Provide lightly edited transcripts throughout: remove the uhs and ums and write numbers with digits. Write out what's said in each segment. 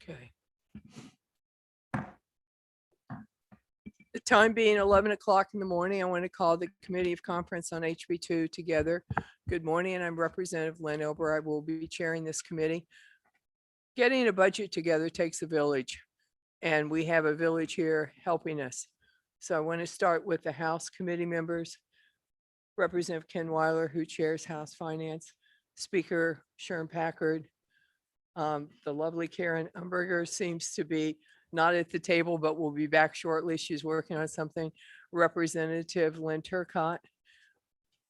Okay. The time being 11 o'clock in the morning, I want to call the Committee of Conference on HB2 together. Good morning, and I'm Representative Lynn Ober. I will be chairing this committee. Getting a budget together takes a village, and we have a village here helping us. So I want to start with the House committee members. Representative Ken Weiler, who chairs House Finance, Speaker Sharon Packard, the lovely Karen Umberger seems to be not at the table, but will be back shortly. She's working on something. Representative Lynn Turcott.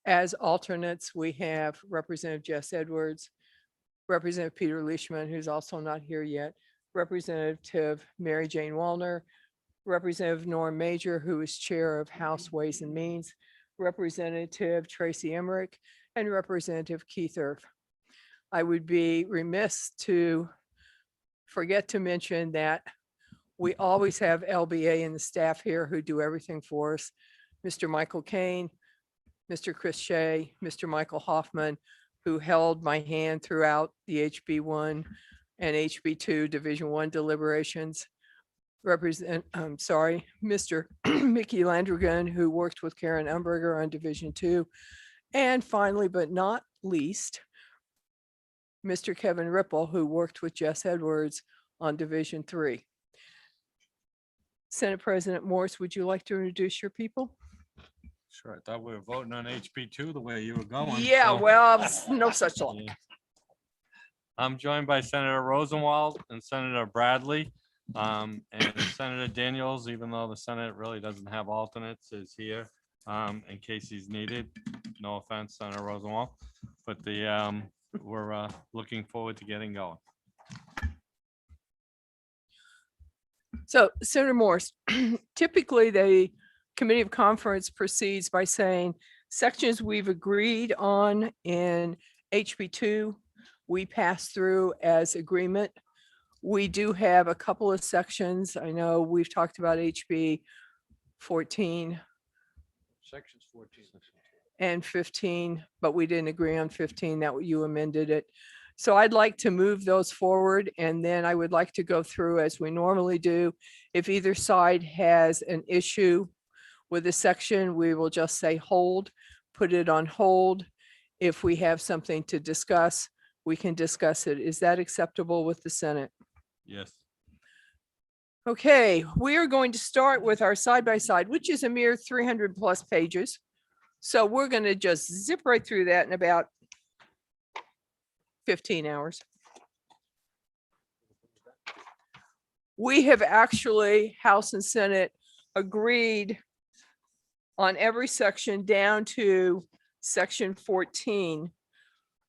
As alternates, we have Representative Jess Edwards, Representative Peter Leishman, who's also not here yet, Representative Mary Jane Wallner, Representative Norm Major, who is Chair of House Ways and Means, Representative Tracy Emmerich, and Representative Keith Erf. I would be remiss to forget to mention that we always have LBA and the staff here who do everything for us. Mr. Michael Kane, Mr. Chris Shea, Mr. Michael Hoffman, who held my hand throughout the HB1 and HB2 Division 1 deliberations. Mr. Mickey Landrigan, who worked with Karen Umberger on Division 2. And finally, but not least, Mr. Kevin Ripple, who worked with Jess Edwards on Division 3. Senate President Morse, would you like to introduce your people? Sure, I thought we were voting on HB2 the way you were going. Yeah, so- well, no such luck. Yeah. I'm joined by Senator Rosenwald and Senator Bradley. And Senator Daniels, even though the Senate really doesn't have alternates, is here in case he's needed. No offense, Senator Rosenwald, but we're looking forward to getting going. So Senator Morse, typically the Committee of Conference proceeds by saying sections we've agreed on in HB2, we pass through as agreement. We do have a couple of sections. I know we've talked about HB 14 Sections 14. and 15, but we didn't agree on 15, that you amended it. So I'd like to move those forward, and then I would like to go through as we normally do. If either side has an issue with a section, we will just say hold, put it on hold. If we have something to discuss, we can discuss it. Is that acceptable with the Senate? Yes. Okay, we are going to start with our side-by-side, which is a mere 300 plus pages. So we're going to just zip right through that in about 15 hours. We have actually, House and Senate, agreed on every section down to section 14,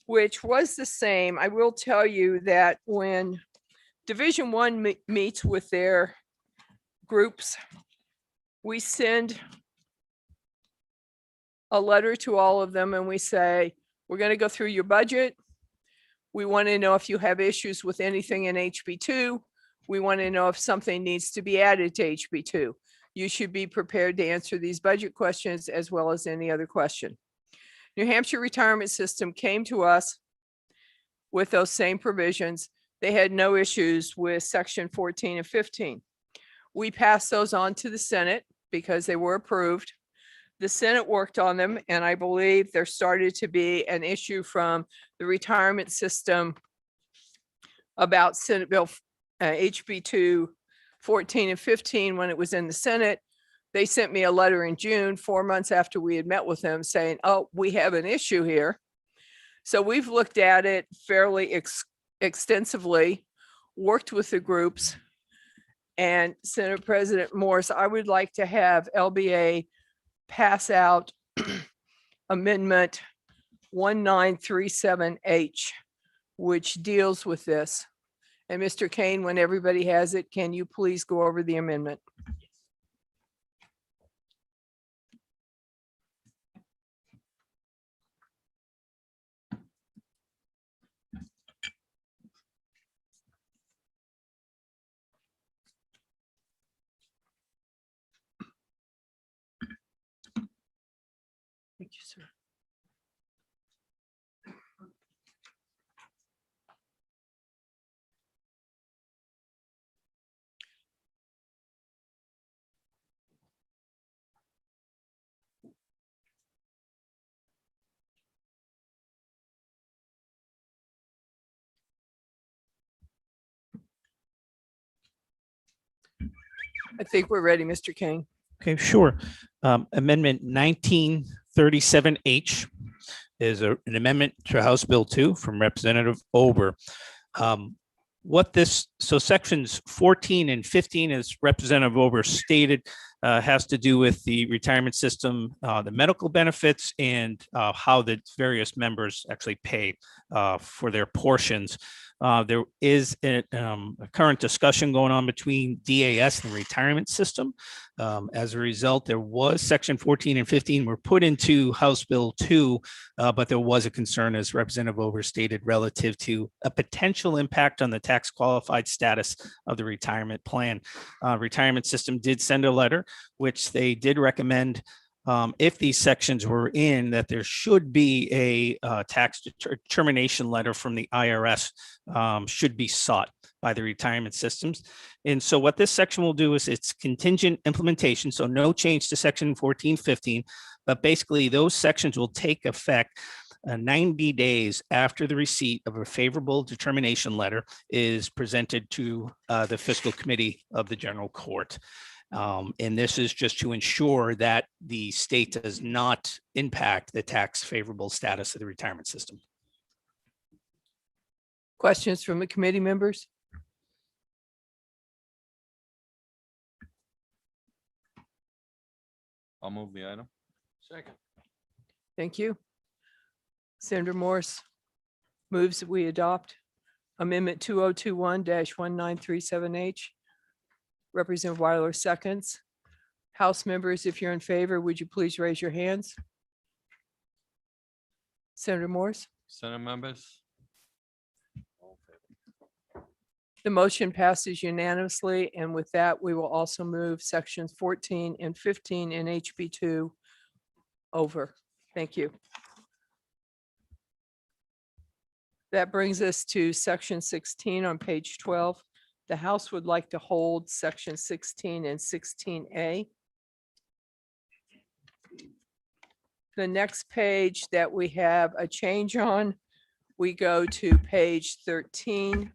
which was the same. I will tell you that when Division 1 meets with their groups, we send a letter to all of them and we say, we're going to go through your budget. We want to know if you have issues with anything in HB2. We want to know if something needs to be added to HB2. You should be prepared to answer these budget questions as well as any other question. New Hampshire Retirement System came to us with those same provisions. They had no issues with section 14 and 15. We passed those on to the Senate because they were approved. The Senate worked on them, and I believe there started to be an issue from the retirement system about Senate Bill HB2 14 and 15 when it was in the Senate. They sent me a letter in June, 4 months after we had met with them, saying, oh, we have an issue here. So we've looked at it fairly extensively, worked with the groups. And Senator President Morse, I would like to have LBA pass out amendment 1937H, which deals with this. And Mr. Kane, when everybody has it, can you please go over the amendment? Thank you, sir. I think we're ready, Mr. Kane. Okay, sure. Amendment 1937H is an amendment to House Bill 2 from Representative Ober. So sections 14 and 15, as Representative Ober stated, has to do with the retirement system, the medical benefits, and how the various members actually pay for their portions. There is a current discussion going on between DAS and the retirement system. As a result, there was section 14 and 15 were put into House Bill 2, but there was a concern, as Representative Ober stated, relative to a potential impact on the tax qualified status of the retirement plan. Retirement system did send a letter, which they did recommend if these sections were in, that there should be a tax determination letter from the IRS should be sought by the retirement systems. And so what this section will do is it's contingent implementation. So no change to section 1415, but basically those sections will take effect 90 days after the receipt of a favorable determination letter is presented to the fiscal committee of the general court. And this is just to ensure that the state does not impact the tax favorable status of the retirement system. Questions from the committee members? I'll move the item. Second. Thank you. Senator Morse moves that we adopt Amendment 2021-1937H. Representative Weiler seconds. House members, if you're in favor, would you please raise your hands? Senator Morse, Senate members. the motion passes unanimously, and with that, we will also move sections 14 and 15 in HB2 over. Thank you. That brings us to section 16 on page 12. The House would like to hold section 16 and 16A. The next page that we have a change on, we go to page 13.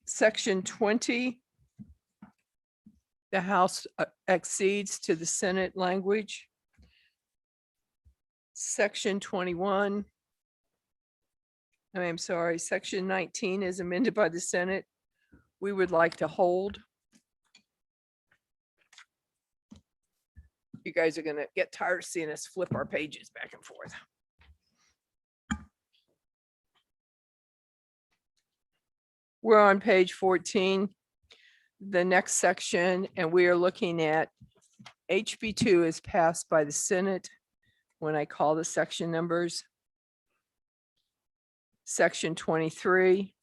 Section 20. The House accedes to the Senate language. Section 21. I'm sorry, section 19 is amended by the Senate. We would like to hold. You guys are gonna get tired of seeing us flip our pages back and forth. We're on page 14, the next section, and we are looking at HB2 is passed by the Senate. When I call the section numbers, section 23,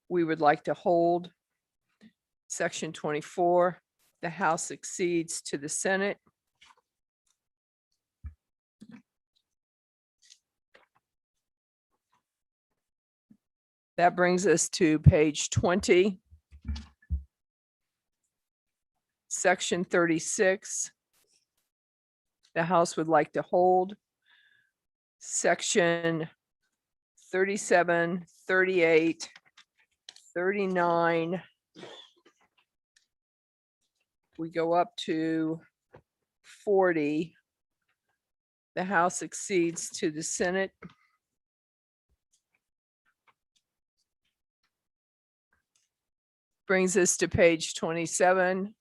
we would like to hold. Section 24, the House accedes to the Senate. That brings us to page 20. Section 36. The House would like to hold. Section 37, 38, 39. We go up to 40. The House accedes to the Senate. Brings us to page 27.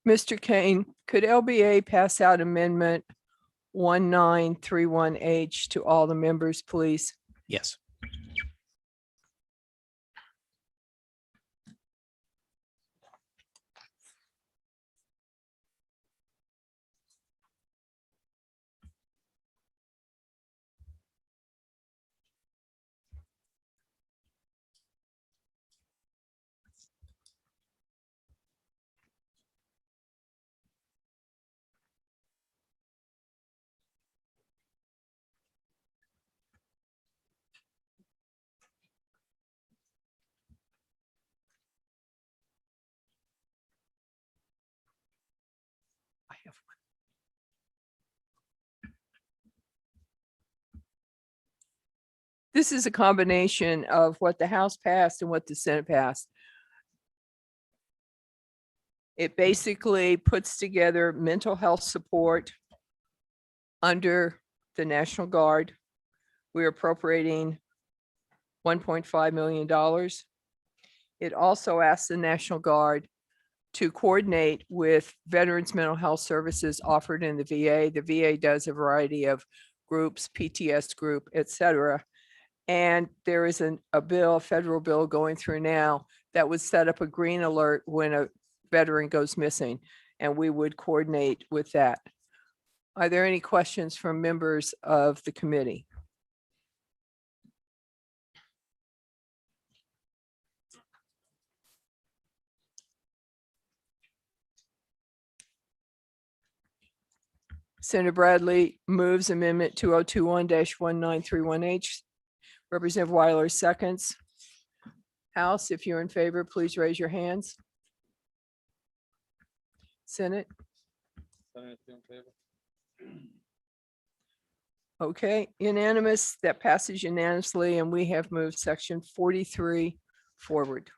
Mr. Kane, could LBA pass out amendment 1931H to all the members, please? Yes. have one. This is a combination of what the House passed and what the Senate passed. It basically puts together mental health support under the National Guard. We're appropriating $1.5 million. It also asks the National Guard to coordinate with veterans' mental health services offered in the VA. The VA does a variety of groups, PTS group, et cetera. And there is a bill, a federal bill going through now that would set up a green alert when a veteran goes missing, and we would coordinate with that. Are there any questions from members of the committee? Senator Bradley moves amendment 2021-1931H. Representative Weiler seconds. House, if you're in favor, please raise your hands. Senate, okay, unanimous. That passes unanimously, and we have moved section 43 forward.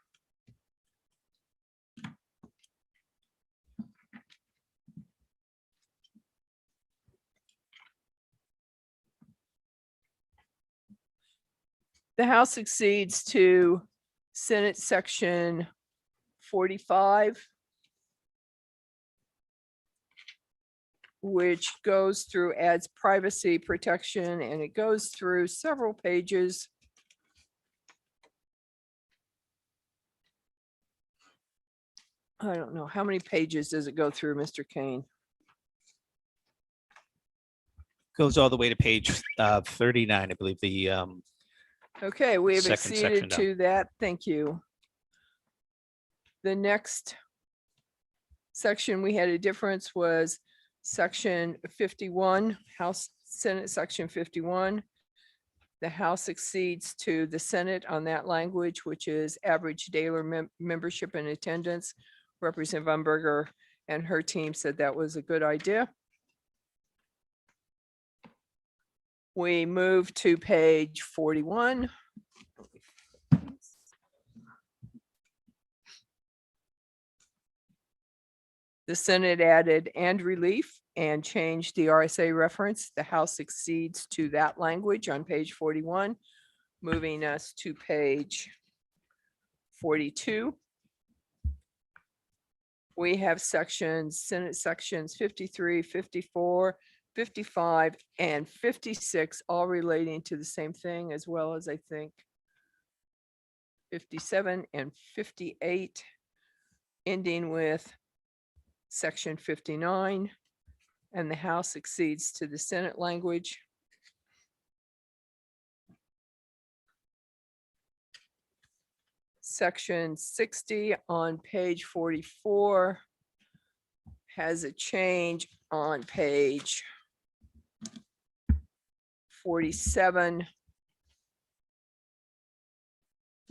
The House accedes to Senate section 45, which goes through, adds privacy protection, and it goes through several pages. I don't know, how many pages does it go through, Mr. Kane? Goes all the way to page 39, I believe, the Okay, we have Second section acceded down. to that. Thank you. The next section we had a difference was section 51, House Senate section 51. The House accedes to the Senate on that language, which is average daily membership and attendance. Representative Umberger and her team said that was a good idea. We move to page 41. The Senate added "and relief" and changed the RSA reference. The House accedes to that language on page 41, moving us to page 42. We have sections, Senate sections 53, 54, 55, and 56, all relating to the same thing, as well as I think 57 and 58, ending with section 59, and the House accedes to the Senate language. Section 60 on page 44 has a change on page 47.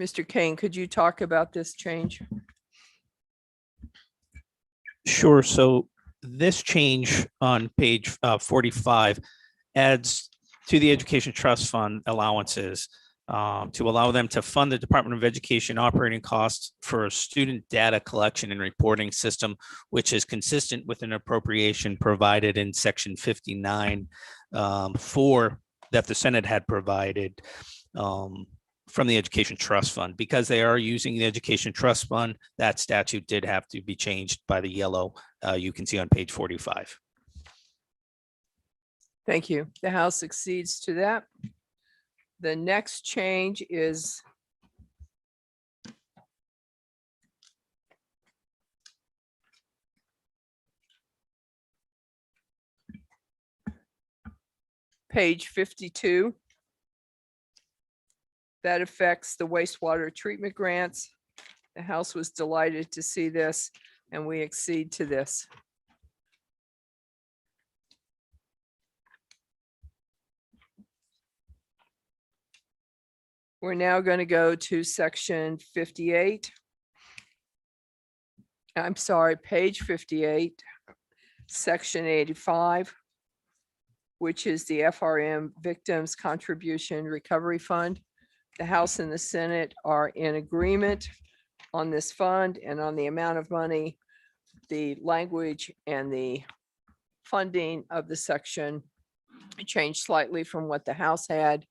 Mr. Kane, could you talk about this change? Sure. So this change on page 45 adds to the Education Trust Fund allowances to allow them to fund the Department of Education operating costs for a student data collection and reporting system, which is consistent with an appropriation provided in section 59 that the Senate had provided from the Education Trust Fund. Because they are using the Education Trust Fund, that statute did have to be changed by the yellow you can see on page 45. Thank you. The House accedes to that. The next change is page 52. That affects the wastewater treatment grants. The House was delighted to see this, and we accede to this. We're now going to go to section 58. I'm sorry, page 58, Section 85, which is the FRM Victims Contribution Recovery Fund. The House and the Senate are in agreement on this fund and on the amount of money. The language and the funding of the section changed slightly from what the House had.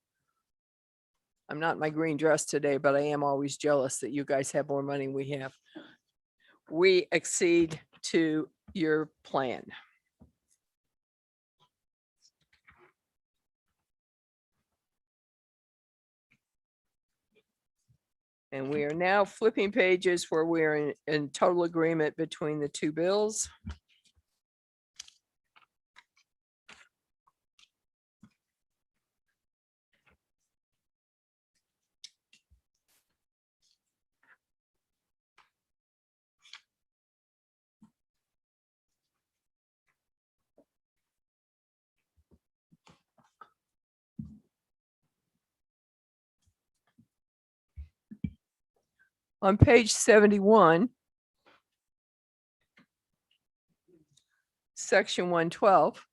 I'm not in my green dress today, but I am always jealous that you guys have more money than we have. We accede to your plan. And we are now flipping pages where we are in total agreement between the two bills. On page 71, section 112,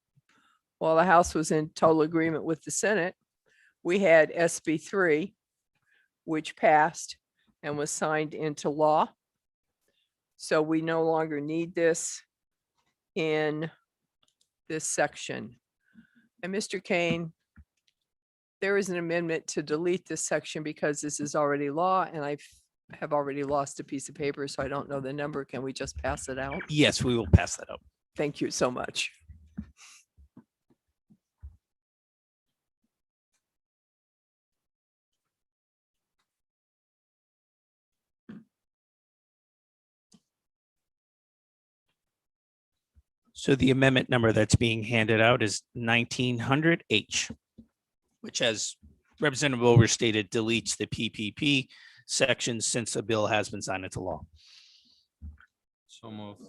while the House was in total agreement with the Senate, we had SB 3, which passed and was signed into law. So we no longer need this in this section. And Mr. Kane, there is an amendment to delete this section because this is already law, and I have already lost a piece of paper, so I don't know the number. Can we just pass it out? Yes, we will pass that up. Thank you so much. So the amendment number that's being handed out is 1900H, which, as Representative overstated, deletes the PPP section since the bill has been signed into law. So moved.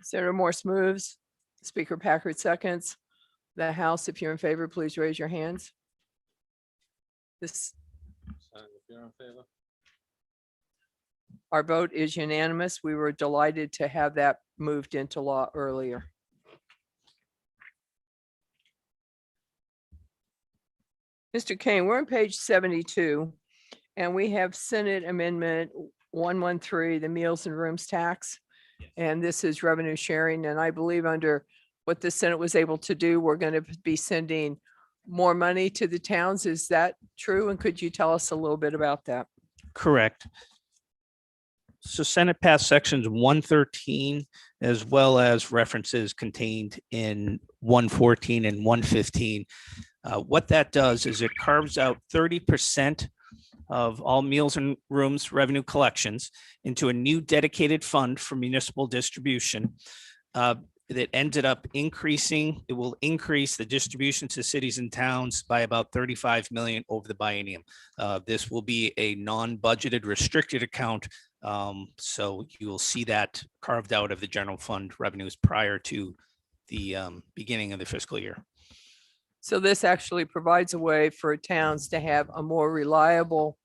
Senator Morse moves. Speaker Packard seconds. The House, if you're in favor, please raise your hands. This, If you're in favor. our vote is unanimous. We were delighted to have that moved into law earlier. Mr. Kane, we're on page 72, and we have Senate Amendment 113, the Meals and Rooms Tax. And this is revenue sharing, and I believe under what the Senate was able to do, we're going to be sending more money to the towns. Is that true? And could you tell us a little bit about that? Correct. So Senate passed sections 113 as well as references contained in 114 and 115. What that does is it carves out 30% of all meals and rooms revenue collections into a new dedicated fund for municipal distribution. That ended up increasing, it will increase the distribution to cities and towns by about 35 million over the biennium. This will be a non-budgeted restricted account. So you will see that carved out of the general fund revenues prior to the beginning of the fiscal year. So this actually provides a way for towns to have a more reliable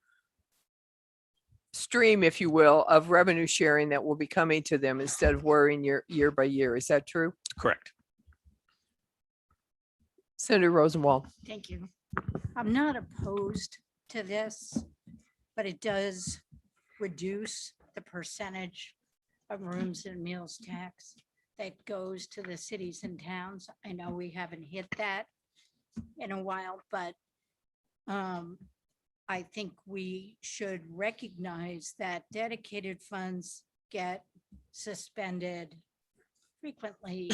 stream, if you will, of revenue sharing that will be coming to them instead of worrying year by year. Is that true? Correct. Senator Rosenwald. Thank you. I'm not opposed to this, but it does reduce the percentage of rooms and meals tax that goes to the cities and towns. I know we haven't hit that in a while, but I think we should recognize that dedicated funds get suspended frequently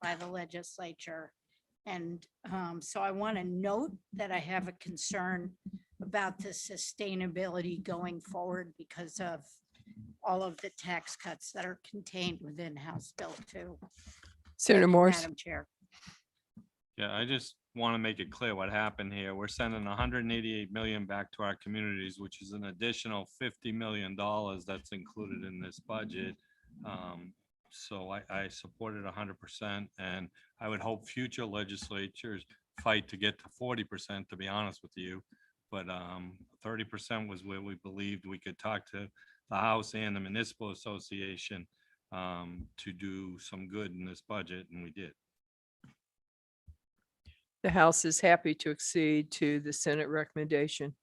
by the legislature. And so I want to note that I have a concern about the sustainability going forward because of all of the tax cuts that are contained within House Bill 2. Senator Thank you, Morse. Madam Chair. Yeah, I just want to make it clear what happened here. We're sending 188 million back to our communities, which is an additional $50 million that's included in this budget. So I support it 100%, and I would hope future legislatures fight to get to 40%, to be honest with you. But 30% was where we believed we could talk to the House and the Municipal Association to do some good in this budget, and we did. The House is happy to accede to the Senate recommendation.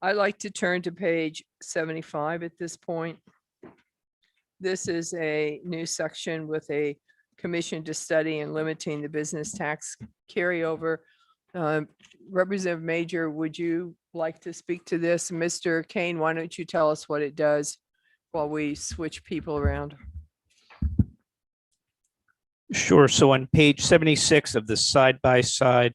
I'd like to turn to page 75 at this point. This is a new section with a commission to study and limiting the business tax carryover. Representative Major, would you like to speak to this? Mr. Kane, why don't you tell us what it does while we switch people around? Sure. So on page 76 of the side by side,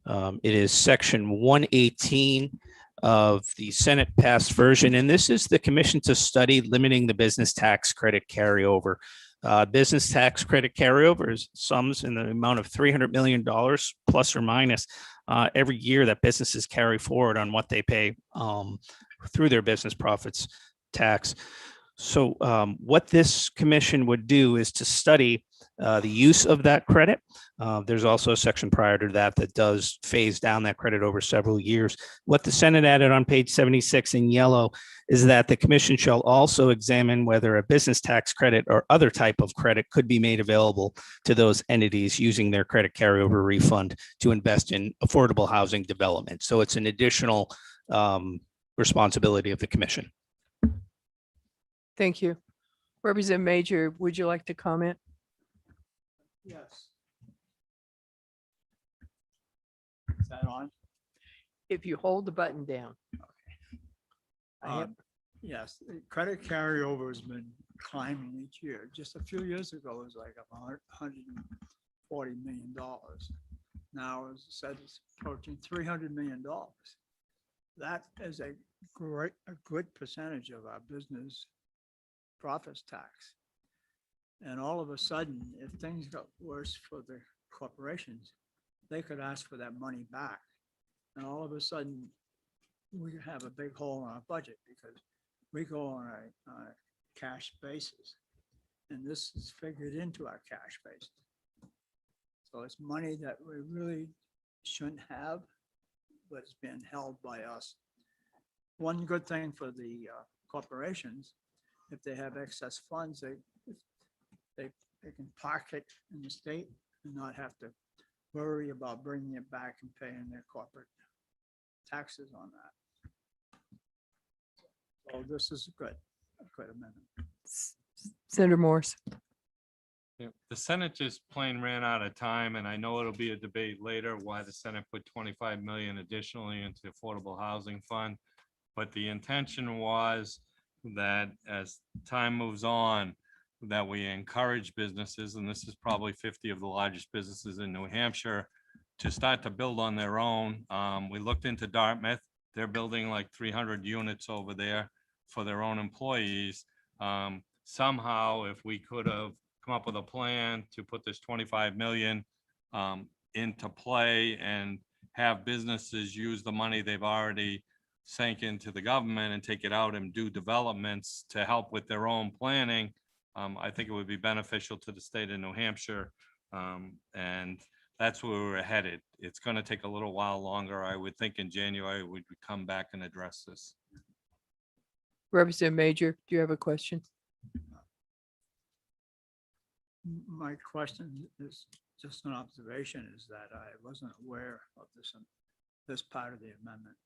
it is section 118 of the Senate passed version. And this is the commission to study limiting the business tax credit carryover. Business tax credit carryover is sums in the amount of $300 million plus or minus every year that businesses carry forward on what they pay through their business profits tax. So what this commission would do is to study the use of that credit. There's also a section prior to that that does phase down that credit over several years. What the Senate added on page 76 in yellow is that the commission shall also examine whether a business tax credit or other type of credit could be made available to those entities using their credit carryover refund to invest in affordable housing development. So it's an additional responsibility of the commission. Thank you. Representative Major, would you like to comment? Yes. Is that on? If you hold the button down. I have- Yes, the credit carryover has been climbing each year. Just a few years ago, it was like $140 million. Now, as I said, it's approaching $300 million. That is a good percentage of our business profits tax. And all of a sudden, if things got worse for the corporations, they could ask for that money back. And all of a sudden, we have a big hole in our budget because we go on a cash basis. And this is figured into our cash basis. So it's money that we really shouldn't have, but it's being held by us. One good thing for the corporations, if they have excess funds, they can park it in the state and not have to worry about bringing it back and paying their corporate taxes on that. So this is a good amendment. Senator Morse. Yeah, the Senate just plain ran out of time, and I know it'll be a debate later why the Senate put 25 million additionally into the Affordable Housing Fund. But the intention was that as time moves on, that we encourage businesses, and this is probably 50 of the largest businesses in New Hampshire, to start to build on their own. We looked into Dartmouth. They're building like 300 units over there for their own employees. Somehow, if we could have come up with a plan to put this 25 million into play and have businesses use the money they've already sank into the government and take it out and do developments to help with their own planning, I think it would be beneficial to the state of New Hampshire. And that's where we're headed. It's going to take a little while longer. I would think in January, we'd come back and address this. Representative Major, do you have a question? My question is just an observation, is that I wasn't aware of this part of the amendment.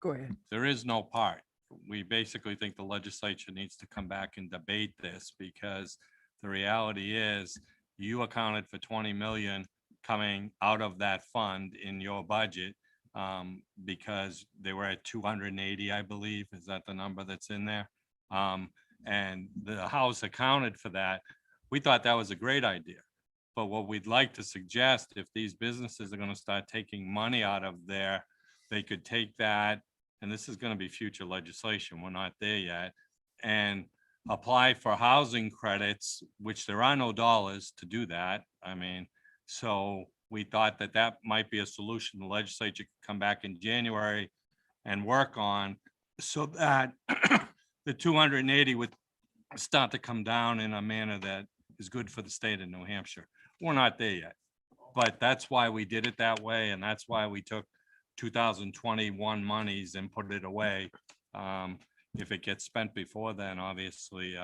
Go ahead. There is no part. We basically think the legislature needs to come back and debate this, because the reality is you accounted for 20 million coming out of that fund in your budget, because they were at 280, I believe. Is that the number that's in there? And the House accounted for that. We thought that was a great idea. But what we'd like to suggest, if these businesses are going to start taking money out of there, they could take that, and this is going to be future legislation, we're not there yet, and apply for housing credits, which there are no dollars to do that. I mean, so we thought that that might be a solution the legislature could come back in January and work on, so that the 280 would start to come down in a manner that is good for the state of New Hampshire. We're not there yet, but that's why we did it that way, and that's why we took 2021 monies and put it away. If it gets spent before then, obviously,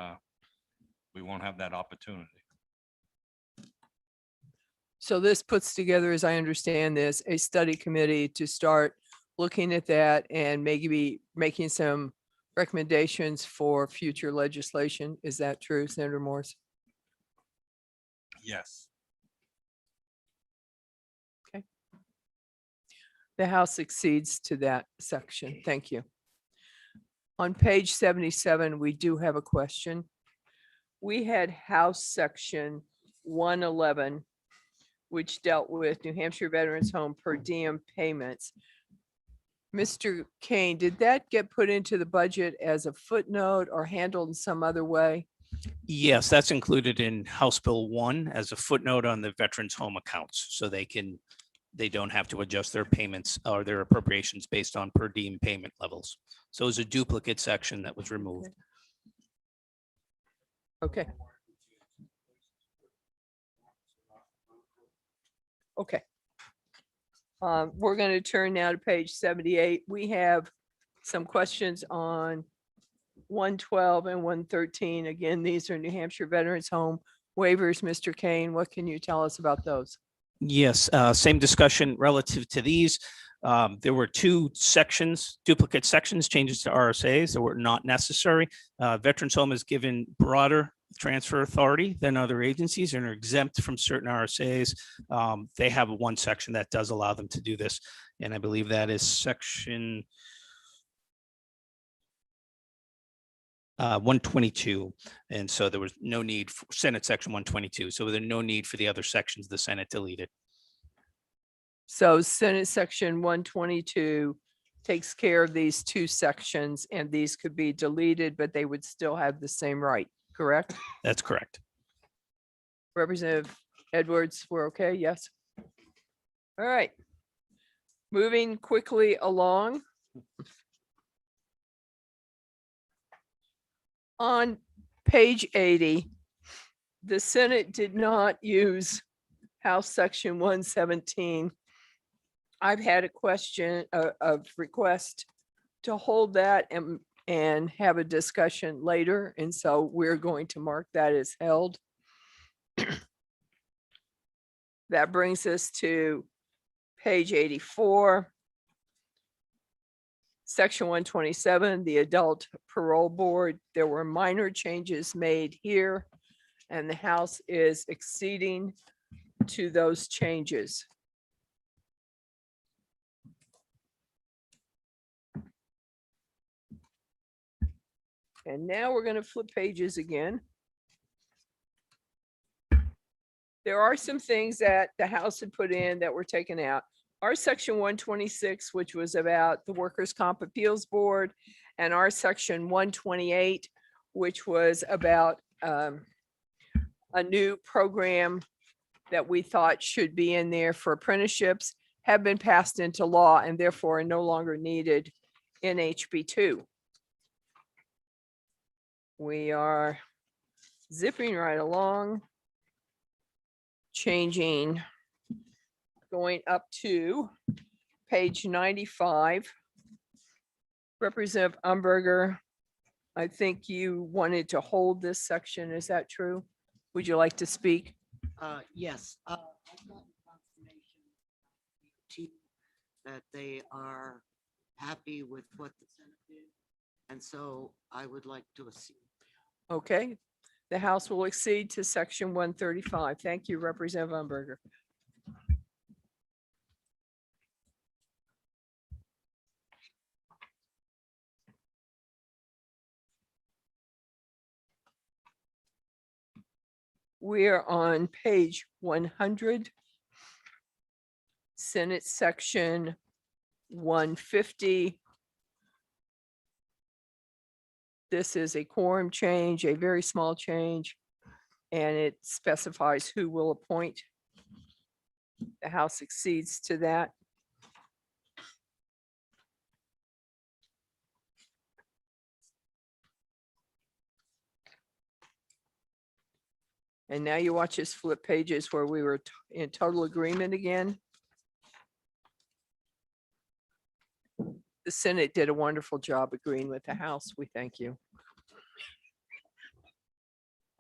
we won't have that opportunity. So this puts together, as I understand this, a study committee to start looking at that and maybe making some recommendations for future legislation. Is that true, Senator Morse? Yes. The House accedes to that section. Thank you. On page 77, we do have a question. We had House Section 111, which dealt with New Hampshire Veterans Home per diem payments. Mr. Kane, did that get put into the budget as a footnote or handled in some other way? Yes, that's included in House Bill 1 as a footnote on the Veterans Home accounts, so they don't have to adjust their payments or their appropriations based on per diem payment levels. So it was a duplicate section that was removed. Okay. Okay. We're going to turn now to page 78. We have some questions on 112 and 113. Again, these are New Hampshire Veterans Home waivers. Mr. Kane, what can you tell us about those? Yes, same discussion relative to these. There were two sections, duplicate sections, changes to RSAs that were not necessary. Veterans Home is given broader transfer authority than other agencies and are exempt from certain RSAs. They have one section that does allow them to do this. And I believe that is section 122. And so there was no need for Senate section 122. So there was no need for the other sections the Senate deleted. So Senate Section 122 takes care of these two sections, and these could be deleted, but they would still have the same right, correct? That's correct. Representative Edwards, we're okay? Yes. All right. Moving quickly along. On page 80, the Senate did not use House Section 117. I've had a question, a request to hold that and have a discussion later, and so we're going to mark that as held. That brings us to page 84. Section 127, the Adult Parole Board. There were minor changes made here, and the House is acceding to those changes. And now we're going to flip pages again. There are some things that the House had put in that were taken out. Our section 126, which was about the Workers' Comp Appeals Board, and our section 128, which was about a new program that we thought should be in there for apprenticeships, have been passed into law and therefore are no longer needed in HB2. We are zipping right along, changing, going up to page 95. Representative Umberger, I think you wanted to hold this section. Is that true? Would you like to speak? Yes. I've gotten confirmation that they are happy with what the Senate did. And so I would like to accede. Okay, the House will accede to section 135. Thank you, Representative Umberger. We're on page 100. Senate section 150. This is a quorum change, a very small change, and it specifies who will appoint. The House accedes to that. And now you watch us flip pages where we were in total agreement again. the Senate did a wonderful job agreeing with the House. We thank you.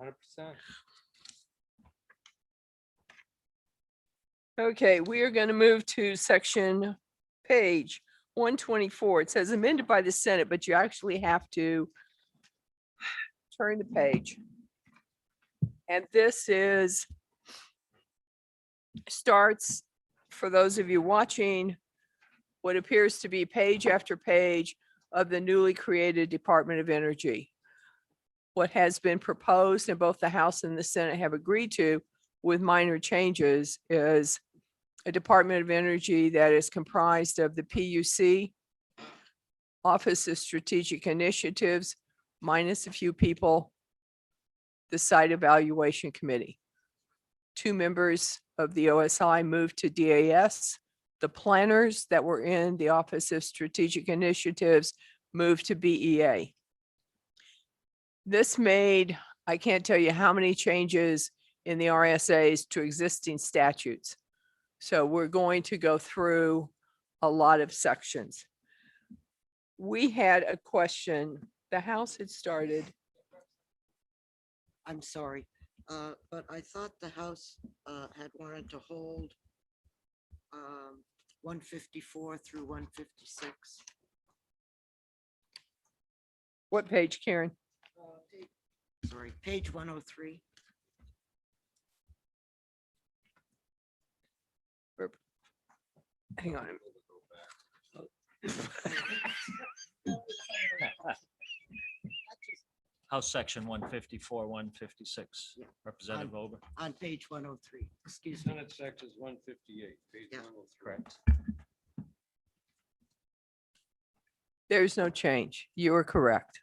100%. Okay, we are going to move to section page 124. It says amended by the Senate, but you actually have to turn the page. And this starts, for those of you watching, what appears to be page after page of the newly created Department of Energy. What has been proposed and both the House and the Senate have agreed to with minor changes is a Department of Energy that is comprised of the PUC, Office of Strategic Initiatives, minus a few people, the Site Evaluation Committee. 2 members of the OSI moved to DAS. The planners that were in the Office of Strategic Initiatives moved to BEA. This made, I can't tell you how many changes in the RSAs to existing statutes. So we're going to go through a lot of sections. We had a question, the House had started. I'm sorry, but I thought the House had wanted to hold 154 through 156. What page, Karen? Sorry, page 103. Hang on. House Section 154, 156, Yeah. Representative Ober. On page 103, excuse me. Senate Section 158, page Yeah. 103. Correct. There's no change. You are correct.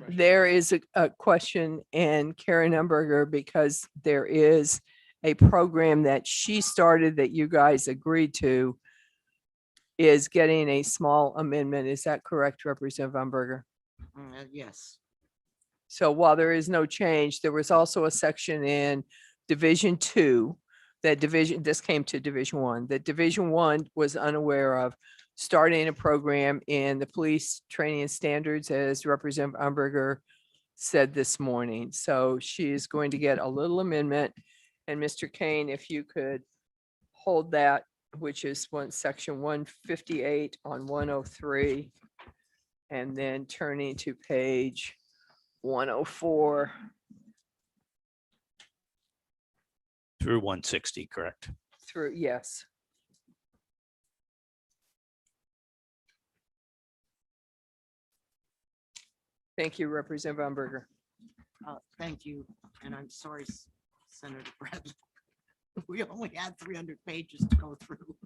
There is a question in Karen Umberger because there is a program that she started that you guys agreed to is getting a small amendment. Is that correct, Representative Umberger? Yes, So while there is no change, there was also a section in Division 2 that this came to Division 1, that Division 1 was unaware of, starting a program in the police training and standards, as Representative Umberger said this morning. So she is going to get a little amendment. And Mr. Kane, if you could hold that, which is section 158 on 103, and then turning to page 104. Through 160, correct? Through, yes. Thank you, Representative Umberger. thank you, and I'm sorry, Senator Bradley. We only had 300 pages to go through.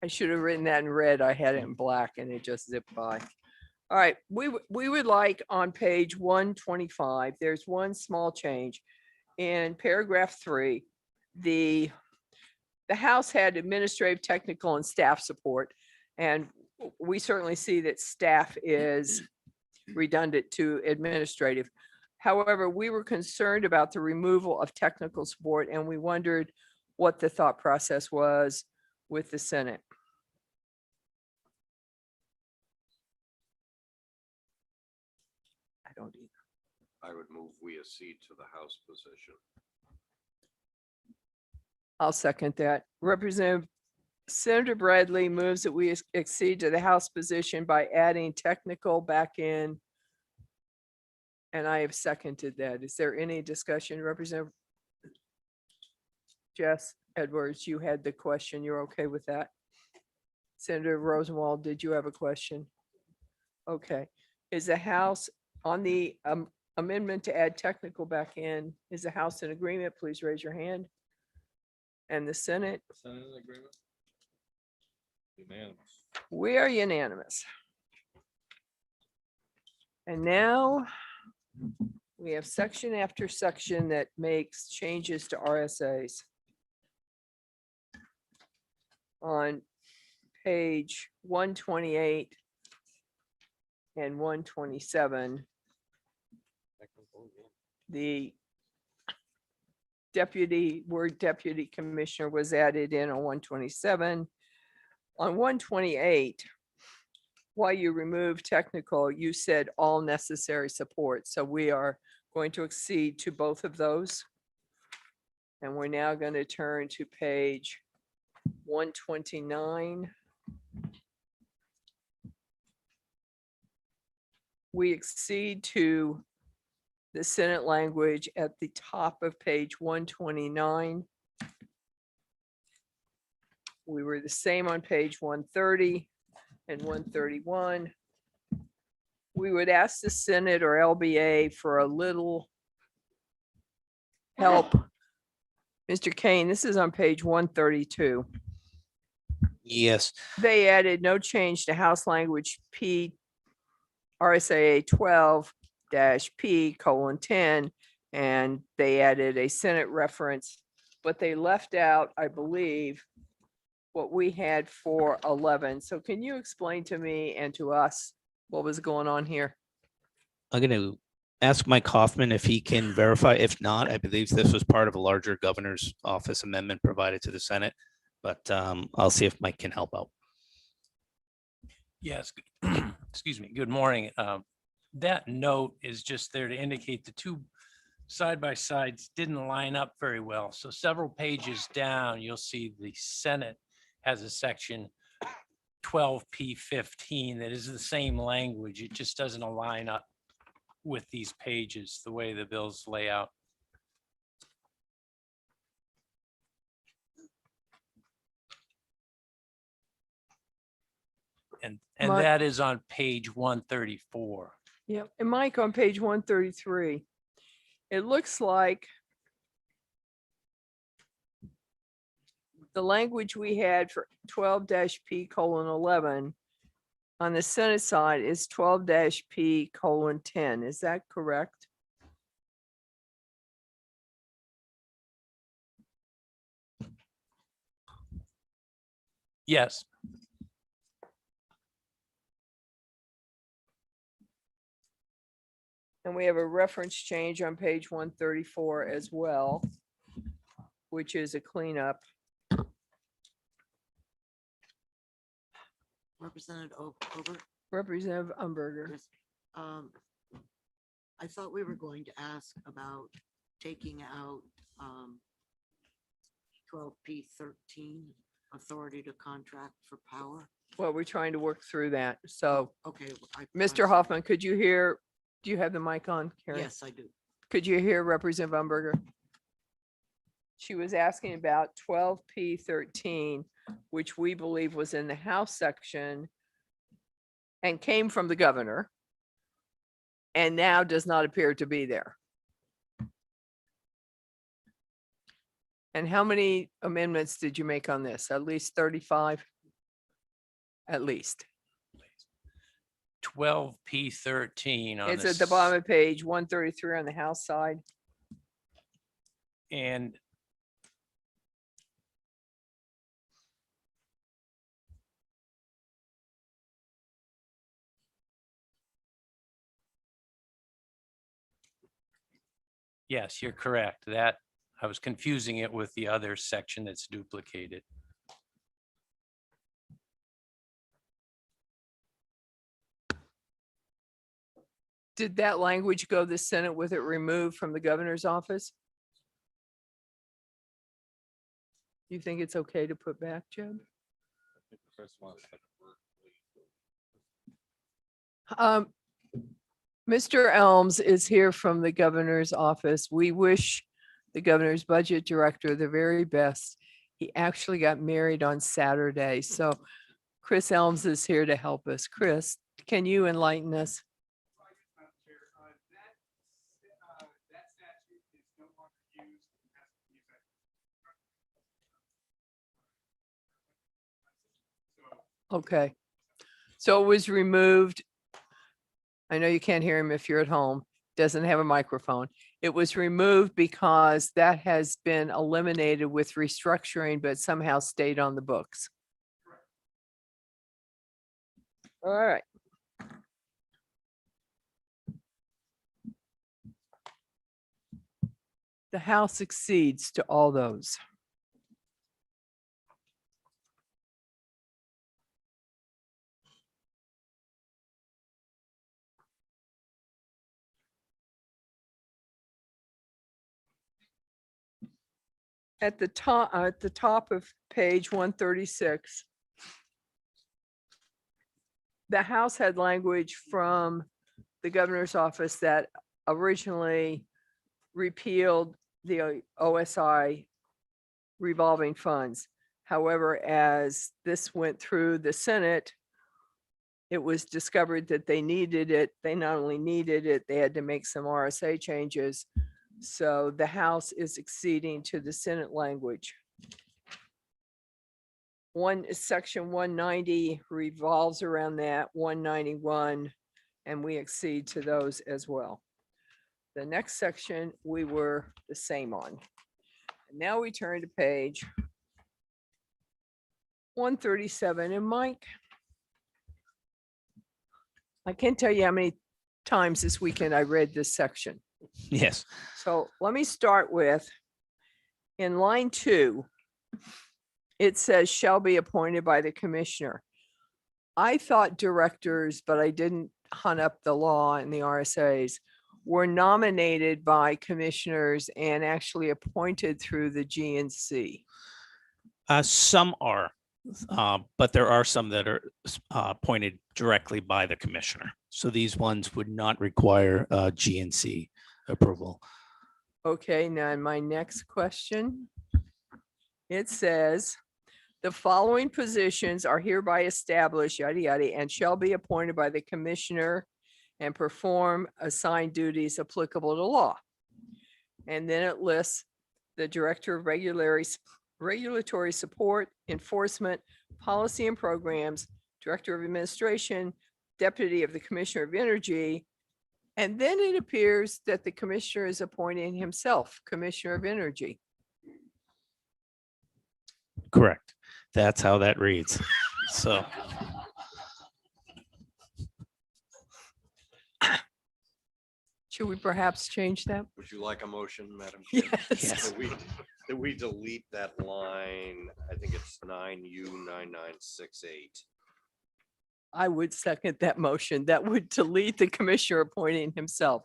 I should have written that in red. I had it in black and it just zipped by. All right, we would like on page 125, there's one small change. In paragraph 3, the House had administrative, technical, and staff support. And we certainly see that staff is redundant to administrative. However, we were concerned about the removal of technical support, and we wondered what the thought process was with the Senate. I don't either. I would move we accede to the House position. I'll second that. Representative Senator Bradley moves that we accede to the House position by adding technical back in. And I have seconded that. Is there any discussion? Representative Jess Edwards, you had the question. You're okay with that? Senator Rosenwald, did you have a question? Okay. Is the House on the amendment to add technical back in? Is the House in agreement? Please raise your hand. And the Senate? Senate in agreement? Unanimous. We are unanimous. And now we have section after section that makes changes to RSAs. On page 128 and 127, the word deputy commissioner was added in on 127. On 128, while you remove technical, you said all necessary support. So we are going to accede to both of those. And we're now going to turn to page 129. We accede to the Senate language at the top of page 129. We were the same on page 130 and 131. We would ask the Senate or LBA for a little help. Mr. Kane, this is on page 132. Yes. They added no change to House language P, RSA 12-P:10, and they added a Senate reference, but they left out, I believe, what we had for 11. So can you explain to me and to us what was going on here? I'm going to ask Mike Hoffman if he can verify. If not, I believe this was part of a larger governor's office amendment provided to the Senate, but I'll see if Mike can help out. Yes, excuse me. Good morning. That note is just there to indicate the two side by sides didn't line up very well. So several pages down, you'll see the Senate has a section 12P:15 that is the same language. It just doesn't align up with these pages, the way the bills lay out. And My- that is on page 134. Yeah, and Mike, on page 133, it looks like the language we had for 12-P:11 on the Senate side is 12-P:10. Is that correct? Yes. And we have a reference change on page 134 as well, which is a cleanup. Representative Ober, Representative Umberger. Chris, I thought we were going to ask about taking out 12P:13, authority to contract for power. Well, we're trying to work through that. So, Okay. I'm Mr. sorry. Hoffman, could you hear, do you have the mic on, Karen? Yes, I do. Could you hear Representative Umberger? She was asking about 12P:13, which we believe was in the House section and came from the governor and now does not appear to be there. And how many amendments did you make on this? At least 35? At least. 12P:13 on It's the at the bottom of page 133 on the House side. And yes, you're correct. That I was confusing it with the other section that's duplicated. Did that language go to the Senate with it removed from the governor's office? You think it's okay to put back, Jeb? Mr. Elms is here from the governor's office. We wish the governor's budget director the very best. He actually got married on Saturday, so Chris Elms is here to help us. Chris, can you enlighten us? Okay, so it was removed. I know you can't hear him if you're at home, doesn't have a microphone. It was removed because that has been eliminated with restructuring, but somehow stayed on the books. All right. The House succeeds to all those. At the top of page 136, the House had language from the governor's office that originally repealed the OSI revolving funds. However, as this went through the Senate, it was discovered that they needed it. They not only needed it, they had to make some RSA changes. So the House is acceding to the Senate language. Section 190 revolves around that, 191, and we accede to those as well. The next section, we were the same on. And now we turn to page 137. And Mike, I can't tell you how many times this weekend I read this section. Yes. So let me start with, in line 2, it says shall be appointed by the commissioner. I thought directors, but I didn't hunt up the law and the RSAs, were nominated by commissioners and actually appointed through the GNC. Some are, but there are some that are appointed directly by the commissioner. So these ones would not require GNC approval. Okay, now in my next question, it says, the following positions are hereby established, yada, yada, and shall be appointed by the commissioner and perform assigned duties applicable to law. And then it lists the director of regulatory support, enforcement, policy and programs, director of administration, deputy of the commissioner of energy. And then it appears that the commissioner is appointing himself, commissioner of energy. Correct. That's how that reads. So Should we perhaps change that? Would you like a motion, Madam Chair? Yes. That we delete that line, I think it's 9U9968. I would second that motion. That would delete the commissioner appointing himself.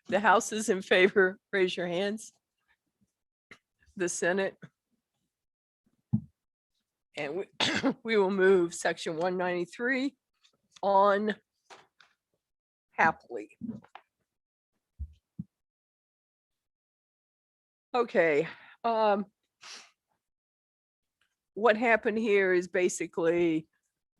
The House is in favor. Raise your hands. The Senate. And we will move section 193 on happily. Okay. What happened here is basically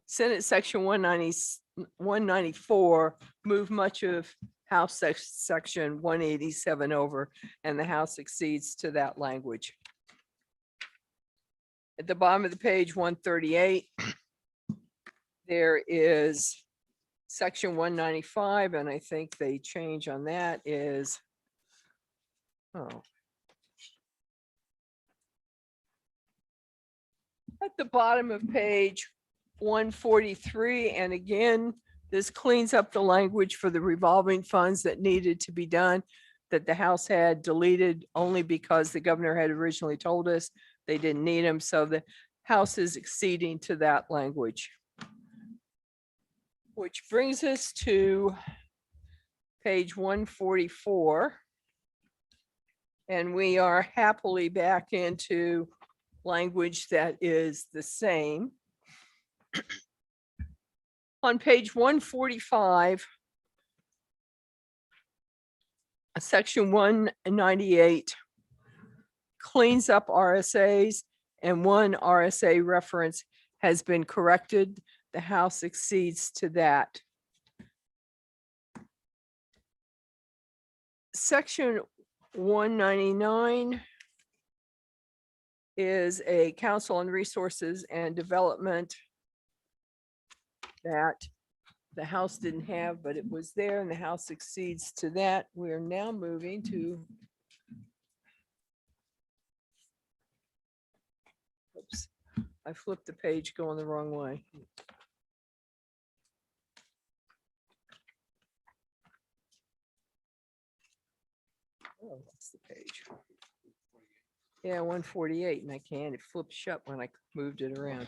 Senate section 194 moved much of House section 187 over, and the House accedes to that language. At the bottom of the page 138, there is section 195, and I think they change on that is, at the bottom of page 143, and again, this cleans up the language for the revolving funds that needed to be done, that the House had deleted only because the governor had originally told us they didn't need them. So the House is acceding to that language. Which brings us to page 144. And we are happily back into language that is the same. On page 145, section 198 cleans up RSAs, and one RSA reference has been corrected. The House accedes to that. Section 199 is a Council on Resources and Development that the House didn't have, but it was there, and the House accedes to that. We are now moving to oops, I flipped the page going the wrong way. Oh, that's the page. Yeah, 148, and I can't, it flipped shut when I moved it around.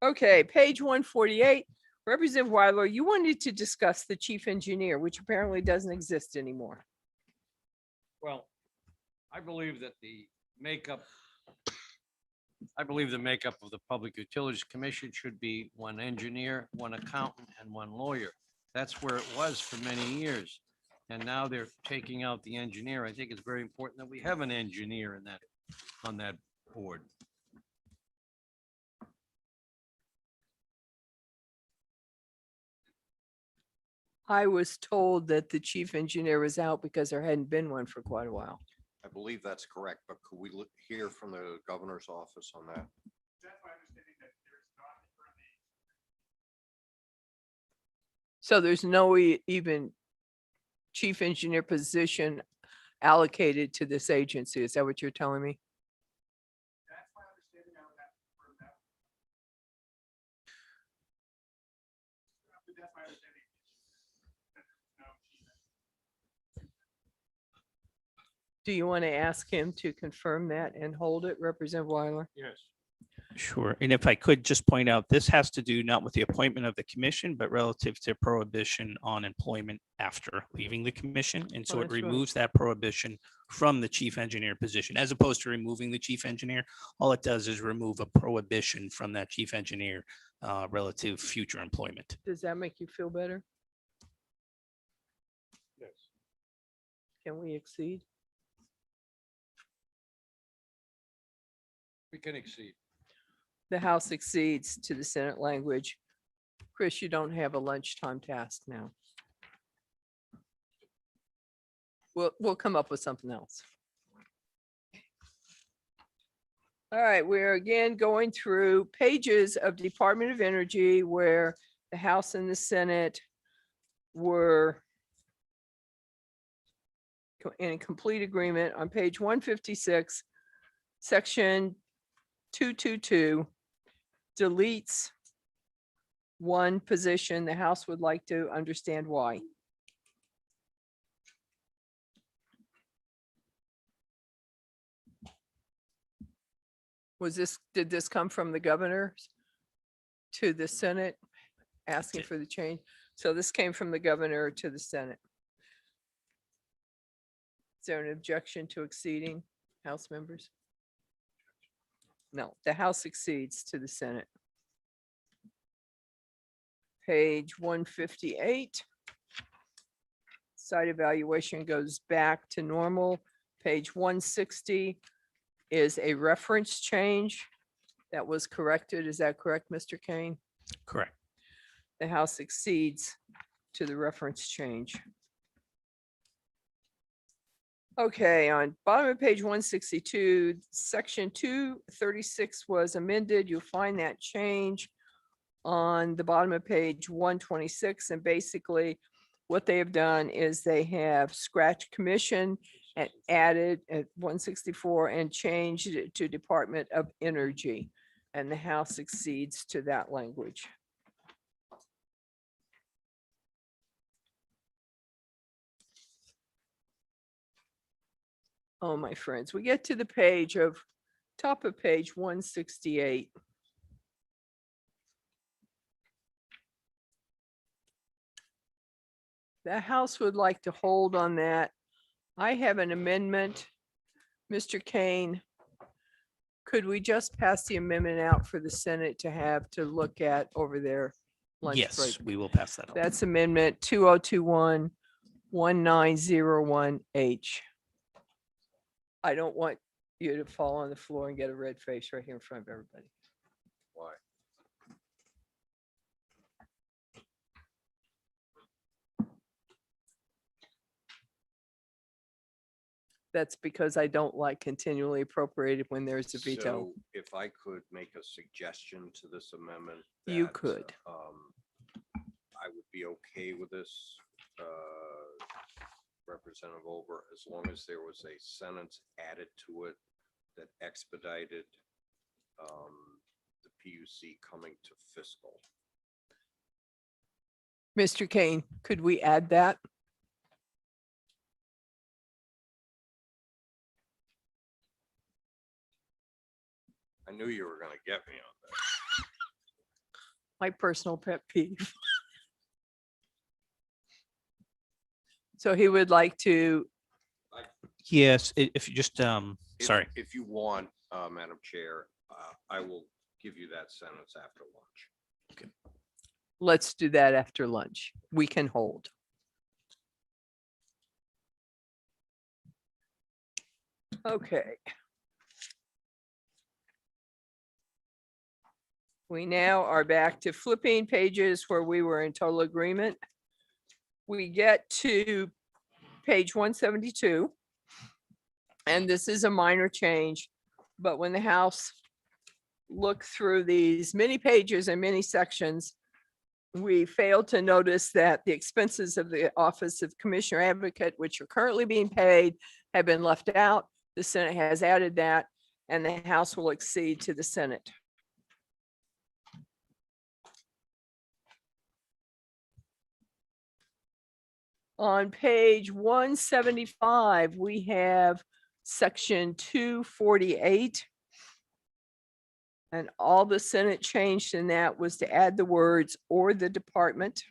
Okay, page 148, Representative Weiler, you wanted to discuss the chief engineer, which apparently doesn't exist anymore. Well, I believe that the makeup, I believe the makeup of the Public Utilities Commission should be one engineer, one accountant, and one lawyer. That's where it was for many years. And now they're taking out the engineer. I think it's very important that we have an engineer in that, on that board. I was told that the chief engineer was out because there hadn't been one for quite a while. I believe that's correct, but could we hear from the governor's office on that? So there's no even chief engineer position allocated to this agency. Is that what you're telling me? Do you want to ask him to confirm that and hold it, Representative Weiler? Yes. Sure. And if I could just point out, this has to do not with the appointment of the commission, but relative to prohibition on employment after leaving the commission. And so Oh, it that's right. removes that prohibition from the chief engineer position, as opposed to removing the chief engineer. All it does is remove a prohibition from that chief engineer relative future employment. Does that make you feel better? Yes. Can we exceed? We can exceed. The House exceeds to the Senate language. Chris, you don't have a lunchtime task now. We'll come up with something else. All right, we're again going through pages of Department of Energy where the House and the Senate were in complete agreement. On page 156, section 222 deletes one position. The House would like to understand why. Did this come from the governor to the Senate asking for the change? So this came from the governor to the Senate. Is there an objection to exceeding, House members? No, the House exceeds to the Senate. Page 158. Site evaluation goes back to normal. Page 160 is a reference change that was corrected. Is that correct, Mr. Kane? Correct. The House exceeds to the reference change. Okay, on bottom of page 162, section 236 was amended. You'll find that change on the bottom of page 126. And basically what they have done is they have scratched commission and added at 164 and changed it to Department of Energy. And the House exceeds to that language. Oh, my friends, we get to the page of, top of page 168. The House would like to hold on that. I have an amendment. Mr. Kane, could we just pass the amendment out for the Senate to have to look at over their lunch break? Yes, we will pass that on. That's amendment 2021-1901H. I don't want you to fall on the floor and get a red face right here in front of everybody. Why? That's because I don't like continually appropriated when there's a veto. So if I could make a suggestion to this amendment. You that, could. I would be okay with this, Representative Ober, as long as there was a sentence added to it that expedited the PUC coming to fiscal. Mr. Kane, could we add that? I knew you were gonna get me on that. My personal pet peeve. So he would like to Yes, if you just, If- sorry. If you want, Madam Chair, I will give you that sentence after lunch. Let's do that after lunch. We can hold. Okay. We now are back to flipping pages where we were in total agreement. We get to page 172. And this is a minor change, but when the House looked through these many pages and many sections, we failed to notice that the expenses of the Office of Commissioner Advocate, which are currently being paid, have been left out. The Senate has added that, and the House will accede to the Senate. On page 175, we have section 248. And all the Senate changed in that was to add the words "or the department"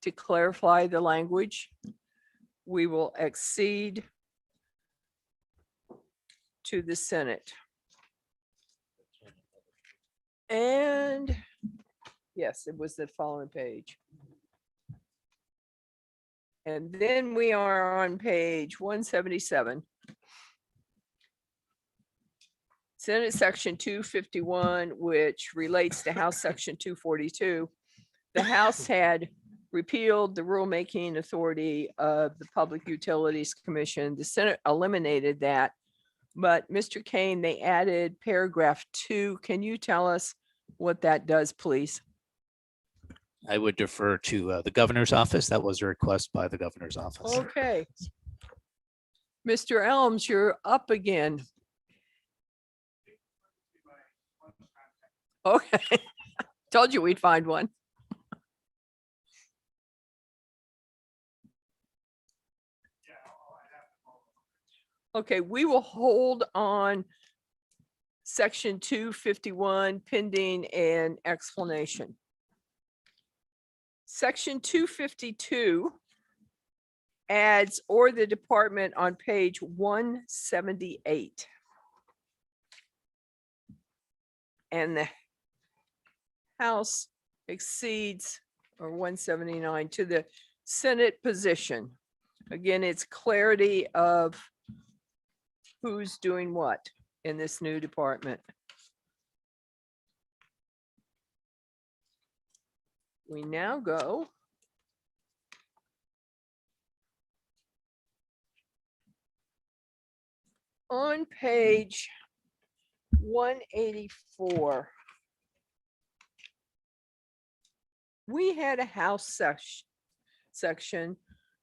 to clarify the language. We will accede to the Senate. And yes, it was the following page. And then we are on page 177. Senate Section 251, which relates to House Section 242. The House had repealed the rulemaking authority of the Public Utilities Commission. The Senate eliminated that. But Mr. Kane, they added paragraph 2. Can you tell us what that does, please? I would defer to the governor's office. That was a request by the governor's office. Okay. Mr. Elms, you're up again. Okay. Told you we'd find one. Okay, we will hold on section 251 pending an explanation. Section 252 adds "or the department" on page 178. And the House exceeds, or 179, to the Senate position. Again, it's clarity of who's doing what in this new department. We now go on page 184. We had a House section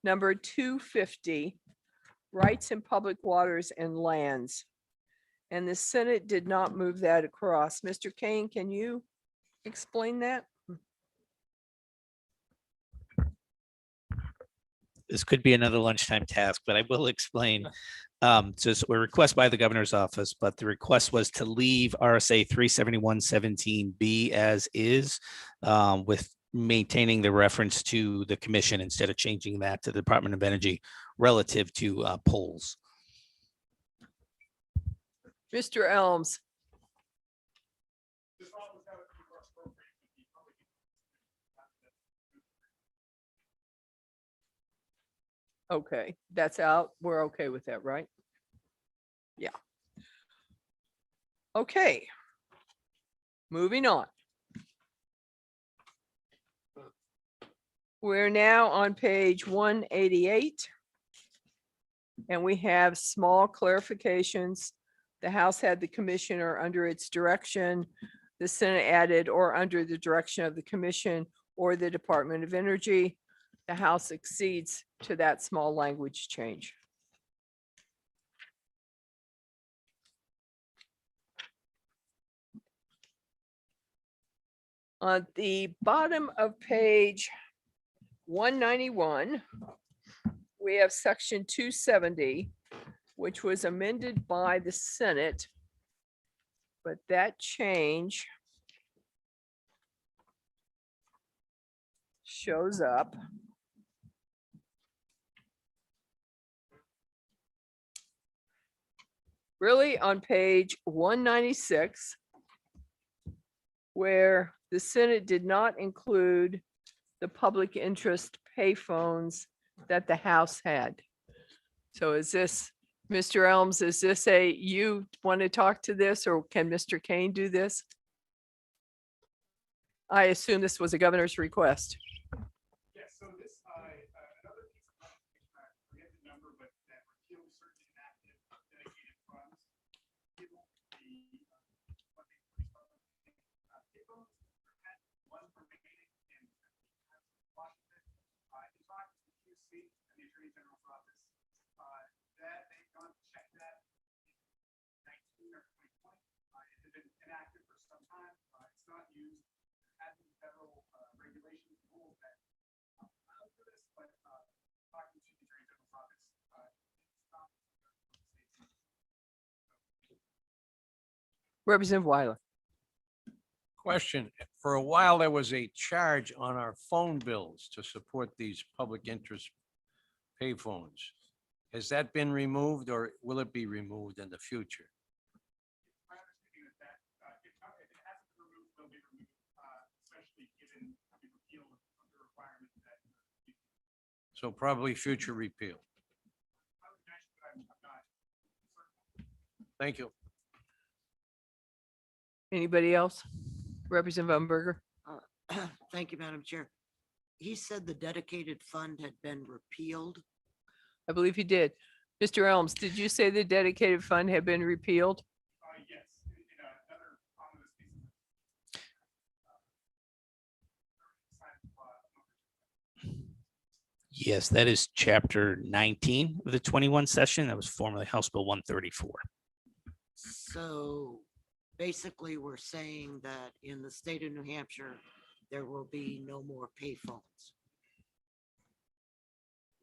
number 250, rights in public waters and lands. And the Senate did not move that across. Mr. Kane, can you explain that? This could be another lunchtime task, but I will explain. So it's a request by the governor's office, but the request was to leave RSA 371.17B as is, with maintaining the reference to the commission instead of changing that to the Department of Energy relative to polls. Mr. Elms. Okay, that's out. We're okay with that, right? Yeah. Okay. Moving on. We're now on page 188. And we have small clarifications. The House had the commissioner under its direction. The Senate added "or under the direction of the commission or the Department of Energy." The House accedes to that small language change. On the bottom of page 191, we have section 270, which was amended by the Senate. But that change shows up really on page 196, where the Senate did not include the public interest payphones that the House had. So is this, Mr. Elms, is this you want to talk to this, or can Mr. Kane do this? I assume this was a governor's request. Yes, so this, another piece of legislation, I forget the number, but that repeals certain inactive dedicated funds. Give the, what they call, give them, had one remaining in Washington. In talking to the QC and the Attorney General's office, that they've gone to check that in 19 or 2020. It had been inactive for some time. It's not used. Had been federal regulations, rules that allow for this, but talking to the Attorney General's office, it's not. Representative Weiler. Question, for a while, there was a charge on our phone bills to support these public interest payphones. Has that been removed or will it be removed in the future? My understanding is that if it hasn't been removed, will be removed, especially given the repeal of the requirement that. So probably future repeal. I would imagine, but I'm not certain. Thank you. Anybody else? Representative Umberger. Thank you, Madam Chair. He said the dedicated fund had been repealed. I believe he did. Mr. Elms, did you say the dedicated fund had been repealed? Yes, in another omnibus piece of. Yes, that is chapter 19 of the 21 session. That was formerly House Bill 134. So basically, we're saying that in the state of New Hampshire, there will be no more payphones.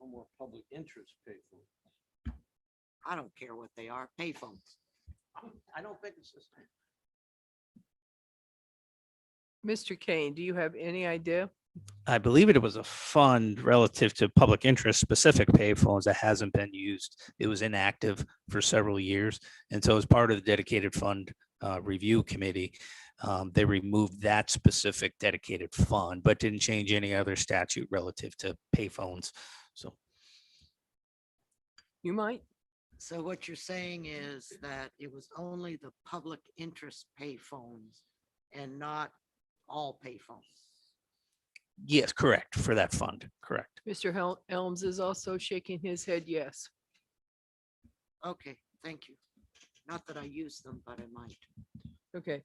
No more public interest payphones. I don't care what they are, payphones. I don't think it's the same. Mr. Kane, do you have any idea? I believe it was a fund relative to public interest specific payphones that hasn't been used. It was inactive for several years. And so as part of the dedicated fund review committee, they removed that specific dedicated fund, but didn't change any other statute relative to payphones. So You might. So what you're saying is that it was only the public interest payphones and not all payphones. yes, correct, for that fund, correct. Mr. Elms is also shaking his head yes. Okay, thank you. Not that I use them, but I might. Okay.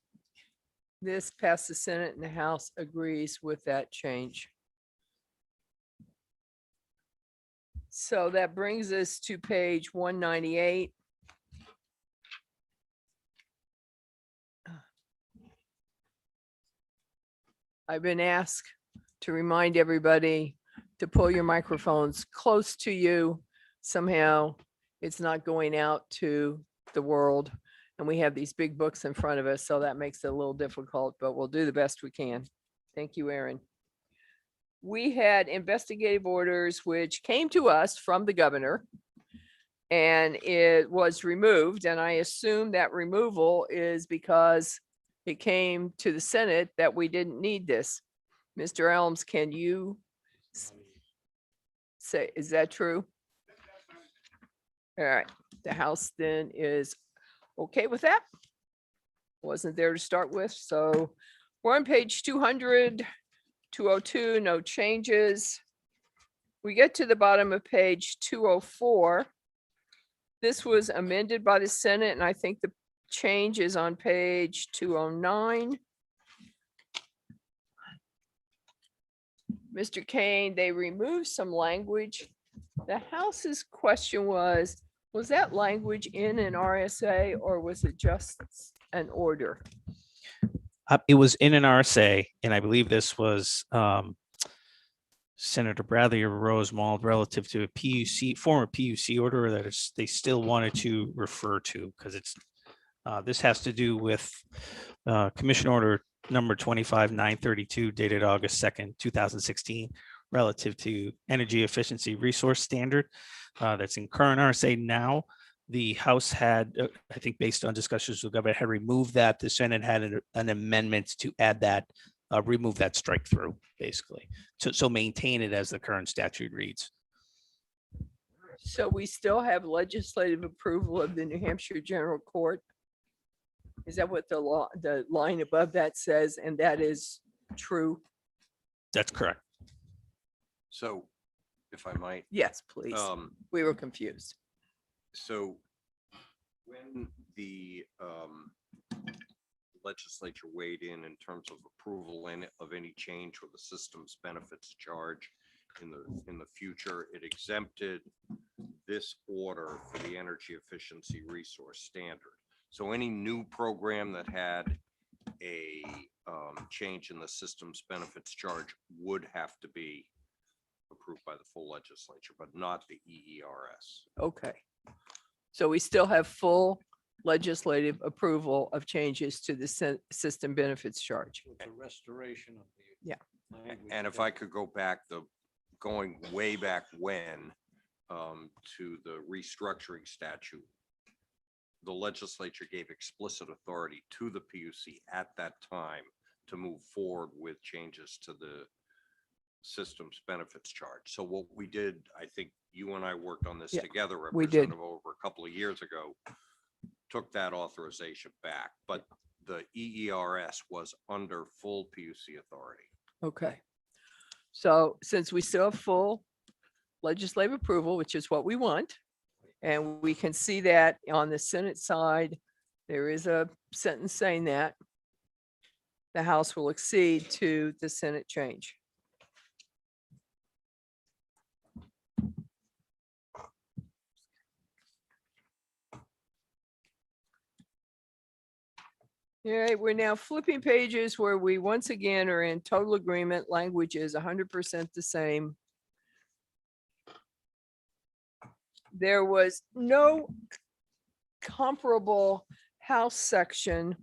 This passed the Senate and the House agrees with that change. So that brings us to page 198. I've been asked to remind everybody to pull your microphones close to you. Somehow it's not going out to the world. And we have these big books in front of us, so that makes it a little difficult, but we'll do the best we can. Thank you, Aaron. We had investigative orders which came to us from the governor, and it was removed. And I assume that removal is because it came to the Senate that we didn't need this. Mr. Elms, can you say, is that true? All right, the House then is okay with that. Wasn't there to start with, so we're on page 200, 202, no changes. We get to the bottom of page 204. This was amended by the Senate, and I think the change is on page 209. Mr. Kane, they removed some language. The House's question was that language in an RSA or was it just an order? It was in an RSA, and I believe this was Senator Bradley or Rosenwald relative to a PUC, former PUC order that is, they still wanted to refer to, because it's, this has to do with Commission Order number 25-932 dated August 2nd, 2016, relative to energy efficiency resource standard that's in current RSA now, The House had, I think based on discussions with the governor, had removed that. The Senate had an amendment to add that, remove that strike through, basically. So maintain it as the current statute reads. So we still have legislative approval of the New Hampshire General Court? Is that what the law, the line above that says? And that is true? That's correct. So if I might, Yes, please. We were confused. so when the legislature weighed in terms of approval of any change with the system's benefits charge in the future, it exempted this order for the energy efficiency resource standard. So any new program that had a change in the system's benefits charge would have to be approved by the full legislature, but not the EERS. Okay. So we still have full legislative approval of changes to the system benefits charge. With the restoration of the. Yeah. language And if that- I could go back, going way back when, to the restructuring statute, the legislature gave explicit authority to the PUC at that time to move forward with changes to the system's benefits charge. So what we did, I think you and I worked on this Yeah, together, we did. Representative, over a couple of years ago, took that authorization back, but the EERS was under full PUC authority. Okay. So since we still have full legislative approval, which is what we want, and we can see that on the Senate side, there is a sentence saying that the House will accede to the Senate change. All right, we're now flipping pages where we once again are in total agreement. Language is 100% the same. There was no comparable House section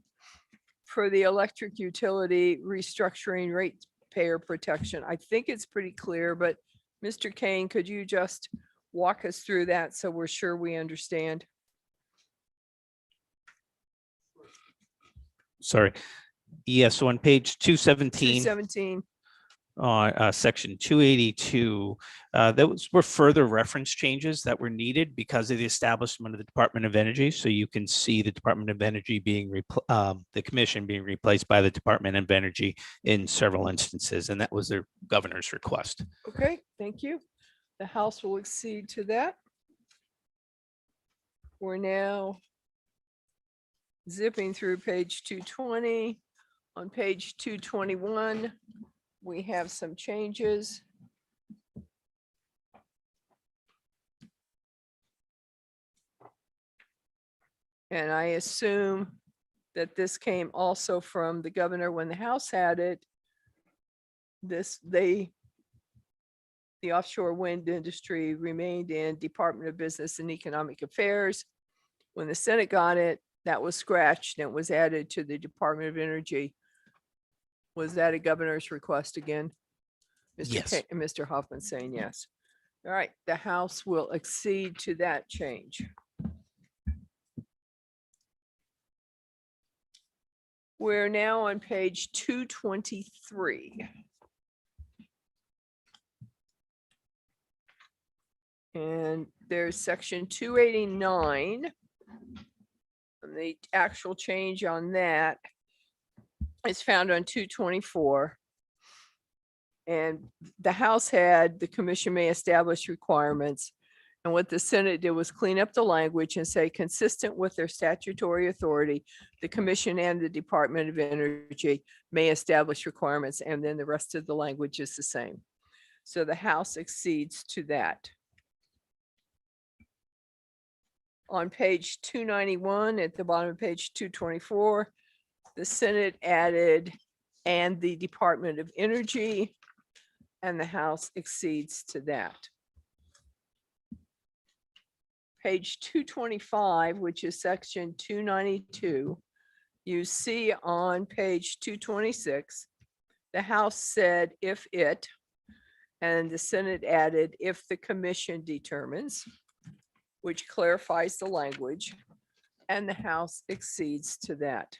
for the electric utility restructuring ratepayer protection. I think it's pretty clear, but Mr. Kane, could you just walk us through that so we're sure we understand? Sorry. Yes, so on page 217. 217. Section 282, were further reference changes that were needed because of the establishment of the Department of Energy. So you can see the Department of Energy being, the commission being replaced by the Department of Energy in several instances, and that was their governor's request. Okay, thank you. The House will accede to that. We're now zipping through page 220. On page 221, we have some changes. And I assume that this came also from the governor when the House had it. The offshore wind industry remained in Department of Business and Economic Affairs. When the Senate got it, that was scratched and it was added to the Department of Energy. Was that a governor's request again? Yes. Mr. Hoffman saying yes. All right, the House will accede to that change. We're now on page 223. And there's section 289. And the actual change on that is found on 224. And the House had, the commission may establish requirements. And what the Senate did was clean up the language and say, consistent with their statutory authority, the commission and the Department of Energy may establish requirements. And then the rest of the language is the same. So the House accedes to that. On page 291, at the bottom of page 224, the Senate added and the Department of Energy, and the House accedes to that. Page 225, which is section 292, you see on page 226, the House said if it, and the Senate added if the commission determines. which clarifies the language, and the House accedes to that.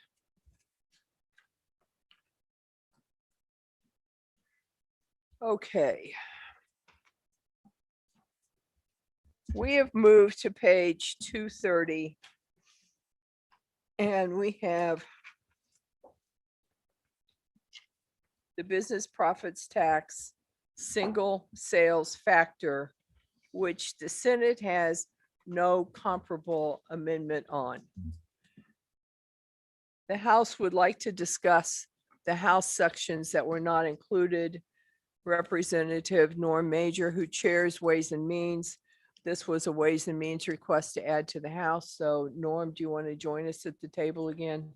Okay. We have moved to page 230. And we have the business profits tax, single sales factor, which the Senate has no comparable amendment on. The House would like to discuss the House sections that were not included. Representative Norm Major, who chairs Ways and Means. This was a Ways and Means request to add to the House. So Norm, do you want to join us at the table again?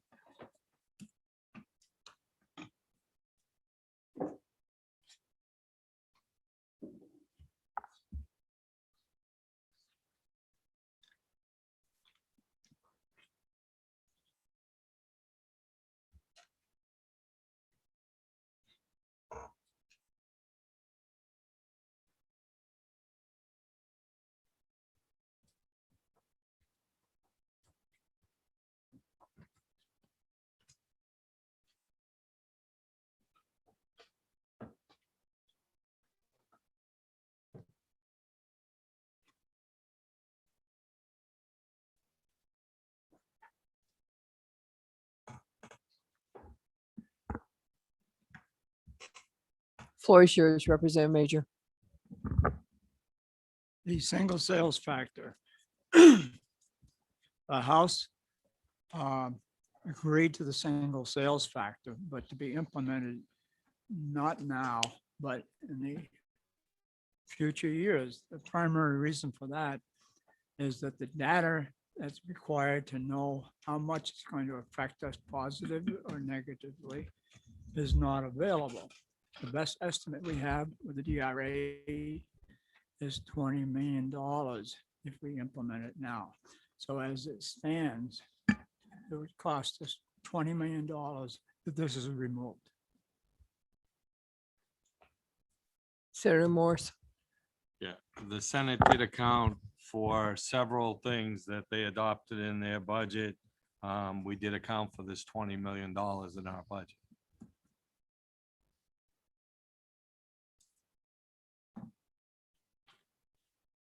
Floor is yours, Representative Major. The single sales factor. The House agreed to the single sales factor, but to be implemented not now, but in the future years. The primary reason for that is that the data that's required to know how much it's going to affect us positively or negatively is not available. The best estimate we have with the DRA is $20 million if we implement it now. So as it stands, it would cost us $20 million if this is removed. Senator Morse. Yeah, the Senate did account for several things that they adopted in their budget. We did account for this $20 million in our budget.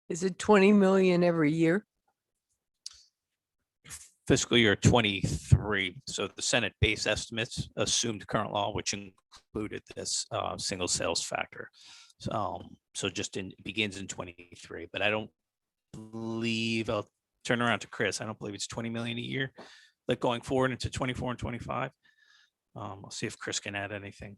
Is it 20 million every year? Fiscal year 23. So the Senate base estimates assumed current law, which included this single sales factor. So just begins in 23, but I don't believe, I'll turn around to Chris. I don't believe it's 20 million a year, like going forward into 24 and 25. I'll see if Chris can add anything.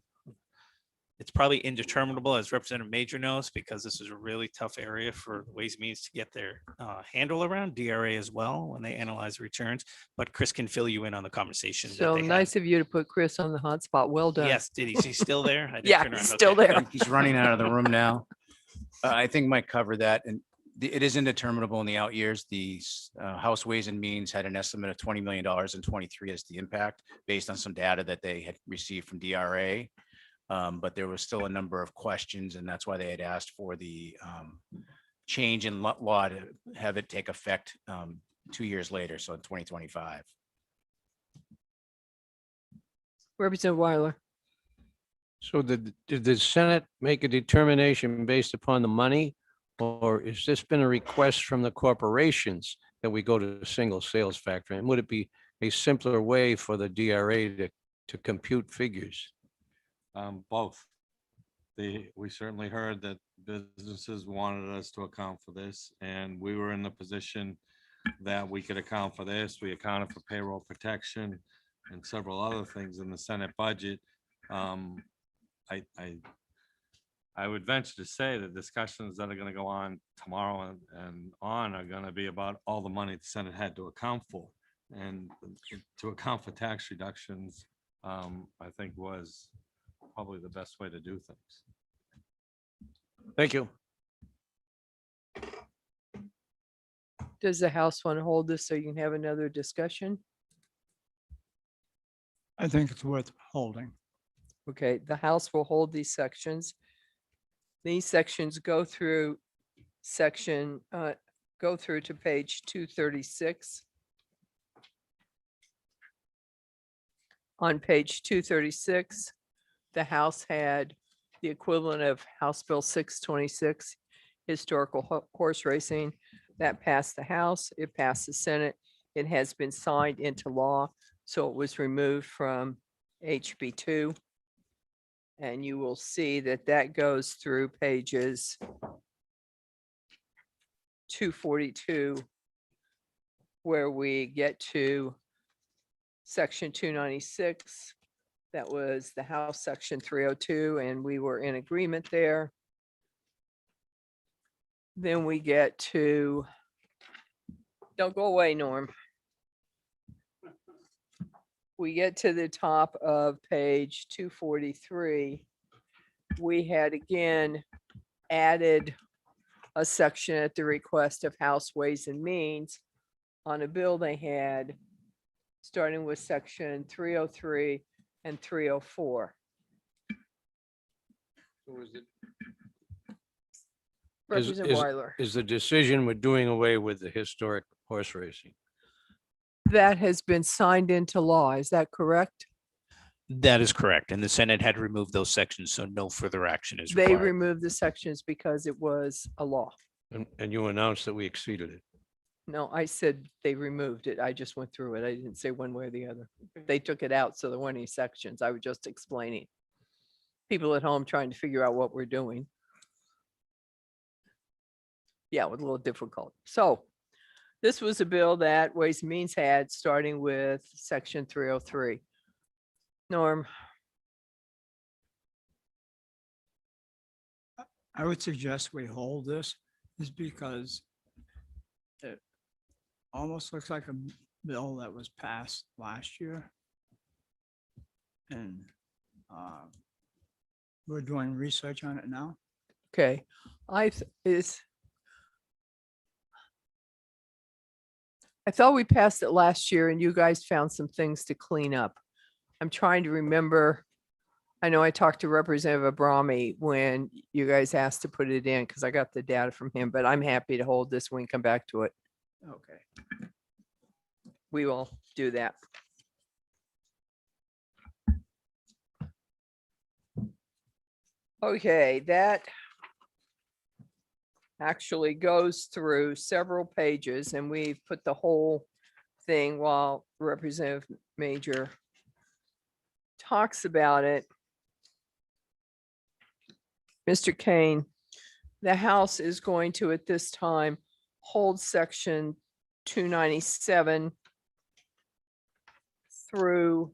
It's probably indeterminable, as Representative Major knows, because this is a really tough area for Ways and Means to get their handle around, DRA as well, when they analyze returns. But Chris can fill you in on the conversation. that So they had. nice of you to put Chris on the hot spot. Well done. Yes, is he still there? I didn't Yeah, turn around. he's still Okay. there. He's running out of the room now. I think Mike covered that, and it is indeterminable in the out years. The House Ways and Means had an estimate of $20 million in 23 as the impact based on some data that they had received from DRA. But there was still a number of questions, and that's why they had asked for the change in law to have it take effect 2 years later, so in 2025. Representative Weiler. So did the Senate make a determination based upon the money? Or has this been a request from the corporations that we go to a single sales factor? And would it be a simpler way for the DRA to compute figures? Both. We certainly heard that businesses wanted us to account for this, and we were in the position that we could account for this. We accounted for payroll protection and several other things in the Senate budget. I would venture to say that discussions that are going to go on tomorrow and on are going to be about all the money the Senate had to account for. And to account for tax reductions, I think was probably the best way to do things. Thank you. Does the House want to hold this so you can have another discussion? I think it's worth holding. Okay, the House will hold these sections. These sections go through section go through to page 236. On page 236, the House had the equivalent of House Bill 626, historical horse racing. That passed the House, it passed the Senate. It has been signed into law, so it was removed from HB 2. And you will see that that goes through pages 242, where we get to section 296. That was the House section 302, and we were in agreement there. Then we get to, don't go away, Norm. We get to the top of page 243. We had again added a section at the request of House Ways and Means on a bill they had, starting with section 303 and 304. Representative Weiler. Is the decision we're doing away with the historic horse racing? That has been signed into law. Is that correct? That is correct. And the Senate had removed those sections, so no further action is They required. removed the sections because it was a law. And you announced that we exceeded it. No, I said they removed it. I just went through it. I didn't say one way or the other. They took it out, so there weren't any sections. I was just explaining. People at home trying to figure out what we're doing. Yeah, it was a little difficult. So this was a bill that Ways and Means had, starting with section 303. Norm, I would suggest we hold this is because it almost looks like a bill that was passed last year. And we're doing research on it now. okay, I thought we passed it last year and you guys found some things to clean up. I'm trying to remember. I know I talked to Representative Abrami when you guys asked to put it in because I got the data from him, but I'm happy to hold this when we come back to it. Okay. We will do that. Okay, that actually goes through several pages and we've put the whole thing while Representative Major talks about it. Mr. Kane, the House is going to, at this time, hold section 297 through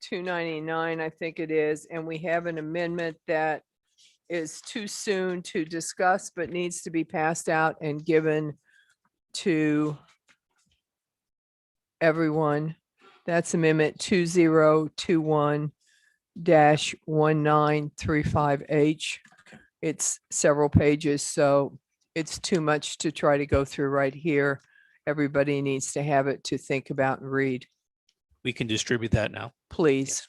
$299, I think it is, and we have an amendment that is too soon to discuss, but needs to be passed out and given to everyone. That's amendment 2021-1935H. It's several pages, so it's too much to try to go through right here. Everybody needs to have it to think about and read. We can distribute that now. Please.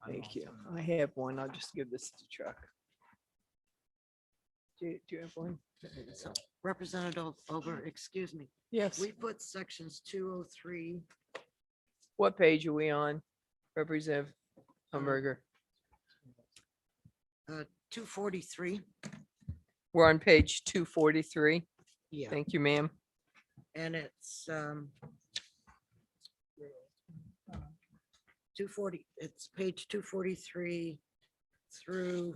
Thank you. I have one. I'll just give this to Chuck. Do you have one? So Representative Ober, excuse me, Yes. we put sections 203, What page are we on? Representative Hamburger. 243. We're on page 243. Yeah, Thank you, ma'am. and it's 240, it's page 243 through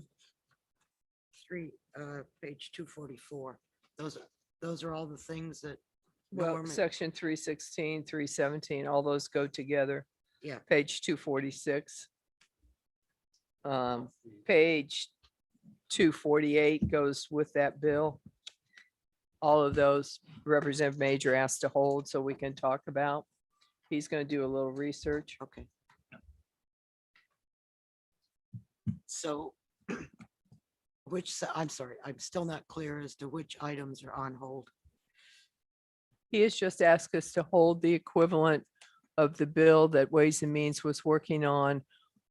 page 244. Those are all the things that Well, Norm, section 316, 317, all those go together. yeah, Page 246. Page 248 goes with that bill. All of those Representative Major asked to hold so we can talk about. He's going to do a little research. okay. So I'm sorry, I'm still not clear as to which items are on hold. He has just asked us to hold the equivalent of the bill that Ways and Means was working on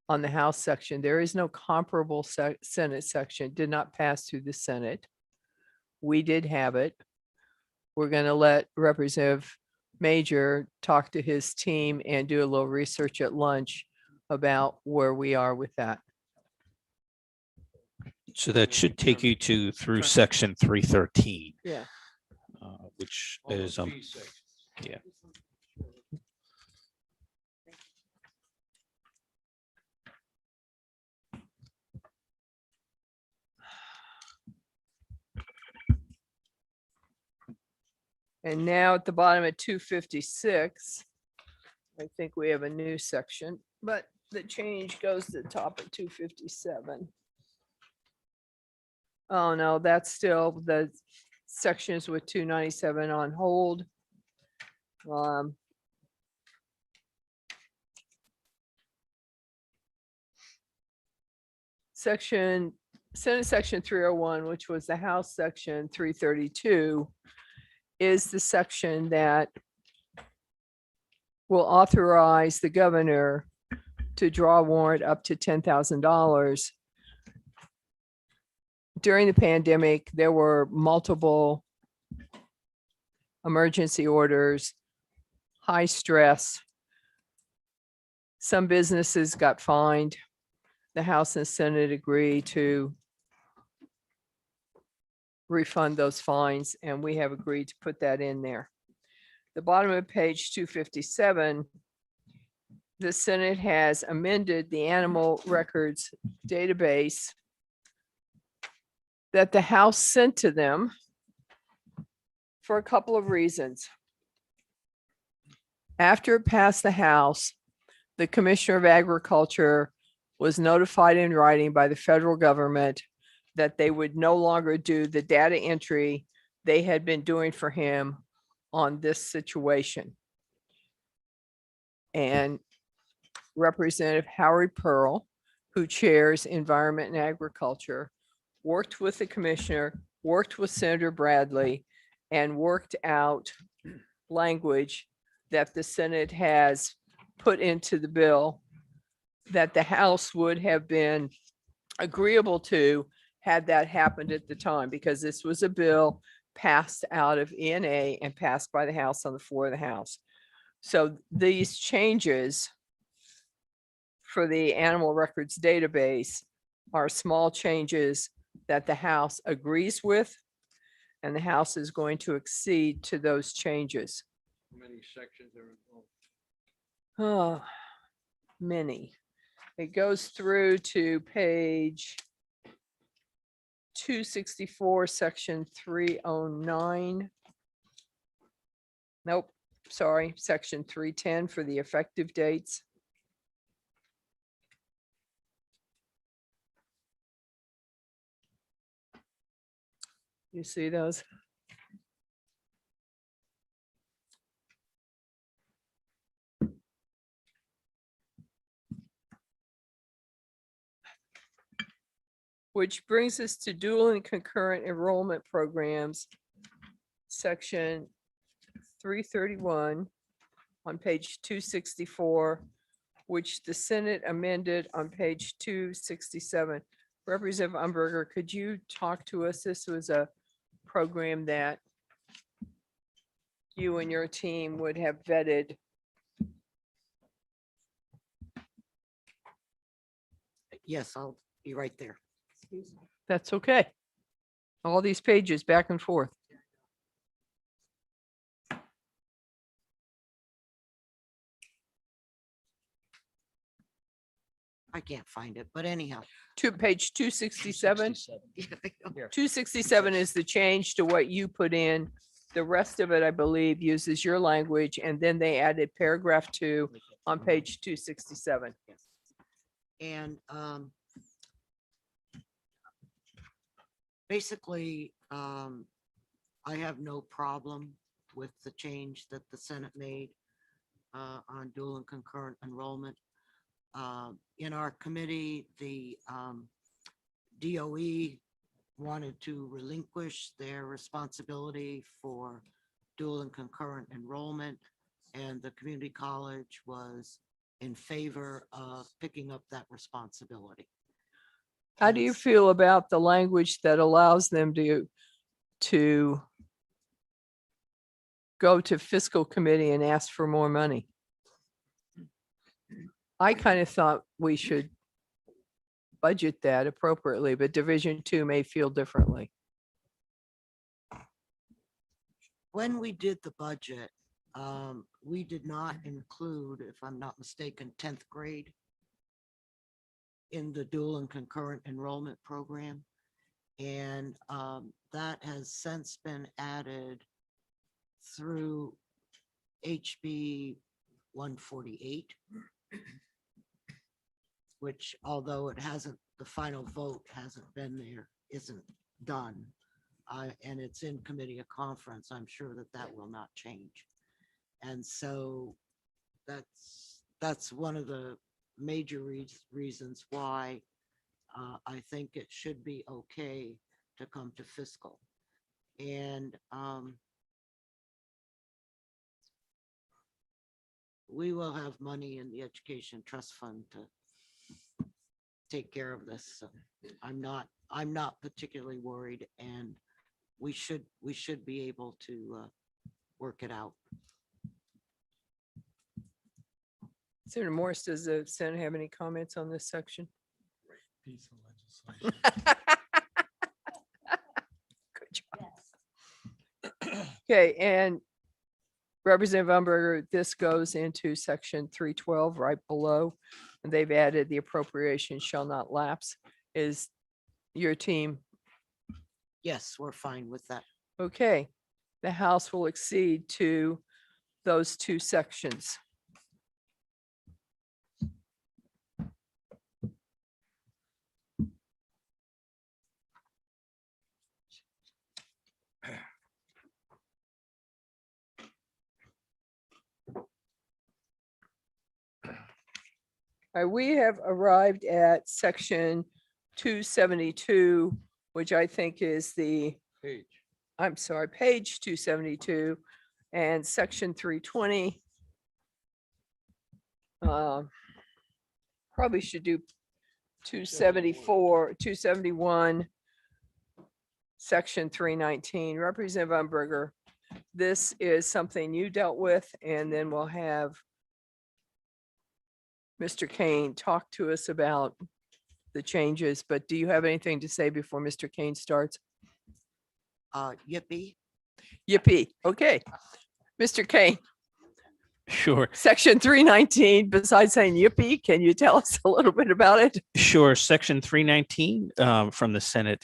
the House section. There is no comparable Senate section, did not pass through the Senate. We did have it. We're going to let Representative Major talk to his team and do a little research at lunch about where we are with that. So that should take you to through section 313, Yeah. which All is, those fee sections. yeah. And now at the bottom at 256, I think we have a new section, but the change goes to the top at 257. Oh, no, that's still the sections with 297 on hold. Senate Section 301, which was the House Section 332, is the section that will authorize the governor to draw a warrant up to $10,000. During the pandemic, there were multiple emergency orders, high stress. Some businesses got fined. The House and Senate agreed to refund those fines, and we have agreed to put that in there. The bottom of page 257, the Senate has amended the animal records database that the House sent to them for a couple of reasons. After it passed the House, the Commissioner of Agriculture was notified in writing by the federal government that they would no longer do the data entry they had been doing for him on this situation. And Representative Howard Pearl, who chairs Environment and Agriculture, worked with the commissioner, worked with Senator Bradley, and worked out language that the Senate has put into the bill that the House would have been agreeable to had that happened at the time, because this was a bill passed out of ENA and passed by the House on the floor of the House. So these changes for the animal records database are small changes that the House agrees with, and the House is going to accede to those changes. How many sections are involved? Oh, many. It goes through to page 264, section 309. Nope, sorry, section 310 for the effective dates. You see those? Which brings us to dual and concurrent enrollment programs, section 331 on page 264, which the Senate amended on page 267. Representative Umberger, could you talk to us? This was a program that you and your team would have vetted. Yes, I'll be right there. That's okay. All these pages back and forth. I can't find it, but anyhow. To page 267. 267 is the change to what you put in. The rest of it, I believe, uses your language, and then they added paragraph 2 on page 267. And basically, I have no problem with the change that the Senate made on dual and concurrent enrollment. in our committee, the DOE wanted to relinquish their responsibility for dual and concurrent enrollment, and the community college was in favor of picking up that responsibility. How do you And feel about the language that allows them to go to fiscal committee and ask for more money? I kind of thought we should budget that appropriately, but Division Two may feel differently. when we did the budget, we did not include, if I'm not mistaken, 10th grade in the dual and concurrent enrollment program. And that has since been added through HB 148, which although it hasn't, the final vote hasn't been there, isn't done. And it's in committee of conference. I'm sure that that will not change. And so that's one of the major reasons why I think it should be okay to come to fiscal. And we will have money in the education trust fund to take care of this. So I'm not particularly worried, and we should be able to work it out. Senator Morse, does the Senate have any comments on this section? Piece of legislation. Good job. Okay, and Representative Umberger, this goes into section 312 right below, and they've added the appropriation shall not lapse. Is your team Yes, we're fine with that. okay? The House will accede to those two sections. All right, we have arrived at section 272, which I think is the, I'm sorry, page 272 and section 320. Probably should do 274, 271, section 319. Representative Umberger, this is something you dealt with, and then we'll have Mr. Kane talk to us about the changes, but do you have anything to say before Mr. Kane starts? Yippee. Yippee. Okay. Mr. Kane, Sure. section 319, besides saying yippee, can you tell us a little bit about it? Sure. Section 319 from the Senate,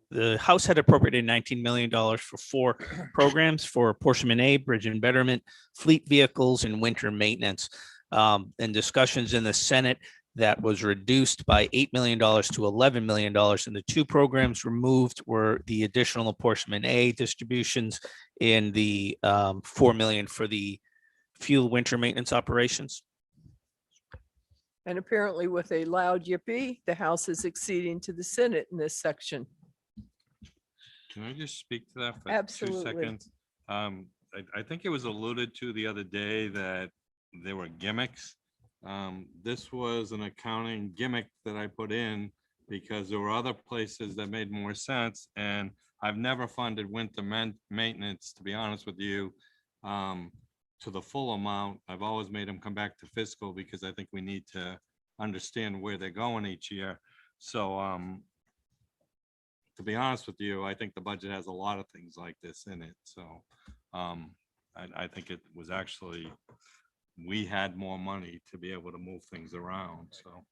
the House had appropriated $19 million for 4 programs for apportionment A, bridge and betterment, fleet vehicles, and winter maintenance. And discussions in the Senate, that was reduced by $8 million to $11 million. And the 2 programs removed were the additional apportionment A distributions and the $4 million for the fuel winter maintenance operations. And apparently with a loud yippee, the House is acceding to the Senate in this section. Can I just speak to that for 2 Absolutely. seconds? I think it was alluded to the other day that there were gimmicks. This was an accounting gimmick that I put in because there were other places that made more sense, and I've never funded winter maintenance, to be honest with you, to the full amount. I've always made them come back to fiscal because I think we need to understand where they're going each year. So to be honest with you, I think the budget has a lot of things like this in it. So I think it was actually, we had more money to be able to move things around, so.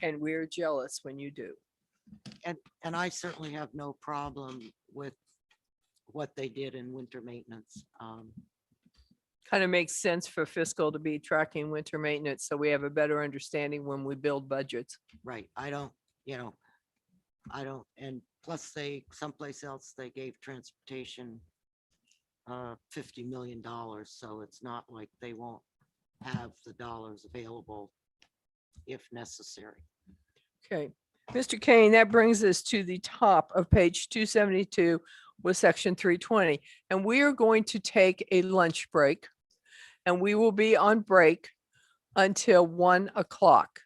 And we're jealous when you do. And I certainly have no problem with what they did in winter maintenance. Kind of makes sense for fiscal to be tracking winter maintenance, so we have a better understanding when we build budgets. Right. I don't, and plus someplace else, they gave transportation $50 million. So it's not like they won't have the dollars available if necessary. Okay, Mr. Kane, that brings us to the top of page 272 with section 320. And we are going to take a lunch break and we will be on break until 1 o'clock.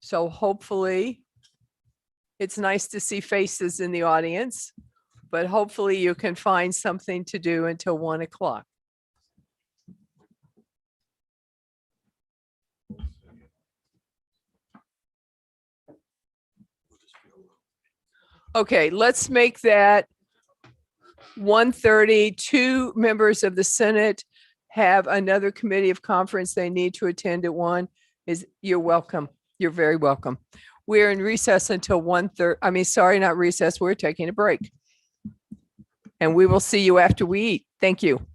So hopefully it's nice to see faces in the audience, but hopefully you can find something to do until 1 o'clock. Okay, let's make that 1:30. Two members of the Senate have another committee of conference they need to attend at 1. You're welcome. You're very welcome. We're in recess until 1:30. I mean, sorry, not recess. We're taking a break. And we will see you after we eat. Thank you.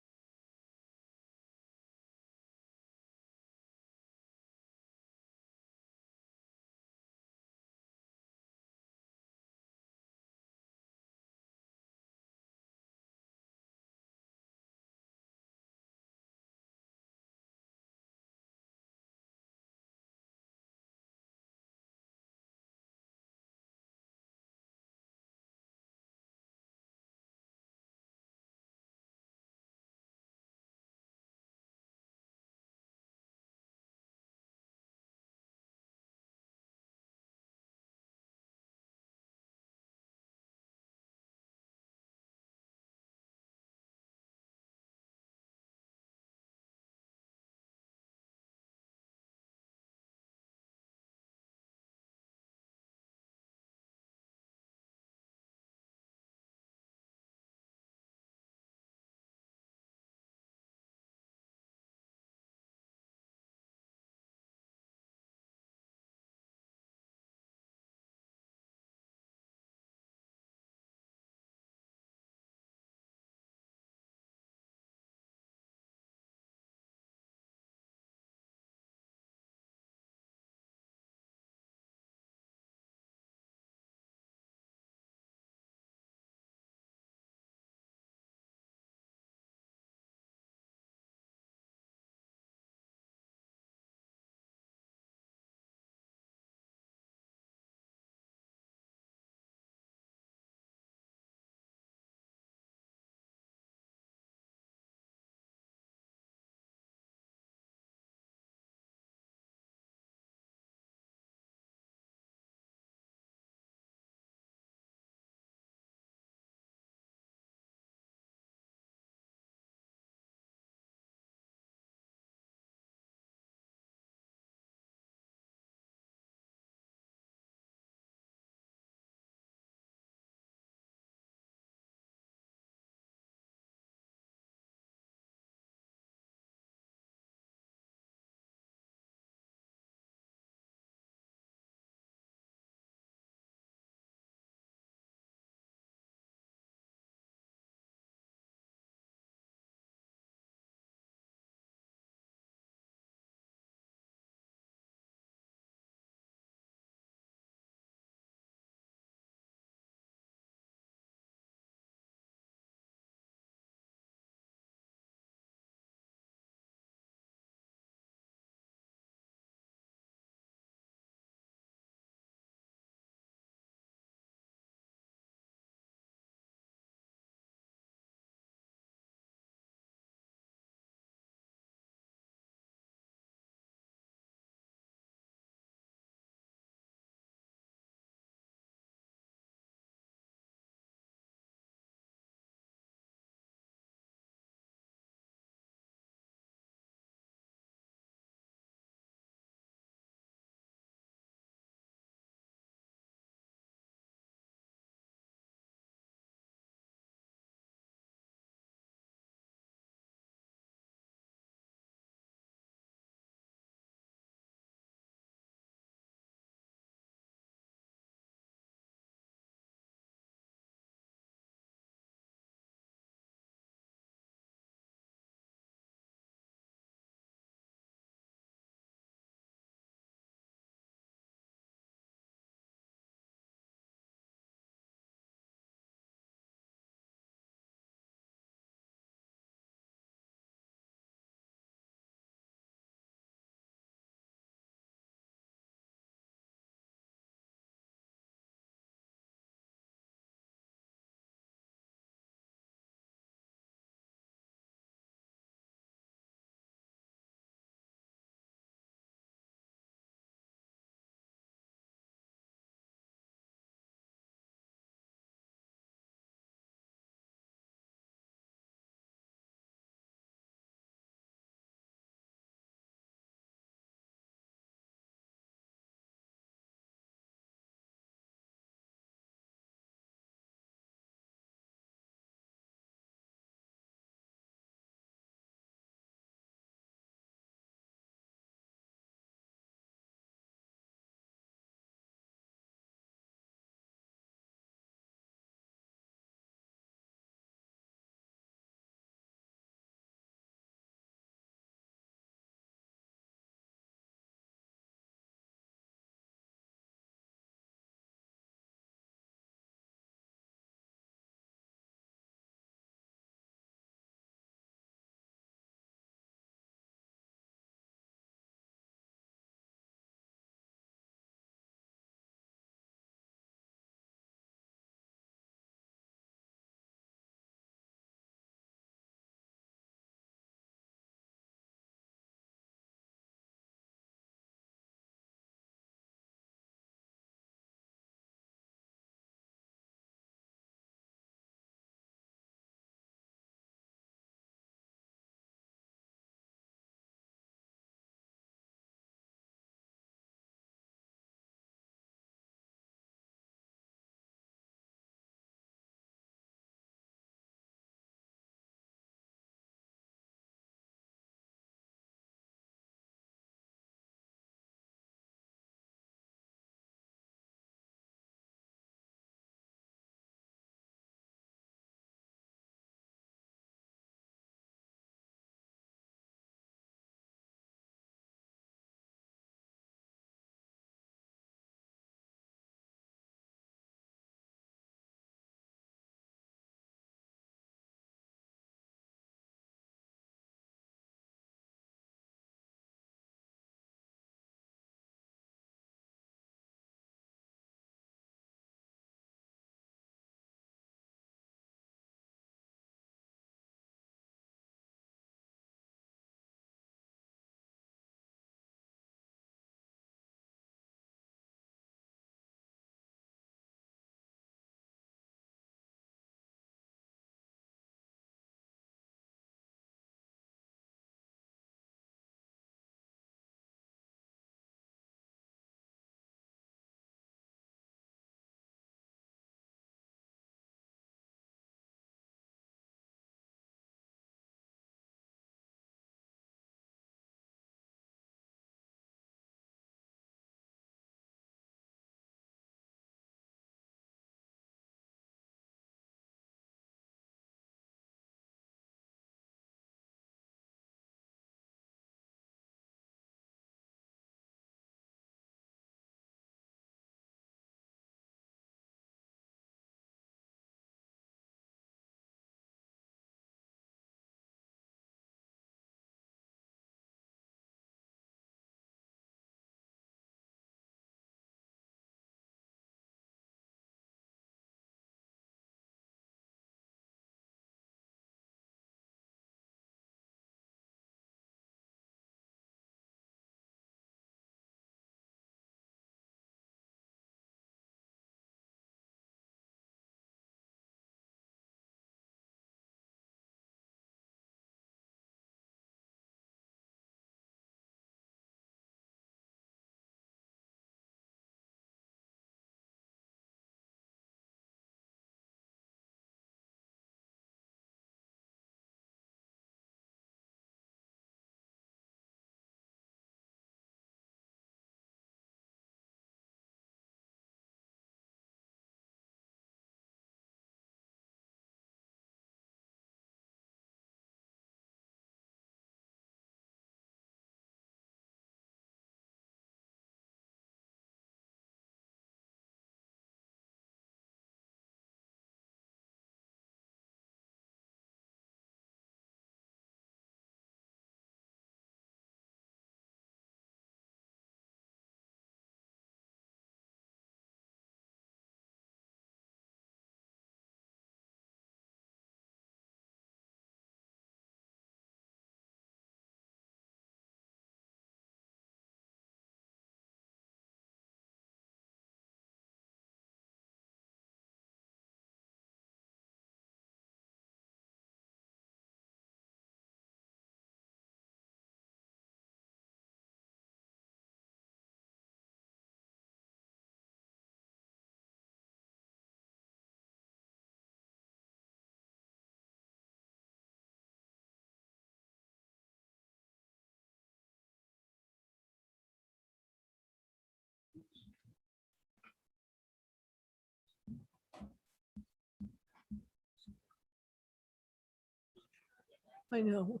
I know.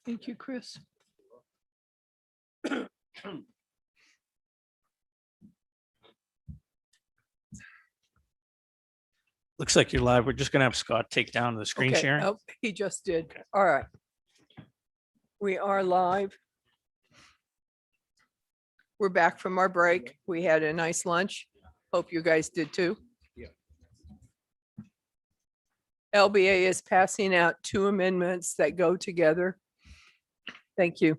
Thank you, Chris. Looks like you're live. We're just gonna have Scott take down the screen Okay, sharing. oh, he just did. All right. We are live. We're back from our break. We had a nice lunch. Hope you guys did too. Yeah. LBA is passing out 2 amendments that go together. Thank you.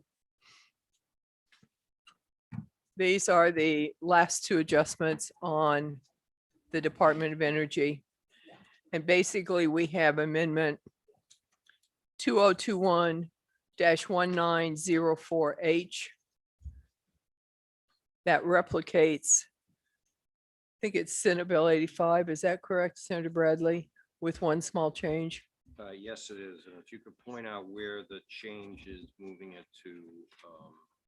These are the last 2 adjustments on the Department of Energy. And basically, we have amendment 2021-1904H that replicates, I think it's Senate Bill 85. Is that correct, Senator Bradley? With one small change? Yes, it is. And if you could point out where the change is moving it to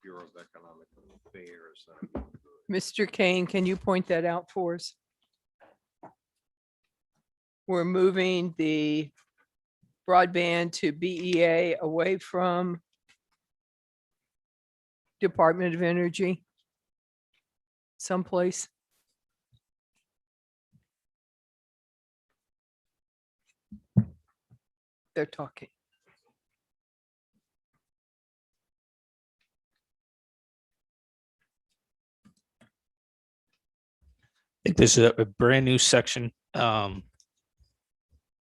Bureau of Economic Affairs. that'd be good. Mr. Kane, can you point that out for us? We're moving the broadband to BEA away from Department of Energy someplace. They're talking. I think this is a brand new section.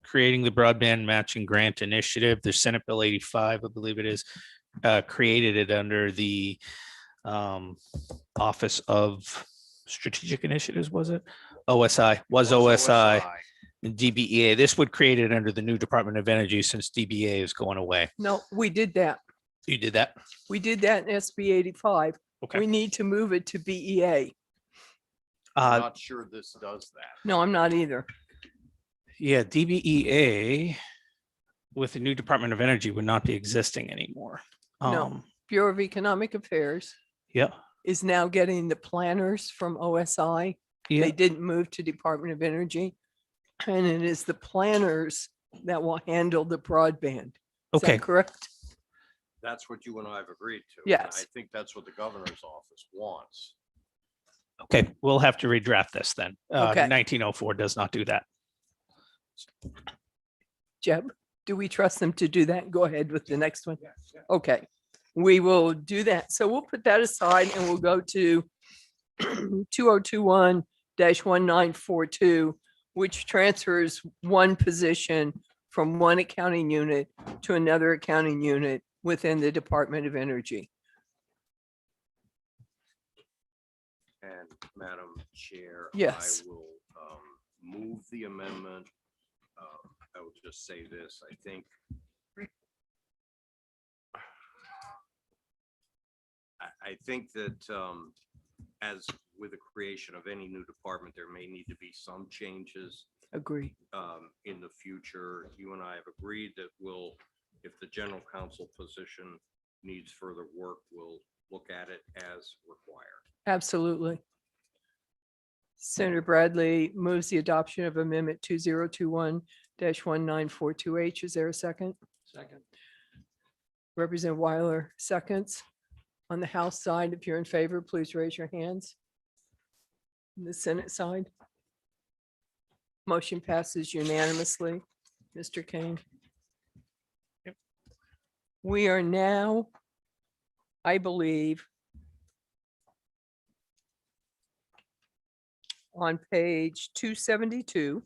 Creating the broadband matching grant initiative. There's Senate Bill 85, I believe it is, created it under the Office of Strategic Initiatives, was it? OSI, was OSI. And DBEA. This would create it under the new Department of Energy since DBA is going away. No, we did that. You did that? We did that in SB 85. Okay. We need to move it to BEA. I'm not sure this does that. No, I'm not either. Yeah, DBEA with the new Department of Energy would not be existing anymore. No. Bureau of Economic Affairs Yeah, is now getting the planners from OSI. yeah. They didn't move to Department of Energy. And it is the planners that will handle the broadband. Is that Okay, correct? That's what you and I have agreed to. and Yes. I think that's what the governor's office wants. okay. We'll have to redraft this then. Okay. 1904 does not do that. Jeb, do we trust them to do that? Go ahead with the next one. Okay, we will do that. So we'll put that aside and we'll go to 2021-1942, which transfers one position from one accounting unit to another accounting unit within the Department of Energy. And Madam Chair. Yes. I will move the amendment. I will just say this, I think. I think that as with the creation of any new department, there may need to be some changes Agree. in the future. You and I have agreed that we'll, if the general counsel position needs further work, we'll look at it as required. Absolutely. Senator Bradley moves the adoption of Amendment 2021-1942H. Is there a second? Second. Representative Weiler seconds. On the House side, if you're in favor, please raise your hands. On the Senate side. Motion passes unanimously. Mr. Kane. We are now, I believe, on page 272,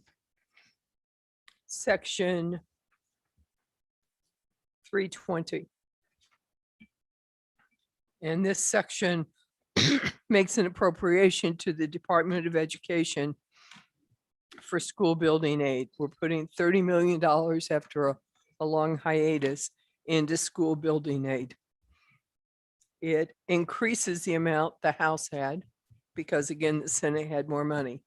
section 320. And this section makes an appropriation to the Department of Education for school building aid. We're putting $30 million after a long hiatus into school building aid. It increases the amount the House had because again, the Senate had more money.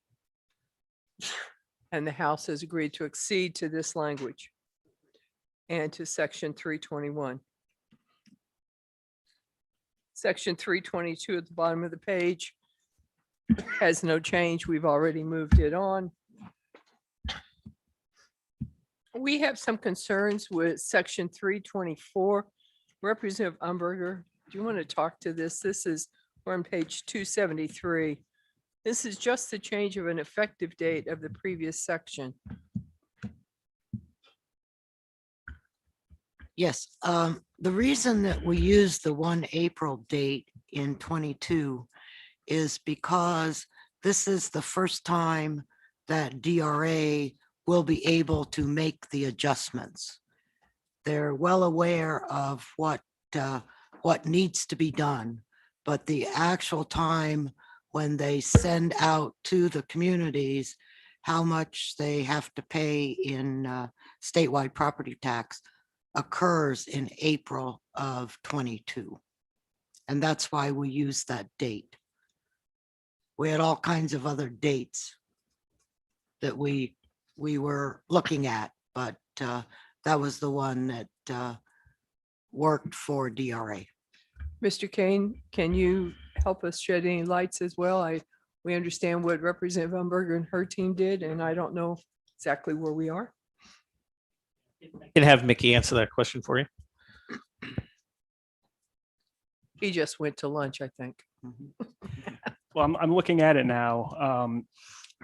And the House has agreed to accede to this language and to section 321. Section 322 at the bottom of the page has no change. We've already moved it on. We have some concerns with section 324. Representative Umberger, do you want to talk to this? We're on page 273. This is just the change of an effective date of the previous section. Yes, the reason that we use the 1 April date in 22 is because this is the first time that DRA will be able to make the adjustments. They're well aware of what needs to be done, but the actual time when they send out to the communities how much they have to pay in statewide property tax occurs in April of 22. And that's why we use that date. We had all kinds of other dates that we were looking at, but that was the one that worked for DRA. Mr. Kane, can you help us shed any lights as well? We understand what Representative Umberger and her team did, and I don't know exactly where we are. Can have Mickey answer that question for you. He just went to lunch, I think. Well, I'm looking at it now.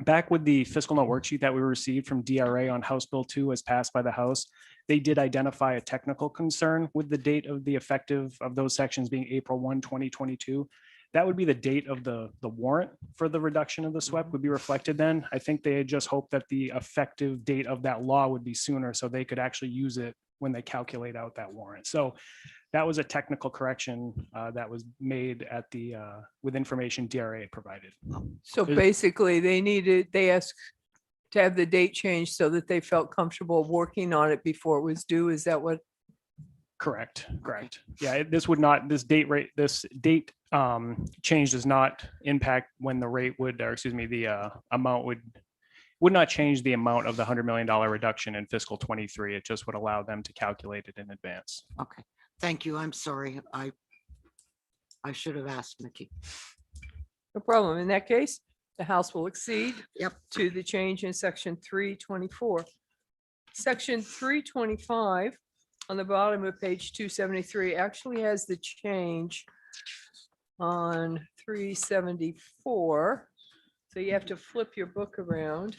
Back with the fiscal note worksheet that we received from DRA on House Bill 2 as passed by the House, they did identify a technical concern with the date of the effective of those sections being April 1, 2022. That would be the date of the warrant for the reduction of the SWEP would be reflected then. I think they had just hoped that the effective date of that law would be sooner so they could actually use it when they calculate out that warrant. So that was a technical correction that was made at the with information DRA provided. So basically, they asked to have the date changed so that they felt comfortable working on it before it was due. Is that what? Correct. Yeah, this date change does not impact when the rate would, or excuse me, the amount would not change the amount of the $100 million reduction in fiscal 23. It just would allow them to calculate it in advance. Okay, thank you. I'm sorry. I should have asked Mickey. No problem. In that case, the House will accede Yep. to the change in section 324. Section 325 on the bottom of page 273 actually has the change on 374. So you have to flip your book around.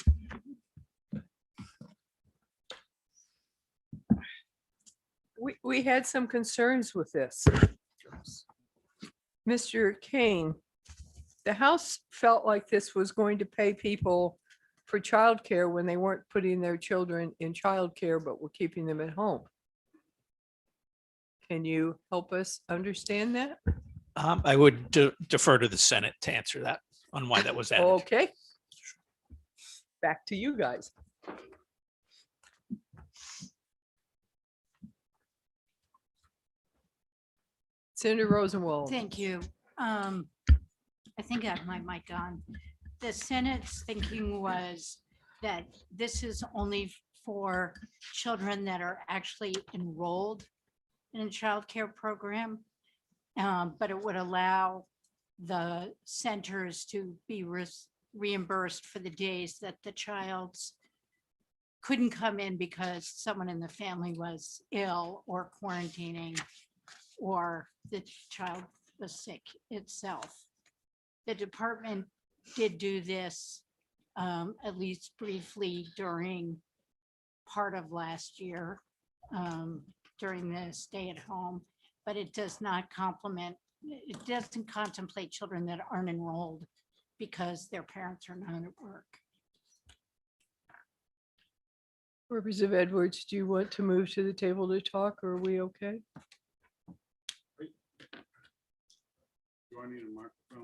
We had some concerns with this. Mr. Kane, the House felt like this was going to pay people for childcare when they weren't putting their children in childcare, but were keeping them at home. Can you help us understand that? I would defer to the Senate to answer that on why that was added. Okay. Back to you guys. Senator Rosenwald. Thank you. I think I have my mic on. The Senate's thinking was that this is only for children that are actually enrolled in a childcare program. But it would allow the centers to be reimbursed for the days that the child's couldn't come in because someone in the family was ill or quarantining or the child was sick itself. The department did do this at least briefly during part of last year during the stay at home, but it does not it doesn't contemplate children that aren't enrolled because their parents are not at work. Representative Edwards, do you want to move to the table to talk, or are we okay?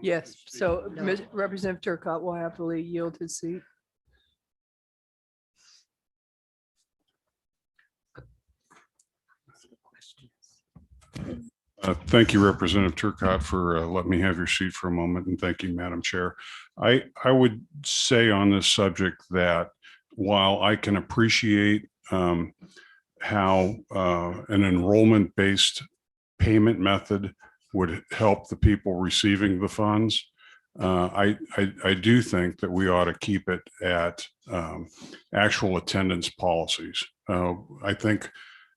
Yes, so No. Representative Turcott will happily yield his seat. Thank you, Representative Turcott, for letting me have your seat for a moment, and thank you, Madam Chair. I would say on this subject that while I can appreciate how an enrollment-based payment method would help the people receiving the funds, I do think that we ought to keep it at actual attendance policies. I think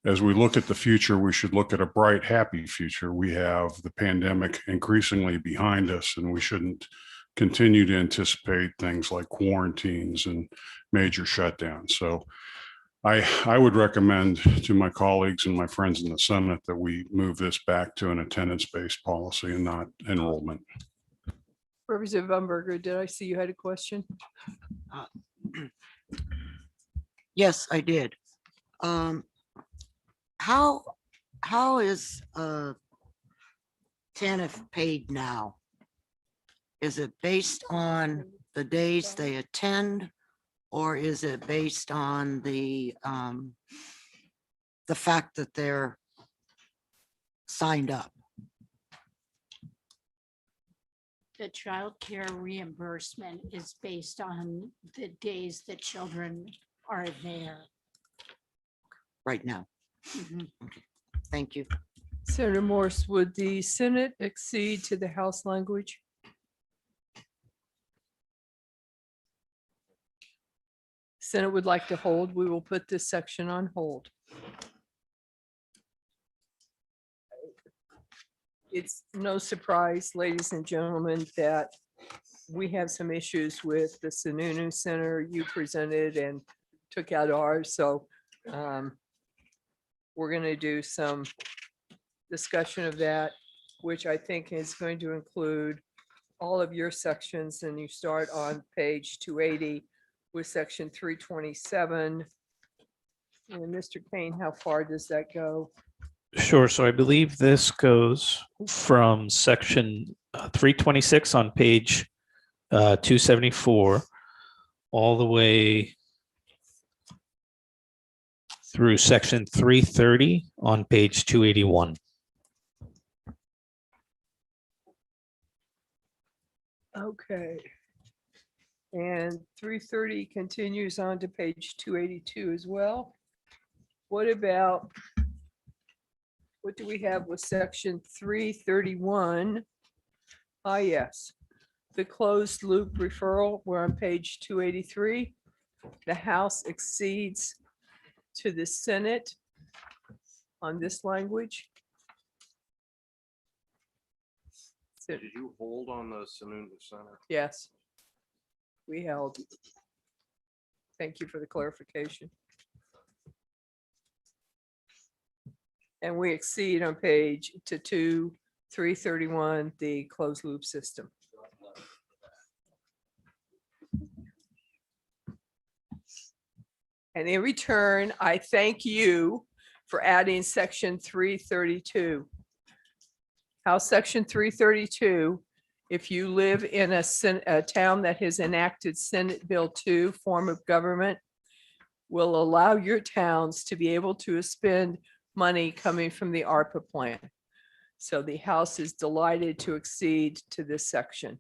as we look at the future, we should look at a bright, happy future. We have the pandemic increasingly behind us, and we shouldn't continue to anticipate things like quarantines and major shutdowns. So I would recommend to my colleagues and my friends in the Senate that we move this back to an attendance-based policy and not enrollment. Representative Umberger, did I see you had a question? Yes, I did. How is TANF paid now? Is it based on the days they attend? Or is it based on the fact that they're signed up? The childcare reimbursement is based on the days that children are there. Right now. Mhm. Thank you. Senator Morse, would the Senate accede to the House language? Senate would like to hold. We will put this section on hold. It's no surprise, ladies and gentlemen, that we have some issues with the Sununu Center. You presented and took out ours, so we're going to do some discussion of that, which I think is going to include all of your sections, and you start on page 280 with section 327. And Mr. Kane, how far does that go? Sure. So I believe this goes from section 326 on page 274 all the way through section 330 on page 281. Okay. And 330 continues on to page 282 as well. What about, what do we have with section 331? Ah, yes. The closed loop referral, we're on page 283. The House accedes to the Senate on this language. Did you hold on the Sununu Center? Yes. We held. Thank you for the clarification. And we exceed on page 331, the closed loop system. And in return, I thank you for adding section 332. House section 332, if you live in a town that has enacted Senate Bill 2 form of government, will allow your towns to be able to spend money coming from the ARPA plan. So the House is delighted to accede to this section.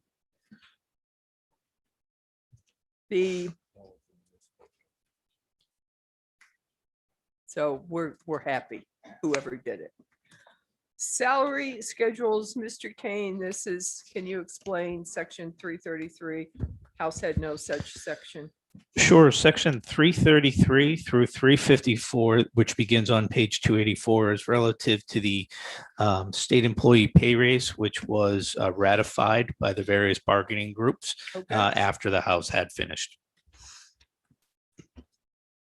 So we're happy, whoever did it. Salary schedules, Mr. Kane, this is, can you explain section 333? House had no such section. Sure. Section 333 through 354, which begins on page 284, is relative to the state employee pay raise, which was ratified by the various bargaining groups Okay. after the House had finished.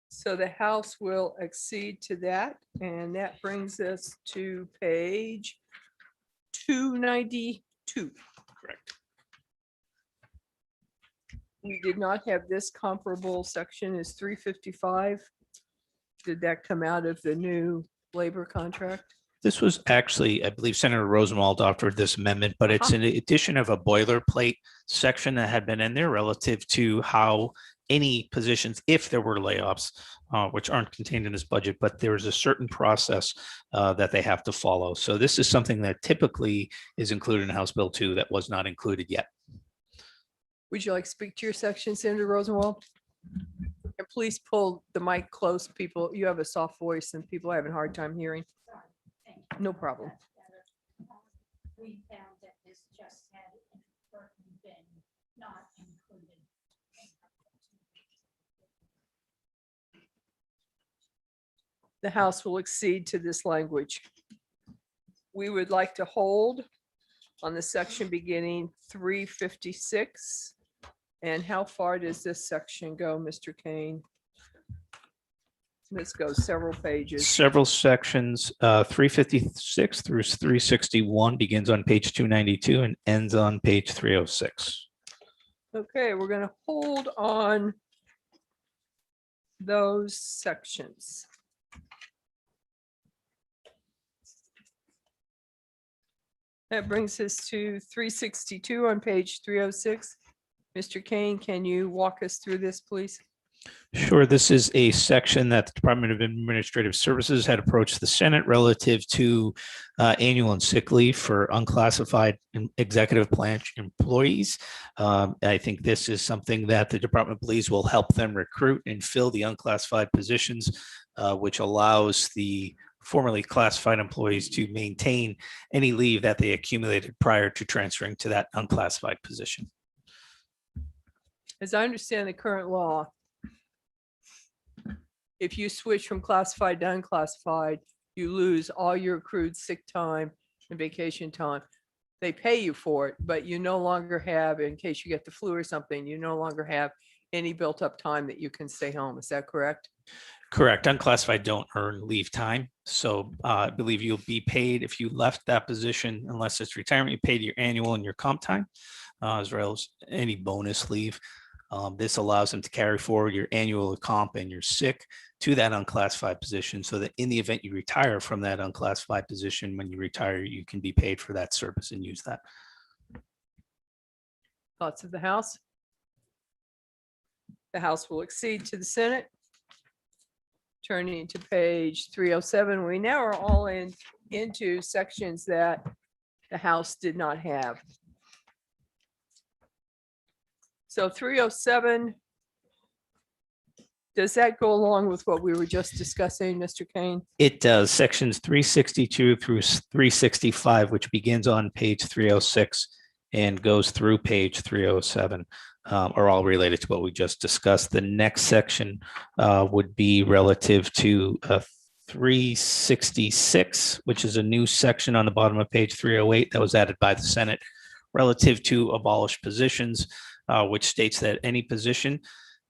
So the House will accede to that, and that brings us to page 292. Correct. We did not have this comparable section as 355. Did that come out of the new labor contract? This was actually, I believe Senator Rosenwald offered this amendment, but it's an addition of a boilerplate section that had been in there relative to how any positions, if there were layoffs, which aren't contained in this budget, but there's a certain process that they have to follow. So this is something that typically is included in House Bill 2 that was not included yet. Would you like to speak to your section, Senator Rosenwald? And please pull the mic close, people. You have a soft voice and people are having a hard time hearing. No problem. We found that this just had inadvertently been not included. The House will accede to this language. We would like to hold on the section beginning 356. And how far does this section go, Mr. Kane? This goes several pages. Several sections, 356 through 361 begins on page 292 and ends on page 306. Okay, we're gonna hold on those sections. That brings us to 362 on page 306. Mr. Kane, can you walk us through this, please? Sure, this is a section that the Department of Administrative Services had approached the Senate relative to annual and sick leave for unclassified and executive branch employees. I think this is something that the department believes will help them recruit and fill the unclassified positions, which allows the formerly classified employees to maintain any leave that they accumulated prior to transferring to that unclassified position. As I understand the current law, if you switch from classified to unclassified, you lose all your accrued sick time and vacation time. They pay you for it, but you no longer have, in case you get the flu or something, you no longer have any built up time that you can stay home. Is that correct? Correct. Unclassified don't earn leave time. So I believe you'll be paid if you left that position, unless it's retirement, you paid your annual and your comp time, as well as any bonus leave. This allows them to carry forward your annual comp and your sick to that unclassified position, so that in the event you retire from that unclassified position, when you retire, you can be paid for that service and use that. Thoughts of the House? The House will accede to the Senate. Turning to page 307, we now are all into sections that the House did not have. So 307, does that go along with what we were just discussing, Mr. Kane? It does. Sections 362 through 365, which begins on page 306 and goes through page 307, are all related to what we just discussed. The next section would be relative to 366, which is a new section on the bottom of page 308 that was added by the Senate relative to abolished positions, which states that any position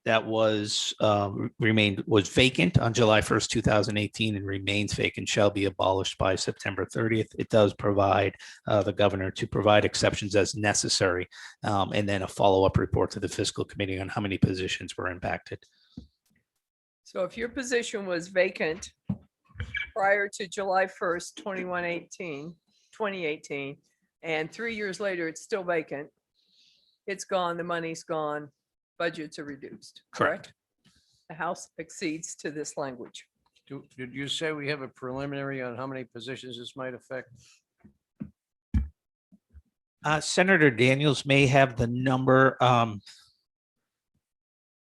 that was vacant on July 1st, 2018 and remains vacant shall be abolished by September 30th. It does provide the governor to provide exceptions as necessary, and then a follow-up report to the fiscal committee on how many positions were impacted. So if your position was vacant prior to July 1st, 2018, and 3 years later, it's still vacant, it's gone, the money's gone, budgets are reduced, correct? The House accedes to this language. Did you say we have a preliminary on how many positions this might affect? Senator Daniels may have the number,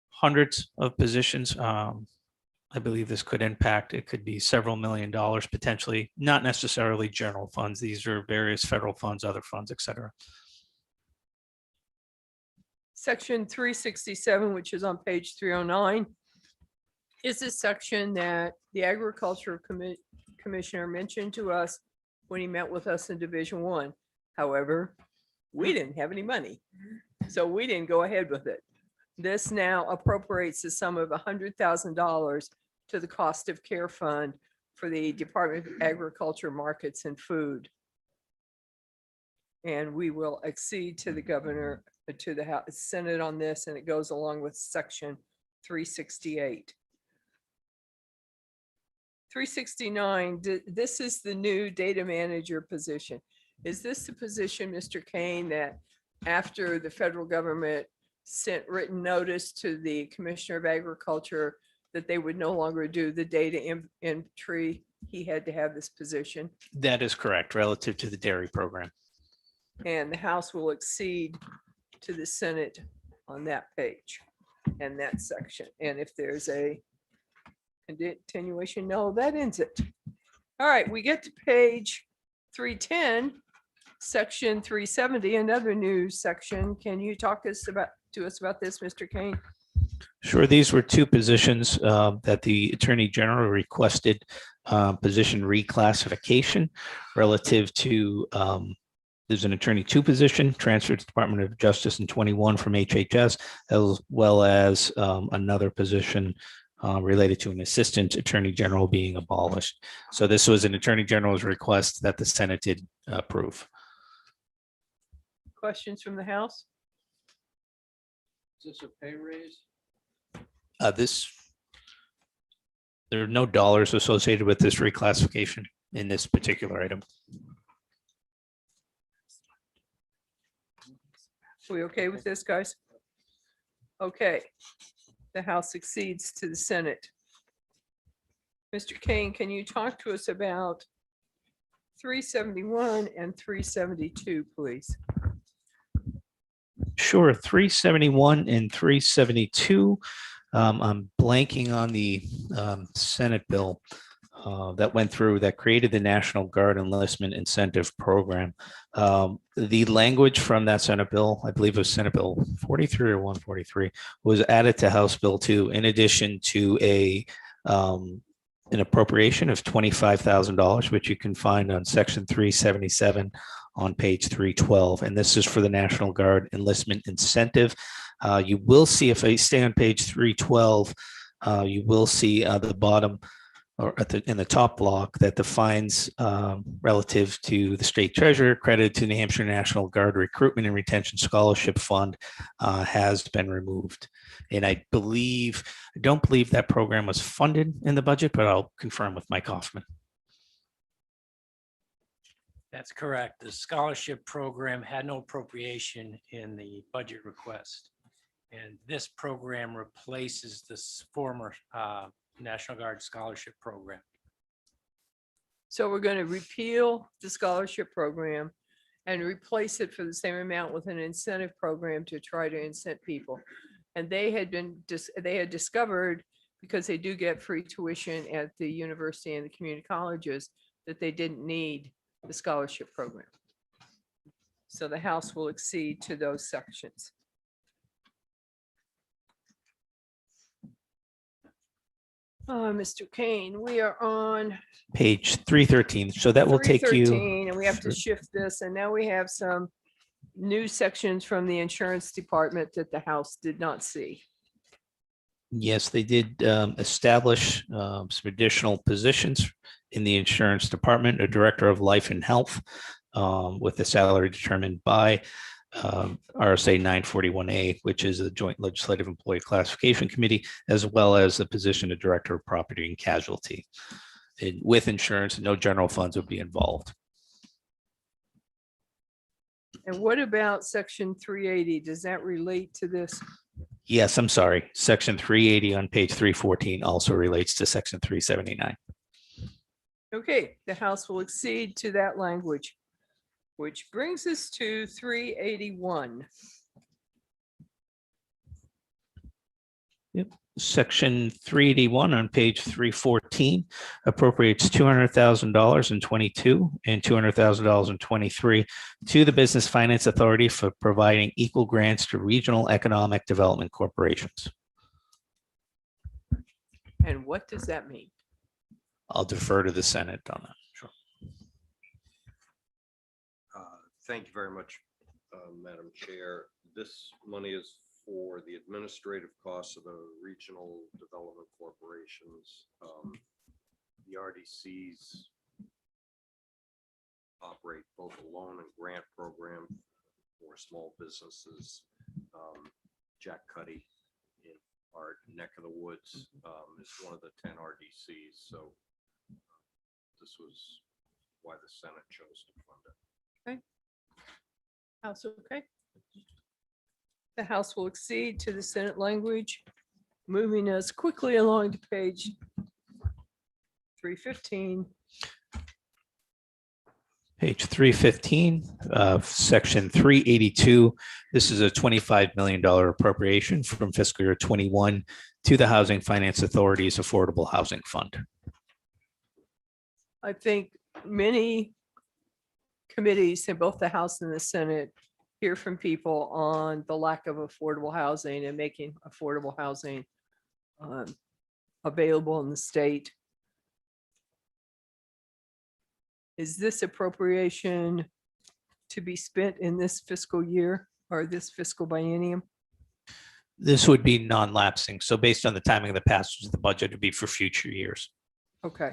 hundreds of positions. I believe this could impact, it could be several $1 million potentially, not necessarily general funds. These are various federal funds, other funds, et cetera. Section 367, which is on page 309, is a section that the Agriculture Commissioner mentioned to us when he met with us in Division 1. However, we didn't have any money, so we didn't go ahead with it. This now appropriates the sum of $100,000 to the cost of care fund for the Department of Agriculture, Markets and Food. And we will accede to the governor, to the House, Senate on this, and it goes along with section 368. 369, this is the new data manager position. Is this the position, Mr. Kane, that after the federal government sent written notice to the Commissioner of Agriculture that they would no longer do the data entry, he had to have this position? That is correct, relative to the dairy program. And the House will accede to the Senate on that page and that section. And if there's a continuation, no, that ends it. All right, we get to page 310, Section 370, another new section. Can you talk to us about this, Mr. Kane? Sure, these were two positions that the Attorney General requested position reclassification relative to, there's an Attorney 2 position transferred to Department of Justice in 21 from HHS, as well as another position related to an Assistant Attorney General being abolished. So this was an Attorney General's request that the Senate did approve. Questions from the House? Is this a pay raise? There are no dollars associated with this reclassification in this particular item. We okay with this, guys? Okay. The House succeeds to the Senate. Mr. Kane, can you talk to us about 371 and 372, please? Sure, 371 and 372. I'm blanking on the Senate bill that went through that created the National Guard Enlistment Incentive Program. The language from that Senate bill, I believe it was Senate Bill 43 or 143, was added to House Bill 2 in addition to an appropriation of $25,000, which you can find on Section 377 on page 312. And this is for the National Guard Enlistment Incentive. You will see, if I stay on page 312, you will see the bottom or in the top block that defines relative to the state treasurer credited to New Hampshire National Guard Recruitment and Retention Scholarship Fund has been removed. And I don't believe that program was funded in the budget, but I'll confirm with Mike Hoffman. That's correct. The scholarship program had no appropriation in the budget request. And this program replaces this former National Guard scholarship program. So we're going to repeal the scholarship program and replace it for the same amount with an incentive program to try to incent people. And they had discovered, because they do get free tuition at the university and the community colleges, that they didn't need the scholarship program. So the House will accede to those sections. Mr. Kane, we are on Page 313. So that will take you. 313, and we have to shift this. And now we have some new sections from the insurance department that the House did not see. Yes, they did establish some additional positions in the insurance department, a director of life and health with the salary determined by RSA 941A, which is the Joint Legislative Employee Classification Committee, as well as the position of Director of Property and Casualty. And with insurance, no general funds would be involved. And what about section 380? Does that relate to this? Yes, I'm sorry. Section 380 on page 314 also relates to section 379. Okay, the House will accede to that language, which brings us to 381. Section 381 on page 314 appropriates $200,000 in 22 and $200,000 in 23 to the Business Finance Authority for providing equal grants to regional economic development corporations. And what does that mean? I'll defer to the Senate on that. Sure. Thank you very much, Madam Chair. This money is for the administrative costs of the regional development corporations. The RDCs operate both a loan and grant program for small businesses. Jack Cuddy in our neck of the woods is one of the 10 RDCs. So this was why the Senate chose to fund it. Okay. House, okay. The House will accede to the Senate language, moving us quickly along to page 315. Page 315, section 382. This is a $25 million appropriation from fiscal year 21 to the Housing Finance Authority's Affordable Housing Fund. I think many committees in both the House and the Senate hear from people on the lack of affordable housing and making affordable housing available in the state. Is this appropriation to be spent in this fiscal year or this fiscal biennium? This would be non-lapsing. So based on the timing of the passage of the budget, it'd be for future years. Okay.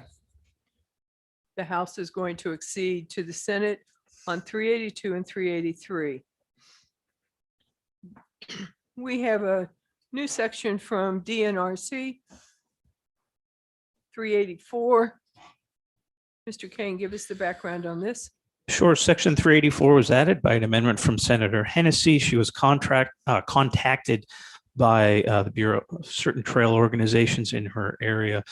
The House is going to accede to the Senate on 382 and 383. We have a new section from DNRC 384. Mr. Kane, give us the background on this. Sure. Section 384 was added by an amendment from Senator Hennessy. She was contacted by the Bureau of certain trail organizations in her area.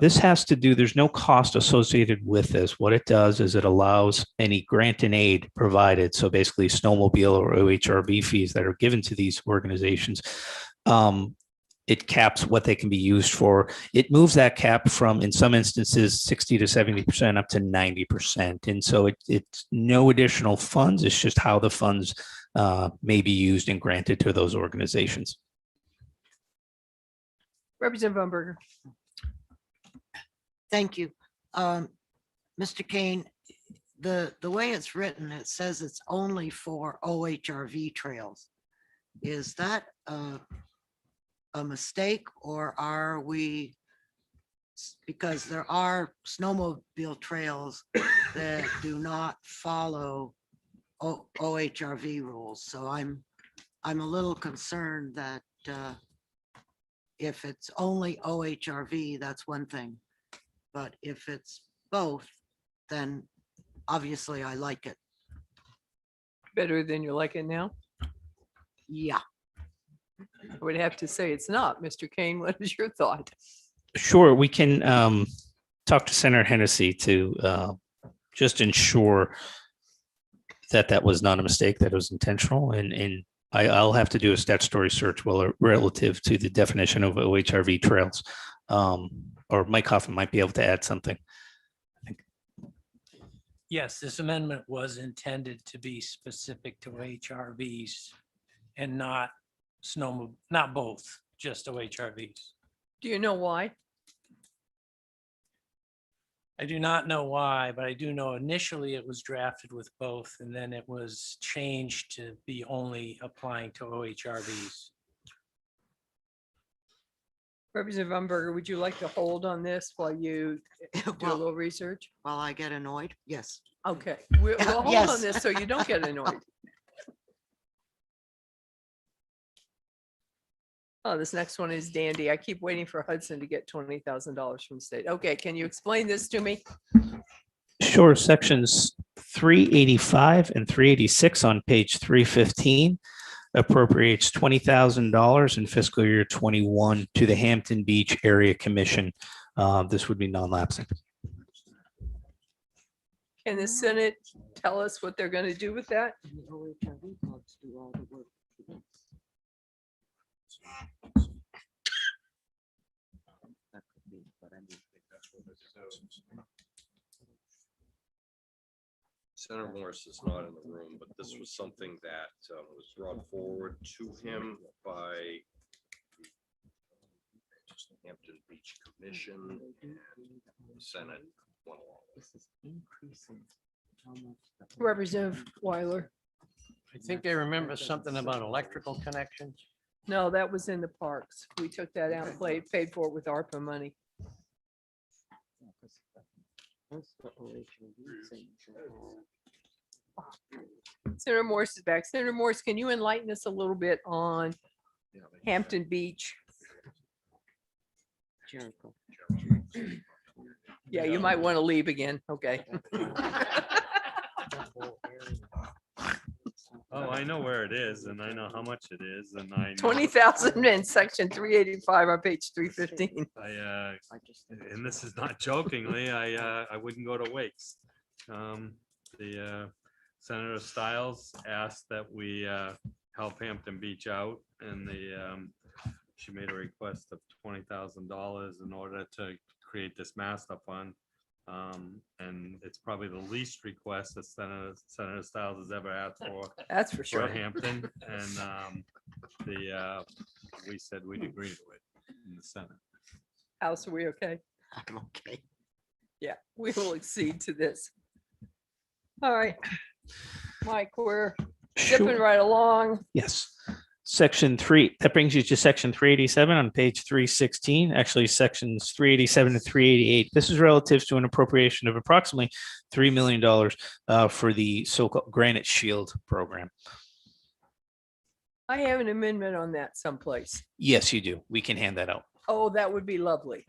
This has to do, there's no cost associated with this. What it does is it allows any grant and aid provided. So basically snowmobile or OHRV fees that are given to these organizations. It caps what they can be used for. It moves that cap from, in some instances, 60 to 70% up to 90%. And so it's no additional funds. It's just how the funds may be used and granted to those organizations. Representative Umberger. Thank you. Mr. Kane, the way it's written, it says it's only for OHRV trails. Is that a mistake, or are we, because there are snowmobile trails that do not follow OHRV rules. So I'm a little concerned that if it's only OHRV, that's one thing. But if it's both, then obviously I like it. Better than you like it now? Yeah. I would have to say it's not. Mr. Kane, what is your thought? Sure, we can talk to Senator Hennessy to just ensure that that was not a mistake, that it was intentional. And I'll have to do a statutory search relative to the definition of OHRV trails. Or Mike Hoffman might be able to add something. Yes, this amendment was intended to be specific to HRVs and not not both, just OHRVs. Do you know why? I do not know why, but I do know initially it was drafted with both, and then it was changed to be only applying to OHRVs. Representative Umberger, would you like to hold on this while you do a Well, little research? while I get annoyed, yes. Okay, we'll hold on Yes. this so you don't get annoyed. Oh, this next one is dandy. I keep waiting for Hudson to get $20,000 from the state. Okay, can you explain this to me? Sure, sections 385 and 386 on page 315 appropriates $20,000 in fiscal year 21 to the Hampton Beach Area Commission. This would be non-lapsing. Can the Senate tell us what they're going to do with that? Senator Morris is not in the room, but this was something that was brought forward to him by the Hampton Beach Commission and the Senate went along. Representative Weiler. I think I remember something about electrical connections. No, that was in the parks. We took that out, and paid for it with ARPA money. Senator Morse is back. Senator Morse, can you enlighten us a little bit on Hampton Beach? Yeah, you might want to leave again. Okay. Oh, I know where it is and I know how much it is and I know. 20,000 in section 385 on page 315. And this is not jokingly, I wouldn't go to Wakes. Senator Stiles asked that we help Hampton Beach out and she made a request of $20,000 in order to create this master fund. And it's probably the least request that Senator Stiles has ever asked That's for for sure. Hampton. And we said we'd agree to it in the Senate. House, are we okay? I'm okay. Yeah, we will accede to this. All right. Mike, we're zipping Sure. right along. Yes. Section 3, that brings you to section 387 on page 316, actually sections 387 to 388. This is relative to an appropriation of approximately $3 million for the so-called Granite Shield program. I have an amendment on that someplace. Yes, you do. We can hand that out. Oh, that would be lovely.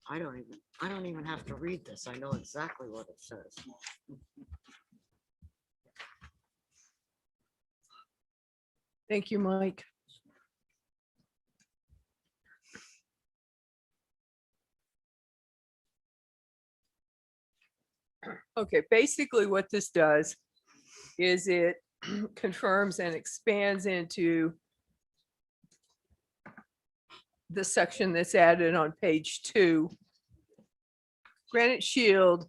I don't even have to read this. I know exactly what it says. Thank you, Mike. Okay, basically what this does is it confirms and expands into the section that's added on page 2. Granite Shield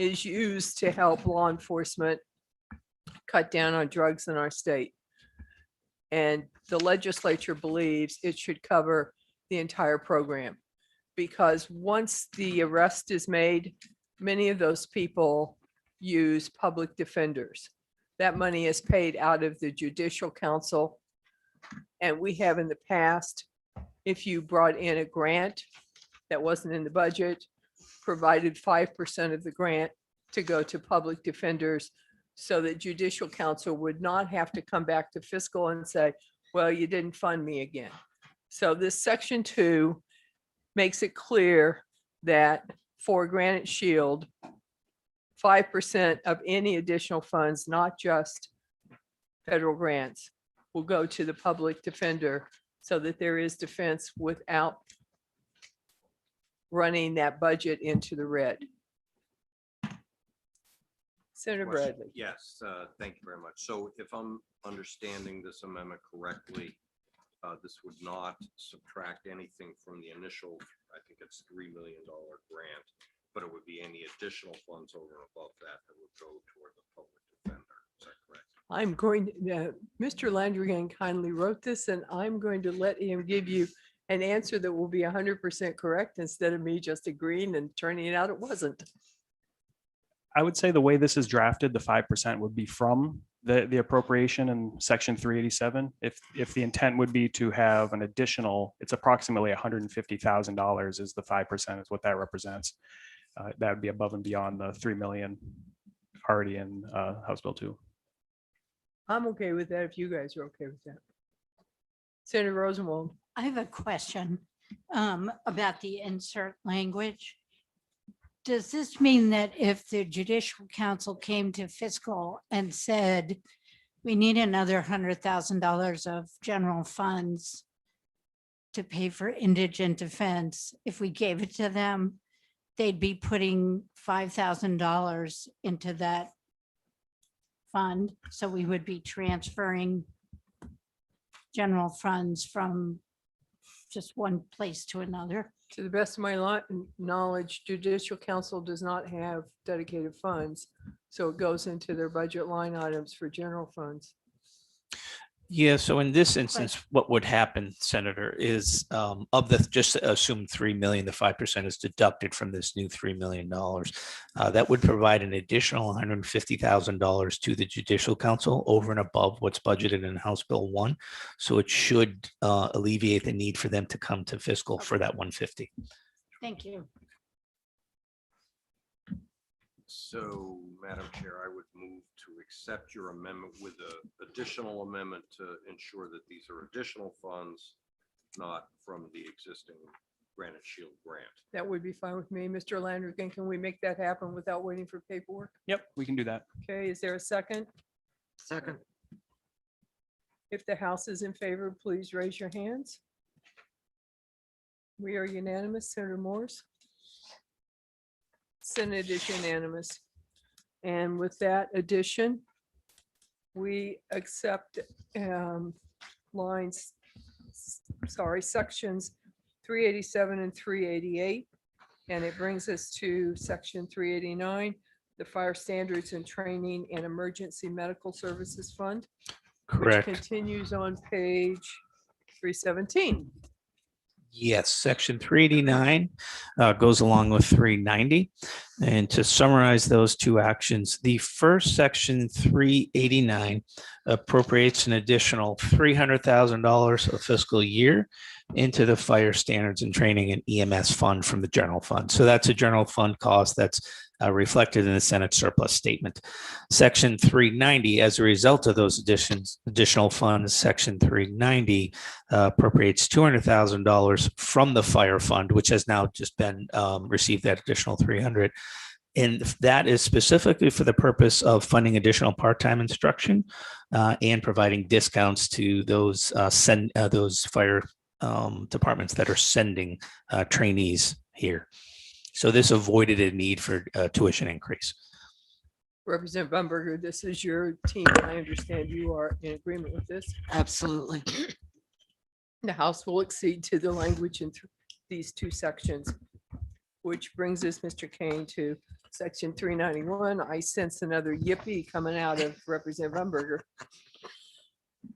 is used to help law enforcement cut down on drugs in our state. And the legislature believes it should cover the entire program. Because once the arrest is made, many of those people use public defenders. That money is paid out of the Judicial Council. And we have in the past, if you brought in a grant that wasn't in the budget, provided 5% of the grant to go to public defenders so that Judicial Council would not have to come back to fiscal and say, well, you didn't fund me again. So this section 2 makes it clear that for Granite Shield, 5% of any additional funds, not just federal grants, will go to the public defender so that there is defense without running that budget into the red. Senator Question. Bradley. Yes, thank you very much. So if I'm understanding this amendment correctly, this would not subtract anything from the initial, I think it's $3 million grant, but it would be any additional funds over and above that that would go toward the public defender. Is that correct? I'm going to, Mr. Landrigan kindly wrote this, and I'm going to let him give you an answer that will be 100% correct instead of me just agreeing and turning it out it wasn't. I would say the way this is drafted, the 5% would be from the appropriation in section 387. If the intent would be to have an additional, it's approximately $150,000 is the 5% is what that represents. That would be above and beyond the 3 million already in House Bill 2. I'm okay with that if you guys are okay with that. Senator Rosenwald. I have a question about the insert language. Does this mean that if the Judicial Council came to fiscal and said, we need another $100,000 of general funds to pay for indigent defense, if we gave it to them, they'd be putting $5,000 into that fund? So we would be transferring general funds from just one place to another? To the best of my knowledge, Judicial Council does not have dedicated funds. So it goes into their budget line items for general funds. Yeah, so in this instance, what would happen, Senator, is of the, just assume 3 million, the 5% is deducted from this new $3 million. That would provide an additional $150,000 to the Judicial Council over and above what's budgeted in House Bill 1. So it should alleviate the need for them to come to fiscal for that 150. Thank you. So, Madam Chair, I would move to accept your amendment with an additional amendment to ensure that these are additional funds, not from the existing Granite Shield grant. That would be fine with me. Mr. Landrigan, can we make that happen without waiting for paperwork? Yep, we can do that. Okay, is there a second? Second. If the House is in favor, please raise your hands. We are unanimous, Senator Morse. Senate is unanimous. And with that addition, we accept lines, sections 387 and 388. And it brings us to section 389, the Fire Standards and Training and Emergency Medical Services Fund, which Correct. continues on page 317. Yes, section 389 goes along with 390. And to summarize those two actions, the first section 389 appropriates an additional $300,000 a fiscal year into the Fire Standards and Training and EMS Fund from the general fund. So that's a general fund cost that's reflected in the Senate surplus statement. Section 390, as a result of those additional funds, section 390 appropriates $200,000 from the fire fund, which has now just been received that additional 300. And that is specifically for the purpose of funding additional part-time instruction and providing discounts to those fire departments that are sending trainees here. So this avoided a need for tuition increase. Representative Bumberger, this is your team. I understand you are in agreement with this. Absolutely. The House will accede to the language in these two sections, which brings us, Mr. Kane, to section 391. I sense another yippee coming out of Representative Bumberger.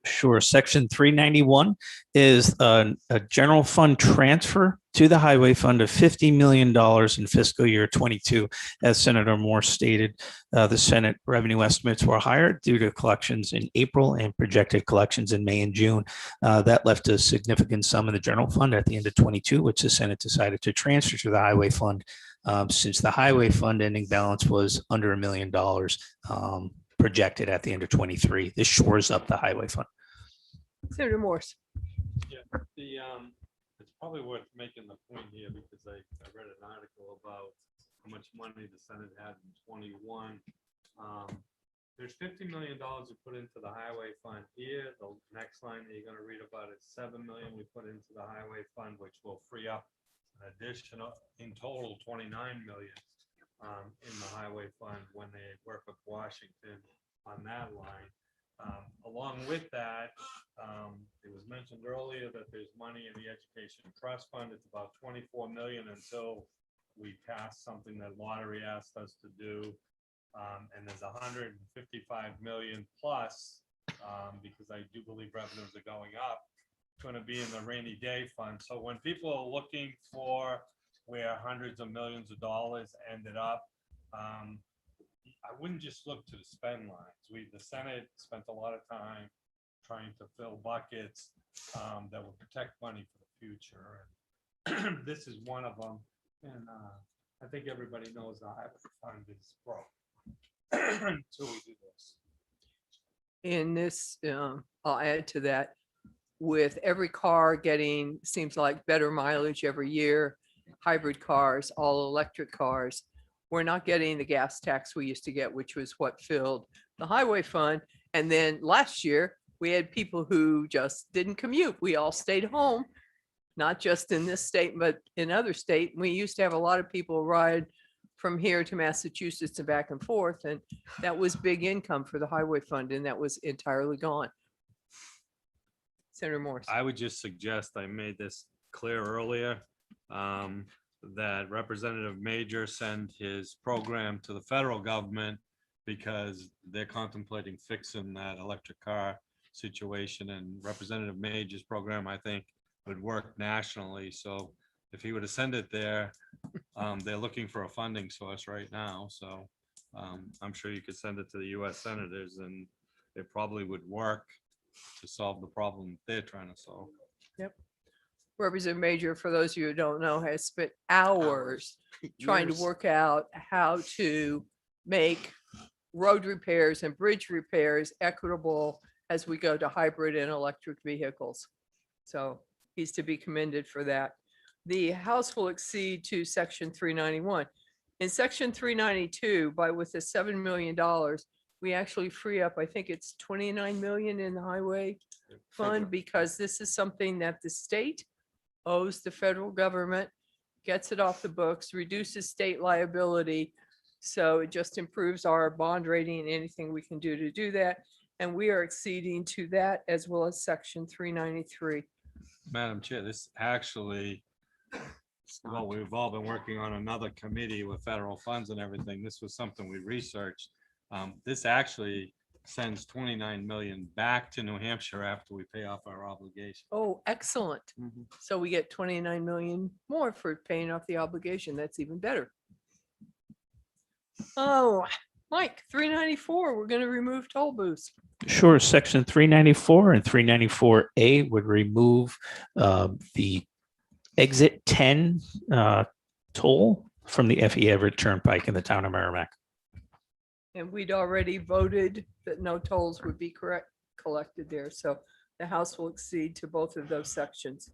Sure. Section 391 is a general fund transfer to the highway fund of $50 million in fiscal year 22. As Senator Moore stated, the Senate revenue estimates were higher due to collections in April and projected collections in May and June. That left a significant sum in the general fund at the end of 22, which the Senate decided to transfer to the highway fund since the highway fund ending balance was under $1 million projected at the end of 23. This shores up the highway fund. Senator Morse. Yeah, it's probably worth making the point here because I read an article about how much money the Senate had in 21. There's $50 million we put into the highway fund here. The next line that you're going to read about is $7 million we put into the highway fund, which will free up an additional, in total, $29 million in the highway fund when they work with Washington on that line. Along with that, it was mentioned earlier that there's money in the Education Trust Fund. It's about 24 million until we pass something that lottery asked us to do. And there's 155 million plus, because I do believe revenues are going up, going to be in the rainy day fund. So when people are looking for where hundreds of millions of dollars ended up, I wouldn't just look to the spend lines. The Senate spent a lot of time trying to fill buckets that will protect money for the future. And this is one of them. And I think everybody knows the highway fund is broke until we do this. In this, I'll add to that, with every car getting, seems like better mileage every year, hybrid cars, all electric cars, we're not getting the gas tax we used to get, which was what filled the highway fund. And then last year, we had people who just didn't commute. We all stayed home, not just in this state, but in other states. We used to have a lot of people ride from here to Massachusetts and back and forth. And that was big income for the highway fund, and that was entirely gone. Senator Morse. I would just suggest, I made this clear earlier, that Representative Major send his program to the federal government because they're contemplating fixing that electric car situation, and Representative Major's program, I think, would work nationally. So if he were to send it there, they're looking for a funding source right now. So I'm sure you could send it to the US senators and it probably would work to solve the problem they're trying to solve. Yep. Representative Major, for those of you who don't know, has spent hours trying to Years. work out how to make road repairs and bridge repairs equitable as we go to hybrid and electric vehicles. So he's to be commended for that. The House will accede to section 391. In section 392, with the $7 million, we actually free up, I think it's 29 million in the highway fund, because this is something that the state owes the federal government, gets it off the books, reduces state liability. So it just improves our bond rating and anything we can do to do that. And we are acceding to that as well as section 393. Madam Chair, this actually, well, we've all been working on another committee with federal funds and everything. This was something we researched. This actually sends 29 million back to New Hampshire after we pay off our obligation. Oh, excellent. So we get 29 million more for paying off the obligation. That's even better. Oh, Mike, 394, we're going to remove toll booths. Sure, section 394 and 394A would remove the exit 10 toll from the F.E. Everett Turnpike in the town of Merrimack. And we'd already voted that no tolls would be collected there. So the House will accede to both of those sections.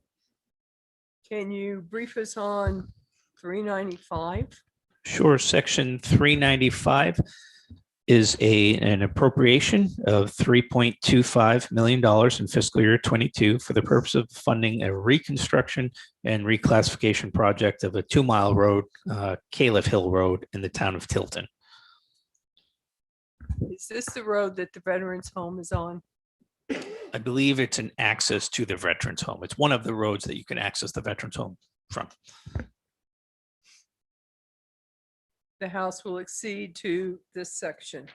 Can you brief us on 395? Sure, section 395 is an appropriation of $3.25 million in fiscal year 22 for the purpose of funding a reconstruction and reclassification project of a 2-mile road, Caleb Hill Road in the town of Tilton. Is this the road that the veterans home is on? I believe it's an access to the veterans home. It's one of the roads that you can access the veterans home from. The House will accede to this section.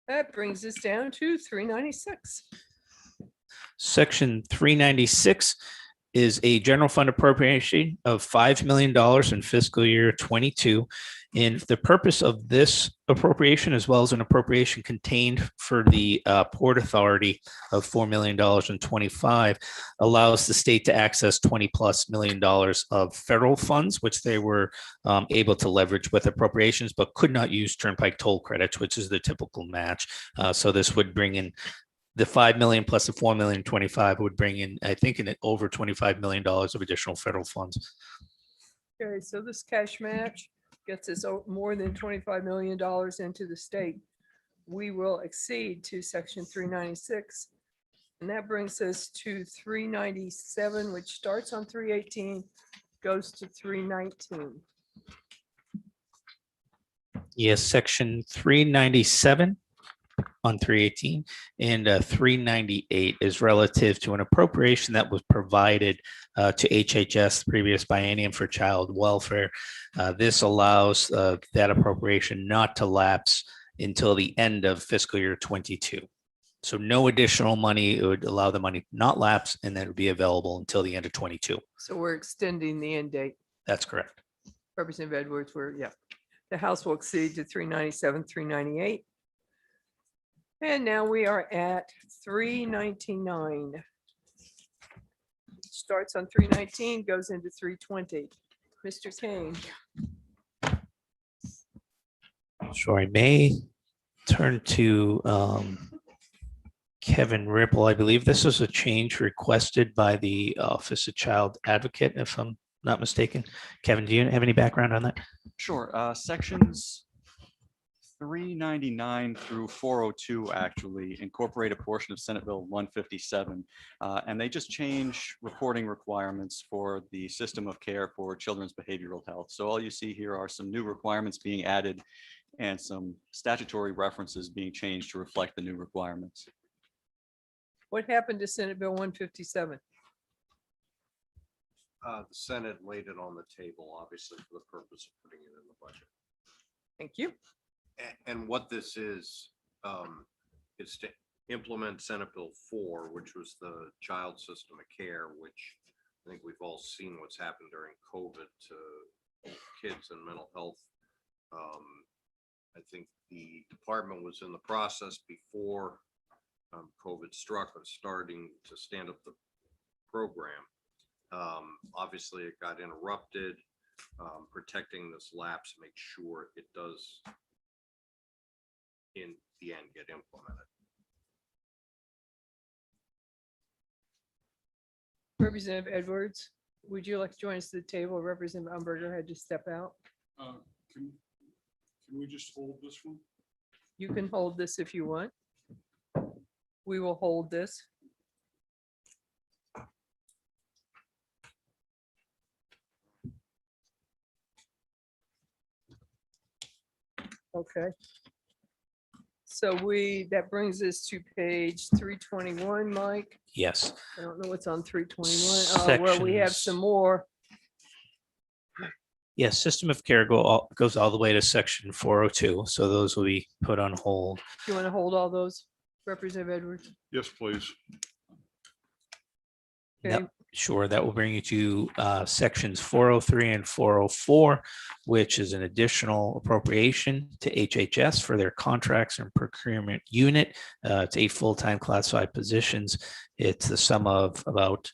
That brings us down to 396. Section 396 is a general fund appropriation of $5 million in fiscal year 22. And the purpose of this appropriation, as well as an appropriation contained for the Port Authority of $4 million and 25, allows the state to access $20+ million of federal funds, which they were able to leverage with appropriations, but could not use turnpike toll credits, which is the typical match. So this would bring in the 5 million plus the 4 million 25 would bring in, I think, in over $25 million of additional federal funds. Okay, so this cash match gets us more than $25 million into the state. We will accede to section 396. And that brings us to 397, which starts on 318, goes to 319. Yes, section 397 on 318 and 398 is relative to an appropriation that was provided to HHS previous biennium for child welfare. This allows that appropriation not to lapse until the end of fiscal year 22. So no additional money. It would allow the money not lapse, and then it would be available until the end of 22. So we're extending the end date. That's correct. Representative Edwards, yeah. The House will accede to 397, 398. And now we are at 399. Starts on 319, goes into 320. Mr. Kane. So I may turn to Kevin Ripple. I believe this is a change requested by the Office of Child Advocate, if I'm not mistaken. Kevin, do you have any background on that? Sure. Sections 399 through 402 actually incorporate a portion of Senate Bill 157, and they just change reporting requirements for the system of care for children's behavioral health. So all you see here are some new requirements being added and some statutory references being changed to reflect the new requirements. What happened to Senate Bill 157? The Senate laid it on the table, obviously, for the purpose of putting it in the budget. Thank you. And what this is to implement Senate Bill 4, which was the child system of care, which I think we've all seen what's happened during COVID to kids and mental health. I think the department was in the process before COVID struck of starting to stand up the program. Obviously, it got interrupted. Protecting this lapse, make sure it does in the end get implemented. Representative Edwards, would you like to join us at the table? Representative Umberger had to step out. Can we just hold this one? You can hold this if you want. We will hold this. Okay. So that brings us to page 321, Mike. Yes. I don't know what's on 321. Oh, well, we have some Sections. more. Yes, system of care goes all the way to section 402. So those will be put on hold. Do you want to hold all those, Representative Edwards? Yes, please. Okay. Yep, sure. That will bring you to sections 403 and 404, which is an additional appropriation to HHS for their contracts and procurement unit. It's 8 full-time classified positions. It's the sum of about,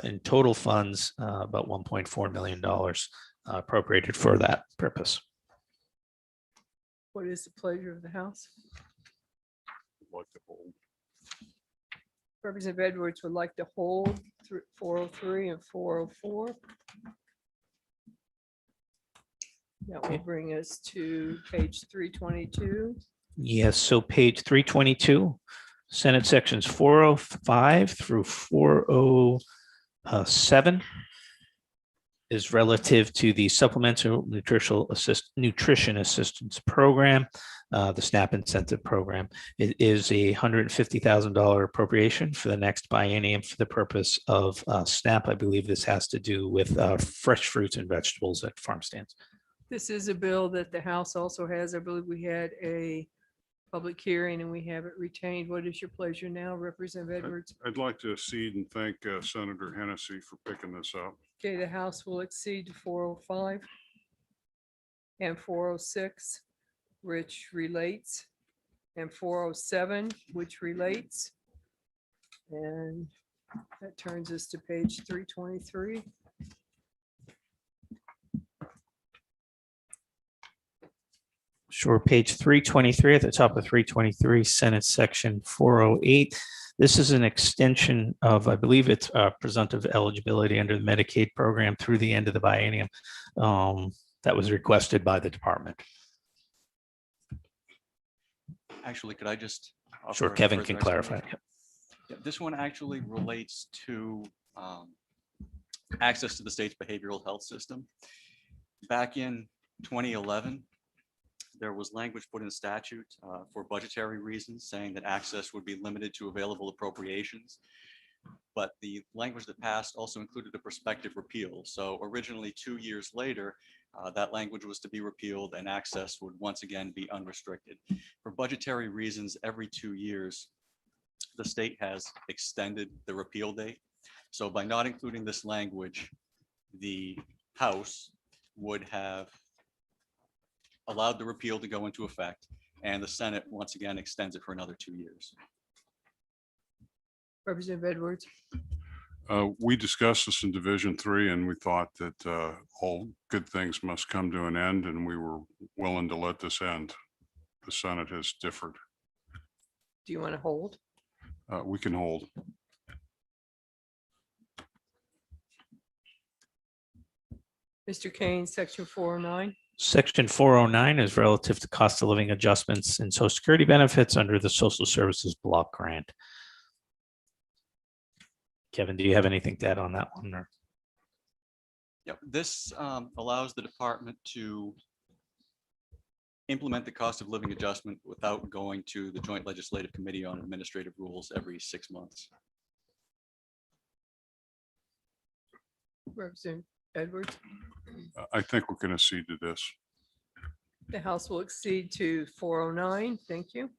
in total funds, about $1.4 million appropriated for that purpose. What is the pleasure of the House? Like to hold. Representative Edwards would like to hold 403 and 404. That will Okay. bring us to page 322. Yes, so page 322, Senate sections 405 through 407 is relative to the Supplemental Nutrition Assistance Program, the SNAP Incentive Program. It is a $150,000 appropriation for the next biennium for the purpose of SNAP. I believe this has to do with fresh fruits and vegetables at farm stands. This is a bill that the House also has. I believe we had a public hearing and we have it retained. What is your pleasure now, Representative Edwards? I'd like to accede and thank Senator Hennessy for picking this up. Okay, the House will exceed to 405 and 406, which relates, and 407, which relates. And that turns us to page 323. Sure, page 323 at the top of 323, Senate section 408. This is an extension of, I believe it's presumptive eligibility under the Medicaid program through the end of the biennium. That was requested by the department. Actually, could I just? Sure, offer Kevin further can clarify. explanation? Yeah, this one actually relates to access to the state's behavioral health system. Back in 2011, there was language put in statute for budgetary reasons saying that access would be limited to available appropriations. But the language that passed also included a prospective repeal. So originally 2 years later, that language was to be repealed and access would once again be unrestricted. For budgetary reasons, every 2 years, the state has extended the repeal date. So by not including this language, the House would have allowed the repeal to go into effect, and the Senate once again extends it for another 2 years. Representative Edwards. We discussed this in Division 3, and we thought that all good things must come to an end, and we were willing to let this end. The Senate has differed. Do you want to hold? We can hold. Mr. Kane, section 409. Section 409 is relative to cost of living adjustments and Social Security benefits under the Social Services Block Grant. Kevin, do you have anything to add on that one? Or? Yep, this allows the department to implement the cost of living adjustment without going to the Joint Legislative Committee on Administrative Rules every 6 months. Representative Edwards. I think we're going to cede to this. The House will exceed to 409. Thank you.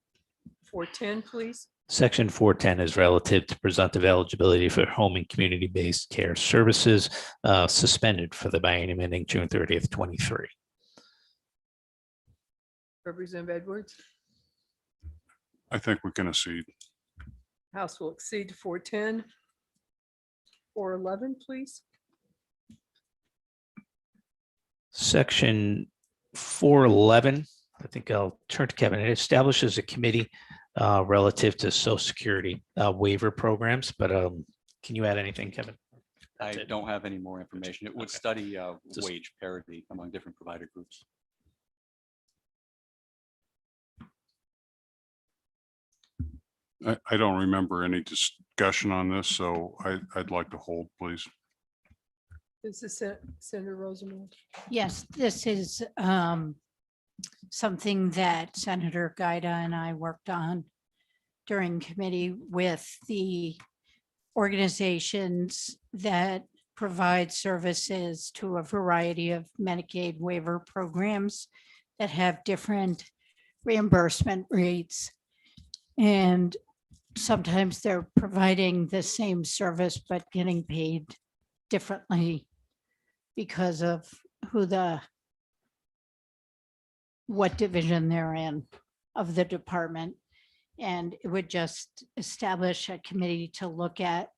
410, please. Section 410 is relative to presumptive eligibility for home and community-based care services suspended for the biennium ending June 30th, 23. Representative Edwards. I think we can accede. House will exceed to 410. 411, please. Section 411, I think I'll turn to Kevin. It establishes a committee relative to Social Security waiver programs, but can you add anything, Kevin? I don't have any more information. It would Okay. study Just- wage parity among different provider groups. I don't remember any discussion on this, so I'd like to hold, please. This is Senator Rosenwald. Yes, this is something that Senator Gaida and I worked on during committee with the organizations that provide services to a variety of Medicaid waiver programs that have different reimbursement rates. And sometimes they're providing the same service, but getting paid differently because of what division they're in of the department. And it would just establish a committee to look at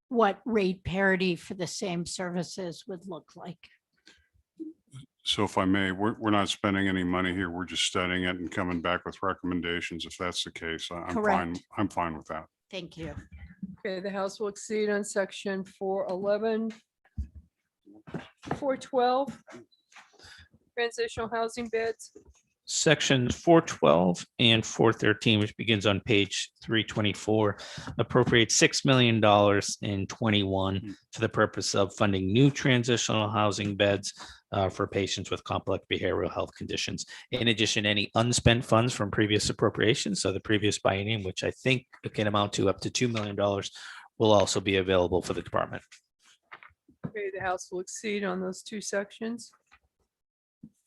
what rate parity for the same services would look like. So if I may, we're not spending any money here. We're just studying it and coming back with recommendations. If that's the case, I'm fine. Correct. I'm fine with that. Thank you. Okay, the House will exceed on section 411, 412, transitional housing beds. Sections 412 and 413, which begins on page 324, appropriate $6 million in 21 for the purpose of funding new transitional housing beds for patients with complex behavioral health conditions. In addition, any unspent funds from previous appropriations, so the previous biennium, which I think can amount to up to $2 million, will also be available for the department. Okay, the House will exceed on those two sections.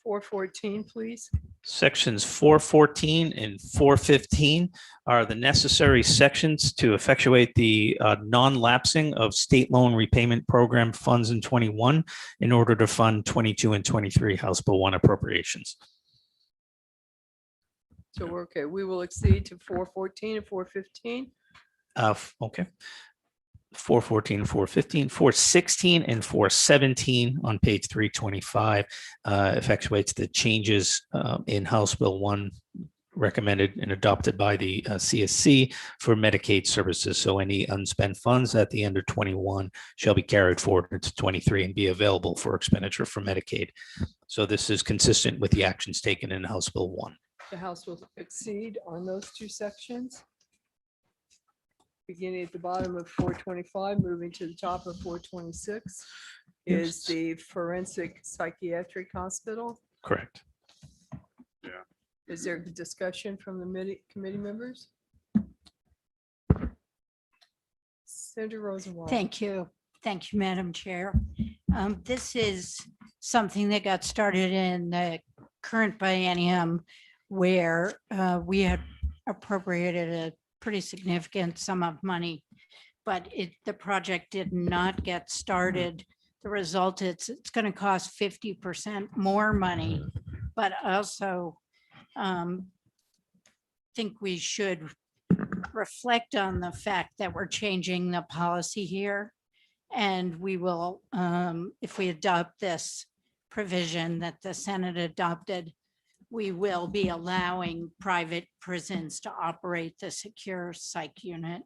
414, please. Sections 414 and 415 are the necessary sections to effectuate the non-lapsing of state loan repayment program funds in 21 in order to fund 22 and 23 House Bill 1 appropriations. So we're okay. We will exceed to 414 and 415. Okay. 414, 415, 416, and 417 on page 325 effectuates the changes in House Bill 1 recommended and adopted by the CSC for Medicaid services. So any unspent funds at the end of 21 shall be carried forward into 23 and be available for expenditure for Medicaid. So this is consistent with the actions taken in House Bill 1. The House will exceed on those two sections. Beginning at the bottom of 425, moving to the top of 426 is the forensic psychiatric hospital. Correct. Is there discussion from the committee members? Senator Rosenwald. Thank you. Thank you, Madam Chair. This is something that got started in the current biennium where we had appropriated a pretty significant sum of money, but the project did not get started. The result is it's going to cost 50% more money, but also think we should reflect on the fact that we're changing the policy here. And we will, if we adopt this provision that the Senate adopted, we will be allowing private prisons to operate the secure psych unit.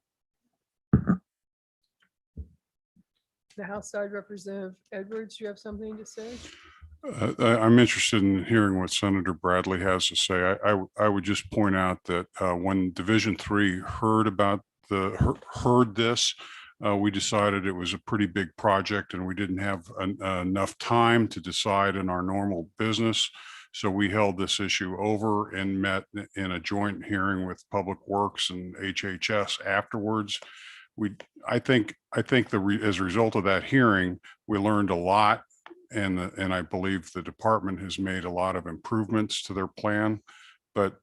The House side Representative Edwards, you have something to say? I'm interested in hearing what Senator Bradley has to say. I would just point out that when Division 3 heard this, we decided it was a pretty big project and we didn't have enough time to decide in our normal business. So we held this issue over and met in a joint hearing with Public Works and HHS afterwards. I think as a result of that hearing, we learned a lot, and I believe the department has made a lot of improvements to their plan. But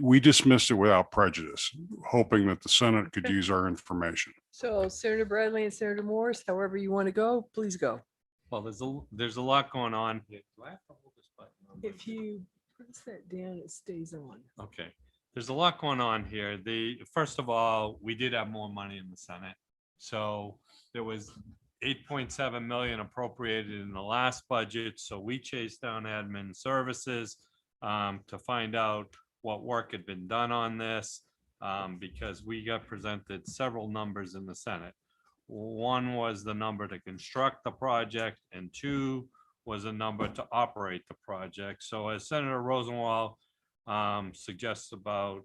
we dismissed it without prejudice, hoping that the Senate could use our information. So Senator Bradley and Senator Morris, however you want to go, please go. Well, there's a lot going on. Do I have to hold this button? If you press that down, it stays on. Okay, there's a lot going on here. First of all, we did have more money in the Senate. So there was 8.7 million appropriated in the last budget. So we chased down admin services to find out what work had been done on this because we got presented several numbers in the Senate. One was the number to construct the project, and two was a number to operate the project. So as Senator Rosenwald suggests about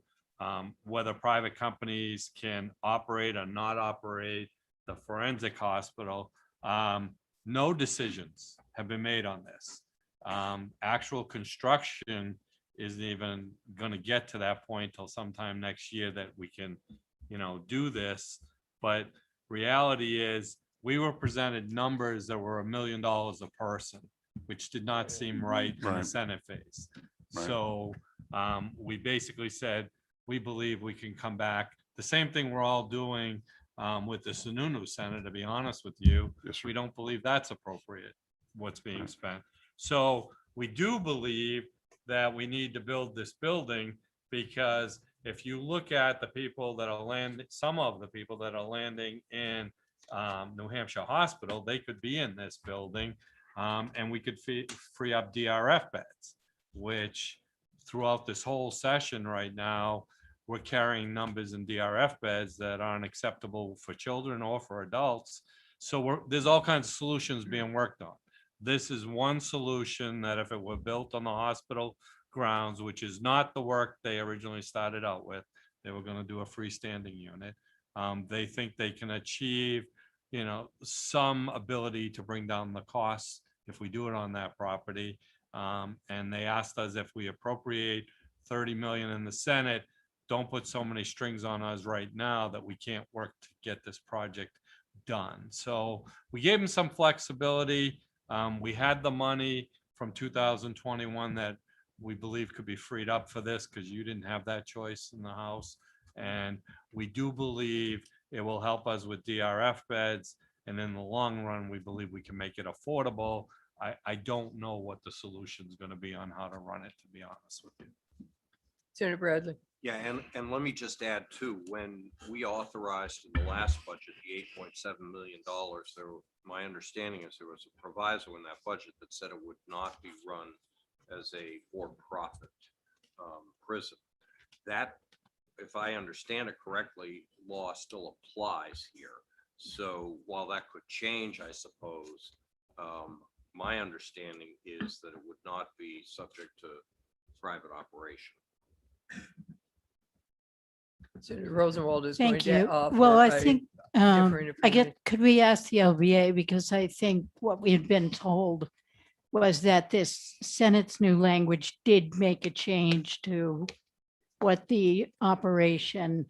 whether private companies can operate or not operate the forensic hospital, no decisions have been made on this. Actual construction isn't even gonna get to that point till sometime next year that we can, do this. But reality is, we were presented numbers that were $1 million a person, which did not seem right in the Right. Senate phase. Right. So we basically said, we believe we can come back. The same thing we're all doing with the Sununu Center, to be honest with you. Yes, sir. We don't believe that's appropriate, what's being spent. So we do believe that we need to build this building, because if you look at the people that are some of the people that are landing in New Hampshire Hospital, they could be in this building, and we could free up DRF beds, which throughout this whole session right now, we're carrying numbers in DRF beds that aren't acceptable for children or for adults. So there's all kinds of solutions being worked on. This is one solution that if it were built on the hospital grounds, which is not the work they originally started out with, they were going to do a freestanding unit. They think they can achieve, some ability to bring down the costs if we do it on that property. And they asked us if we appropriate 30 million in the Senate, don't put so many strings on us right now that we can't work to get this project done. So we gave them some flexibility. We had the money from 2021 that we believe could be freed up for this, because you didn't have that choice in the House. And we do believe it will help us with DRF beds. And in the long run, we believe we can make it affordable. I don't know what the solution is going to be on how to run it, to be honest with you. Senator Bradley. Yeah, and let me just add too, when we authorized in the last budget, the $8.7 million, my understanding is there was a proviso in that budget that said it would not be run as a for-profit prison. That, if I understand it correctly, law still applies here. So while that could change, I suppose, my understanding is that it would not be subject to private operation. Senator Rosenwald is going Thank to you. offer. Well, I a think, different I get, opinion. could we ask the LBA, because I think what we had been told was that this Senate's new language did make a change to what the operation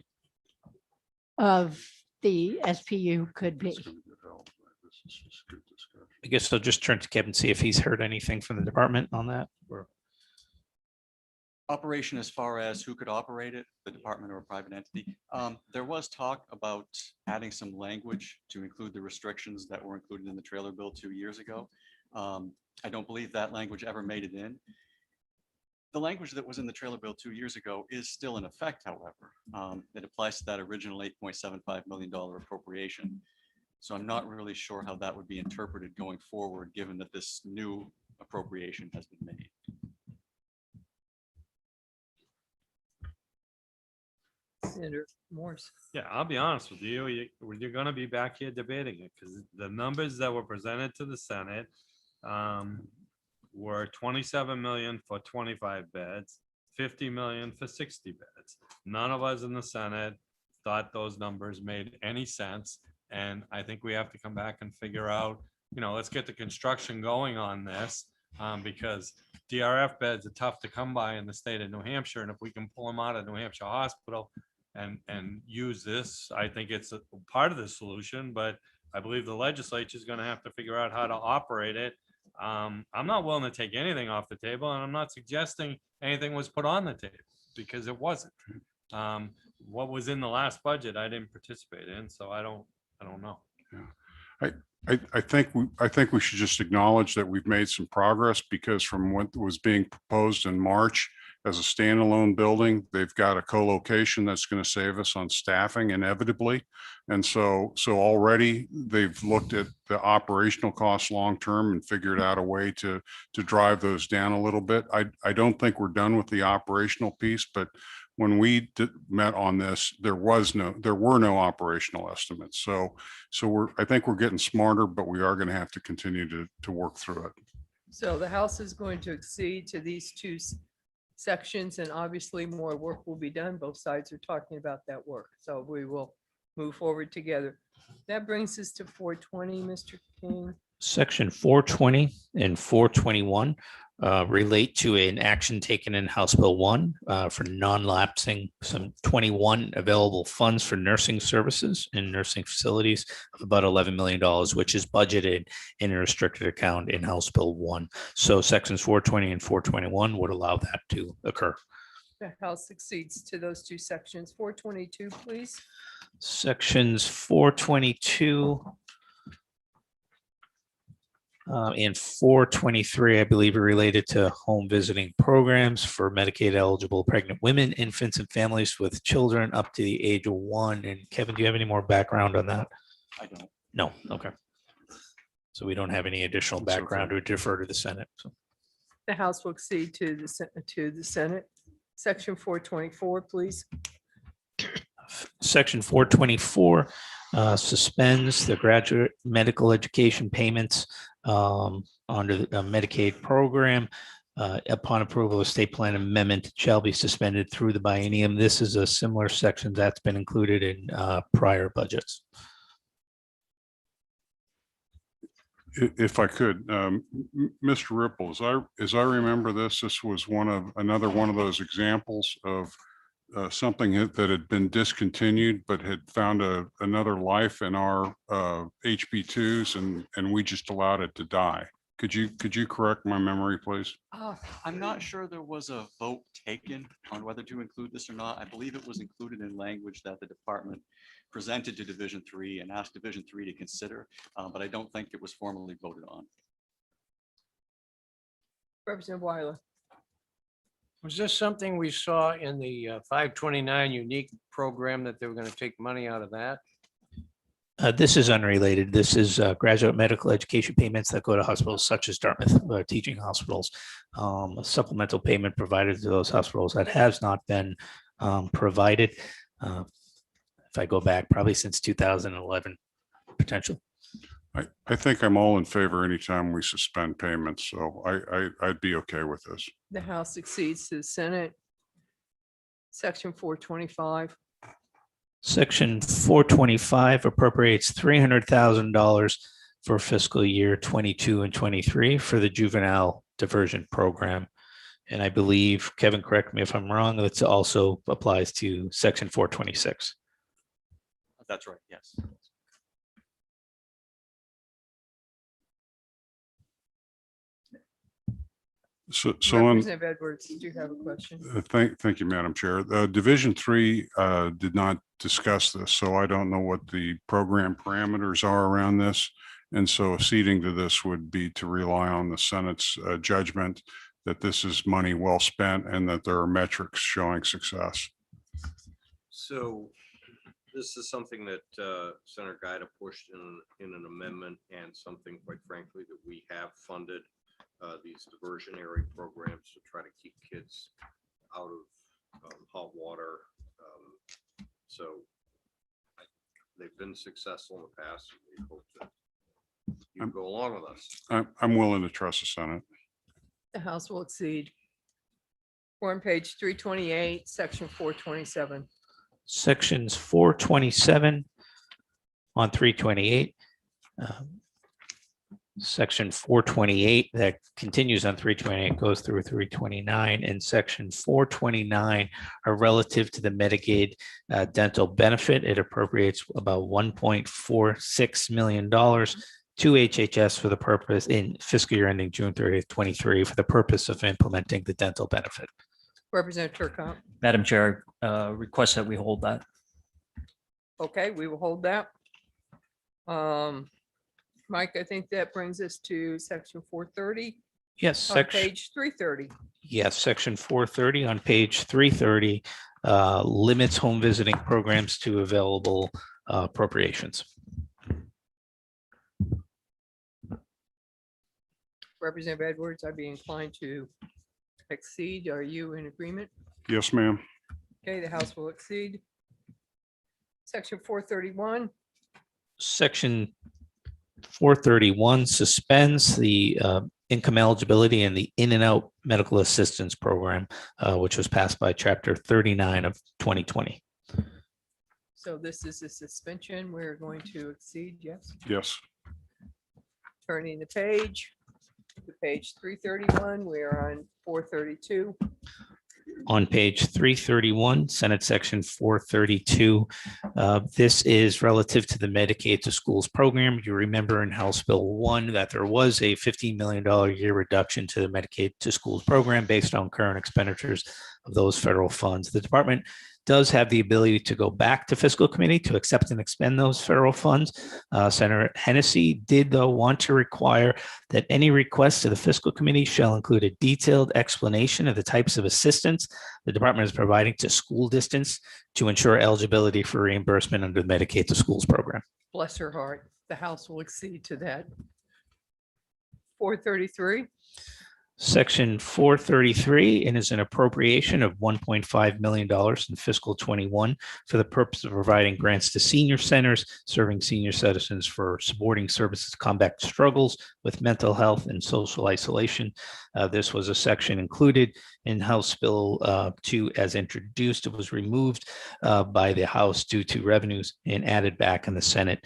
of the SPU could be. I guess I'll just turn to Kevin, see if he's heard anything from the department on that. Or Operation as far as who could operate it, the department or a private entity. There was talk about adding some language to include the restrictions that were included in the trailer bill 2 years ago. I don't believe that language ever made it in. The language that was in the trailer bill 2 years ago is still in effect, however. It applies to that original $8.75 million appropriation. So I'm not really sure how that would be interpreted going forward, given that this new appropriation has been made. Senator Morse. Yeah, I'll be honest with you, you're gonna be back here debating it, because the numbers that were presented to the Senate were 27 million for 25 beds, 50 million for 60 beds. None of us in the Senate thought those numbers made any sense. And I think we have to come back and figure out, let's get the construction going on this, because DRF beds are tough to come by in the state of New Hampshire. And if we can pull them out of New Hampshire Hospital and use this, I think it's a part of the solution, but I believe the legislature is going to have to figure out how to operate it. I'm not willing to take anything off the table, and I'm not suggesting anything was put on the table, because it wasn't. What was in the last budget, I didn't participate in, so I don't know. Yeah. I think we should just acknowledge that we've made some progress, because from what was being proposed in March as a standalone building, they've got a co-location that's going to save us on staffing inevitably. And so already they've looked at the operational costs long-term and figured out a way to drive those down a little bit. I don't think we're done with the operational piece, but when we met on this, there were no operational estimates. So I think we're getting smarter, but we are going to have to continue to work through it. So the House is going to accede to these two sections, and obviously more work will be done. Both sides are talking about that work. So we will move forward together. That brings us to 420, Mr. King. Section 420 and 421 relate to an action taken in House Bill 1 for non-lapsing some 21 available funds for nursing services in nursing facilities of about $11 million, which is budgeted in a restricted account in House Bill 1. So sections 420 and 421 would allow that to occur. The House succeeds to those two sections. 422, please. Sections 422 and 423, I believe, are related to home visiting programs for Medicaid eligible pregnant women, infants, and families with children up to the age of 1. And Kevin, do you have any more background on that? I don't. No. Okay. So we don't have any additional That's okay. background to defer to the Senate. So The House will accede to the Senate. Section 424, please. Section 424 suspends the graduate medical education payments under the Medicaid program. Upon approval of state plan amendment, shall be suspended through the biennium. This is a similar section that's been included in prior budgets. If I could, Mr. Ripple, as I remember this was another one of those examples of something that had been discontinued, but had found another life in our HB2s, and we just allowed it to die. Could you correct my memory, please? I'm not sure there was a vote taken on whether to include this or not. I believe it was included in language that the department presented to Division 3 and asked Division 3 to consider, but I don't think it was formally voted on. Representative Weiler. Was this something we saw in the 529 unique program that they were going to take money out of that? This is unrelated. This is graduate medical education payments that go to hospitals such as Dartmouth teaching hospitals. A supplemental payment provided to those hospitals that has not been provided. If I go back, probably since 2011, potential. I think I'm all in favor anytime we suspend payments, so I'd be okay with this. The House succeeds to the Senate. Section 425. Section 425 appropriates $300,000 for fiscal year 22 and 23 for the juvenile diversion program. And I believe, Kevin, correct me if I'm wrong, that also applies to section 426. That's right, yes. So on, Representative Edwards, did you have a question? thank you, Madam Chair. Division 3 did not discuss this, so I don't know what the program parameters are around this. And so acceding to this would be to rely on the Senate's judgment that this is money well spent and that there are metrics showing success. So this is something that Senator Gaida pushed in an amendment, and something, quite frankly, that we have funded these diversionary programs to try to keep kids out of hot water. So they've been successful in the past. And we hope that you go along with us. I'm willing to trust the Senate. The House will accede. We're on page 328, section 427. Sections 427 on 328. Section 428 that continues on 328 goes through 329, and section 429 are relative to the Medicaid dental benefit. It appropriates about $1.46 million to HHS for the purpose in fiscal year ending June 30th, 23 for the purpose of implementing the dental benefit. Representative Turcotte. Madam Chair, request that we hold that. Okay, we will hold that. Mike, I think that brings us to section 430. Yes, On section. page 330. Yes, section 430 on page 330 limits home visiting programs to available appropriations. Representative Edwards, I'd be inclined to exceed. Are you in agreement? Yes, ma'am. Okay, the House will exceed. Section 431. Section 431 suspends the income eligibility and the in and out medical assistance program, which was passed by chapter 39 of 2020. So this is a suspension. We're going to exceed, yes. Yes. Turning the page to page 331, we are on 432. On page 331, Senate Section 432. This is relative to the Medicaid to Schools program. You remember in House Bill 1 that there was a $15 million a year reduction to the Medicaid to Schools program based on current expenditures of those federal funds. The department does have the ability to go back to fiscal committee to accept and expend those federal funds. Senator Hennessy did, though, want to require that any request to the fiscal committee shall include a detailed explanation of the types of assistance the department is providing to school districts to ensure eligibility for reimbursement under the Medicaid to Schools program. Bless her heart. The House will accede to that. 433. Section 433 and is an appropriation of $1.5 million in fiscal 21 for the purpose of providing grants to senior centers serving senior citizens for supporting services to combat struggles with mental health and social isolation. This was a section included in House Bill 2 as introduced. It was removed by the House due to revenues and added back in the Senate,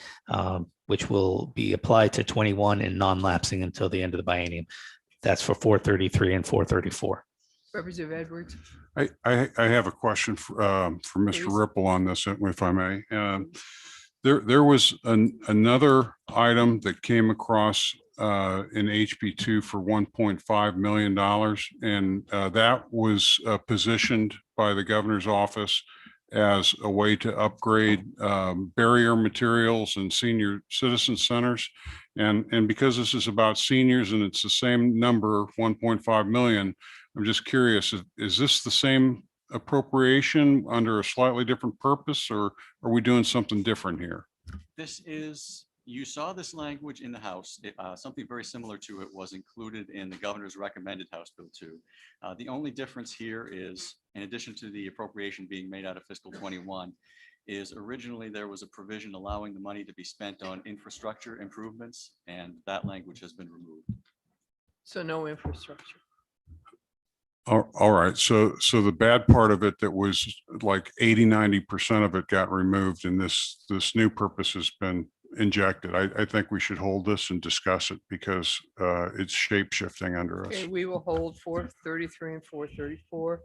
which will be applied to 21 and non-lapsing until the end of the biennium. That's for 433 and 434. Representative Edwards. I have a question for Please. Mr. Ripple on this, if I may. There was another item that came across in HB2 for $1.5 million. And that was positioned by the governor's office as a way to upgrade barrier materials and senior citizen centers. And because this is about seniors and it's the same number, 1.5 million, I'm just curious, is this the same appropriation under a slightly different purpose, or are we doing something different here? This is, you saw this language in the House. Something very similar to it was included in the governor's recommended House Bill 2. The only difference here is, in addition to the appropriation being made out of fiscal 21, is originally there was a provision allowing the money to be spent on infrastructure improvements, and that language has been removed. So no infrastructure. All right. So the bad part of it that was like 80–90% of it got removed, and this new purpose has been injected. I think we should hold this and discuss it because it's shape shifting under us. Okay, we will hold 433 and 434.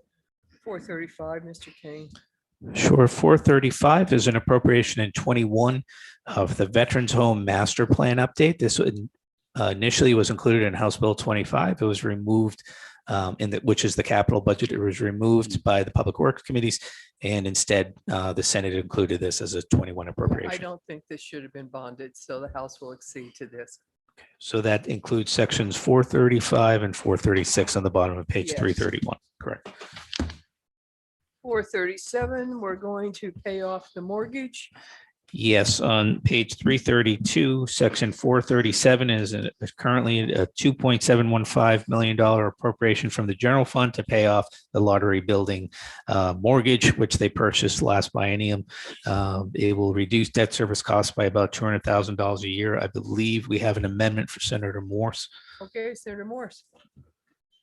435, Mr. King. Sure. 435 is an appropriation in 21 of the Veterans Home Master Plan update. This initially was included in House Bill 25. It was removed which is the capital budget. It was removed by the Public Works Committees, and instead the Senate included this as a 21 appropriation. I don't think this should have been bonded, so the House will accede to this. So that includes sections 435 and 436 on the bottom of page Yes. 331. Correct. 437, we're going to pay off the mortgage. Yes, on page 332, section 437 is currently a $2.715 million appropriation from the general fund to pay off the lottery building mortgage, which they purchased last biennium. It will reduce debt service costs by about $200,000 a year. I believe we have an amendment for Senator Morse. Okay, Senator Morse.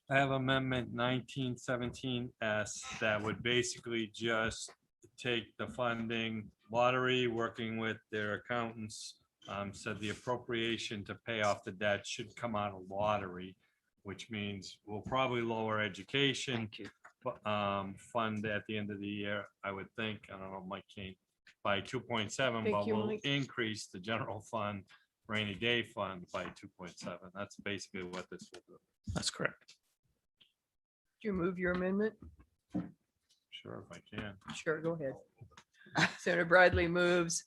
I have amendment 1917S that would basically just take the funding, lottery, working with their accountants, said the appropriation to pay off the debt should come out of lottery, which means we'll probably lower education fund at the end of the year, I would think. I don't know, Mike Kane, by 2.7, Thank but you, we'll Mike. increase the general fund, rainy day fund by 2.7. That's basically what this will do. That's correct. Do you move your amendment? Sure, if I can. Sure, go ahead. Senator Bradley moves.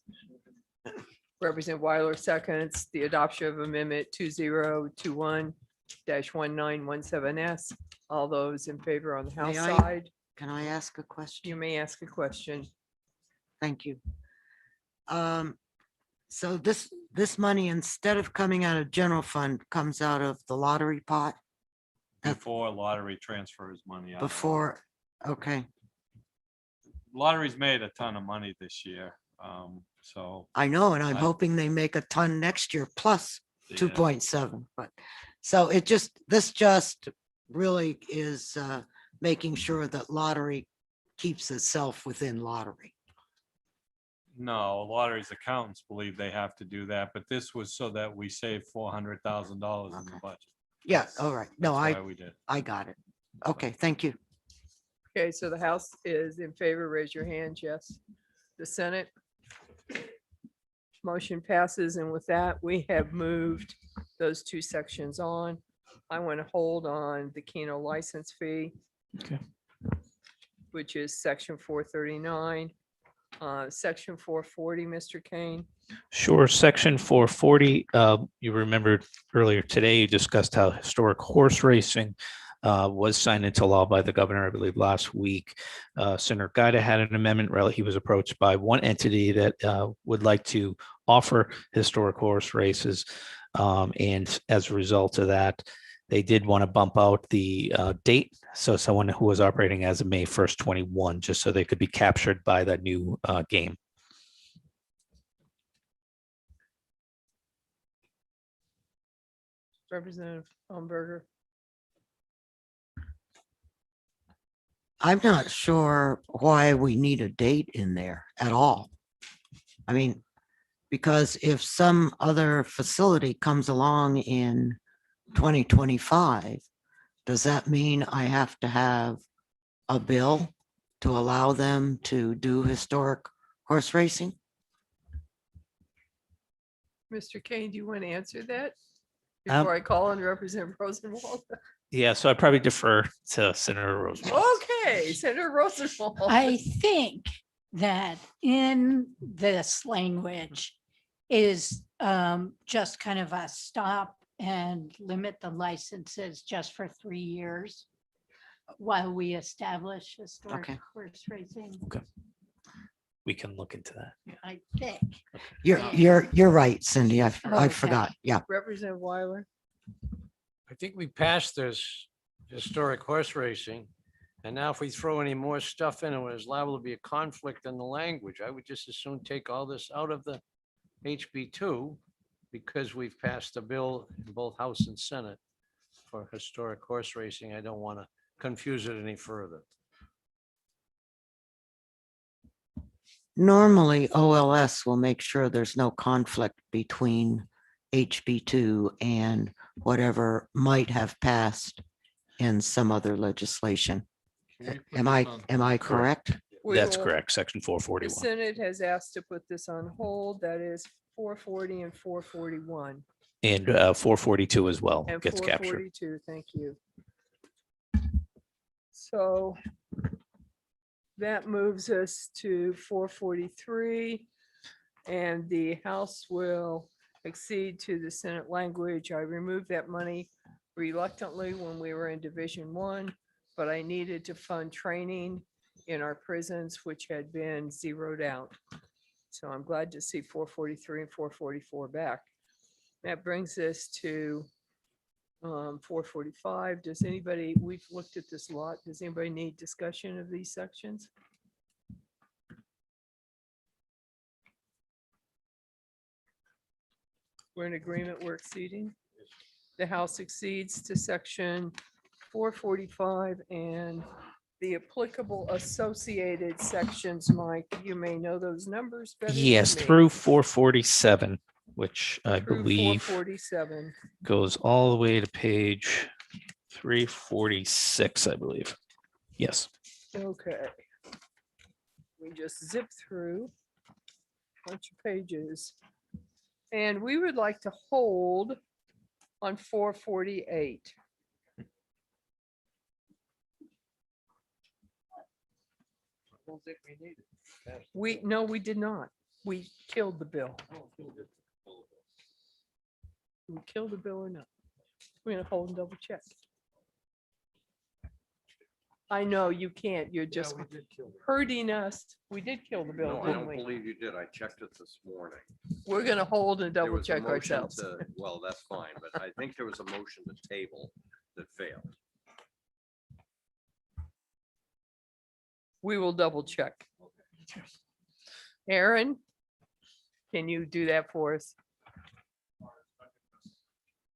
Representative Weiler seconds the adoption of amendment 2021-1917S. All those in favor on the House May I? side, Can I ask a question? you may ask a question. Thank you. So this money, instead of coming out of general fund, comes out of the lottery pot Before lottery transfers money out. before, okay. Lottery's made a ton of money this year. So I know, and I'm I- hoping they make a ton next year plus yeah. 2.7, but so this just really is making sure that lottery keeps itself within lottery. No, lottery's accountants believe they have to do that, but this was so that we save $400,000 in the Okay. budget. Yeah, all right. No, That's why we did. I got it. Okay, thank you. Okay, so the House is in favor. Raise your hand. Yes. The Senate. Motion passes. And with that, we have moved those two sections on. I want to hold on the Keno license fee. Okay. Which is section 439. Section 440, Mr. Kane. Sure. Section 440, you remembered earlier today, you discussed how historic horse racing was signed into law by the governor, I believe, last week. Senator Gaida had an amendment. He was approached by one entity that would like to offer historic horse races. And as a result of that, they did want to bump out the date. So someone who was operating as of May 1st, 21, just so they could be captured by that new game. Representative Umberger. I'm not sure why we need a date in there at all. I mean, because if some other facility comes along in 2025, does that mean I have to have a bill to allow them to do historic horse racing? Mr. Kane, do you want to answer that? Um, Before I call on Representative Rosenwald? Yeah, so I probably defer to Senator Rosenwald. Okay, Senator Rosenwald. I think that in this language is just kind of a stop and limit the licenses just for 3 years while we establish historic Okay. horse racing, We can look into that. I think. You're right, Cindy. I Okay. forgot. Yeah. Representative Weiler. I think we passed this historic horse racing. And now if we throw any more stuff in, it is liable to be a conflict in the language. I would just as soon take all this out of the HB2 because we've passed a bill in both House and Senate for historic horse racing. I don't want to confuse it any further. Normally, OLS will make sure there's no conflict between HB2 and whatever might have passed in some other legislation. Am I correct? We That's will- correct. Section The 441. Senate has asked to put this on hold. That is 440 and 441. And 442 as well And gets captured. 442, thank you. So that moves us to 443. And the House will accede to the Senate language. I removed that money reluctantly when we were in Division 1, but I needed to fund training in our prisons, which had been zeroed out. So I'm glad to see 443 and 444 back. That brings us to 445. Does anybody, we've looked at this lot. Does anybody need discussion of these sections? We're in agreement, we're exceeding. The House exceeds to section 445 and the applicable associated sections. Mike, you may know those numbers better. than Yes, me. through 447, which I Through believe 447. goes all the way to page 346, I believe. Yes. Okay. We just zip through a bunch of pages. And we would like to hold on 448. No, we did not. We killed the bill. We killed the bill or not? We're gonna hold and double check. I know you can't. You're just hurting us. We did kill the bill, No, I didn't don't we? believe you did. I checked it this morning. We're gonna hold and There double was a check motion ourselves. to- Well, that's fine, but I think there was a motion to table that failed. We will double check. Aaron, can you do that for us?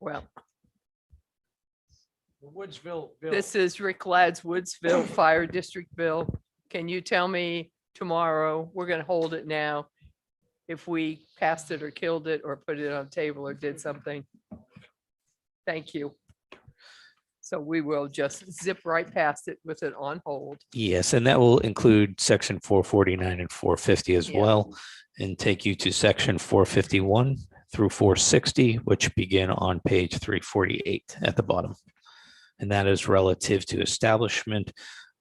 Well, The Woodsville bill. this is Rick Ladd's Woodsville Fire District bill. Can you tell me tomorrow? We're gonna hold it now. if we passed it or killed it or put it on the table or did something. Thank you. So we will just zip right past it with it on hold. Yes, and that will include section 449 and 450 as Yeah. well, and take you to section 451 through 460, which begin on page 348 at the bottom. And that is relative to establishment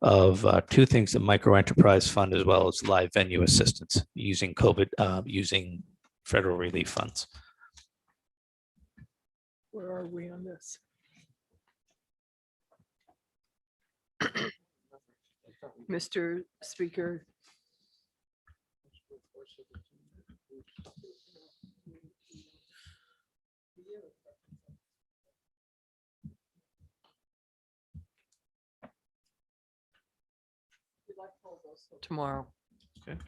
of two things, the micro enterprise fund as well as live venue assistance using using federal relief funds. Where are we on this? Mr. Speaker. Tomorrow. Okay.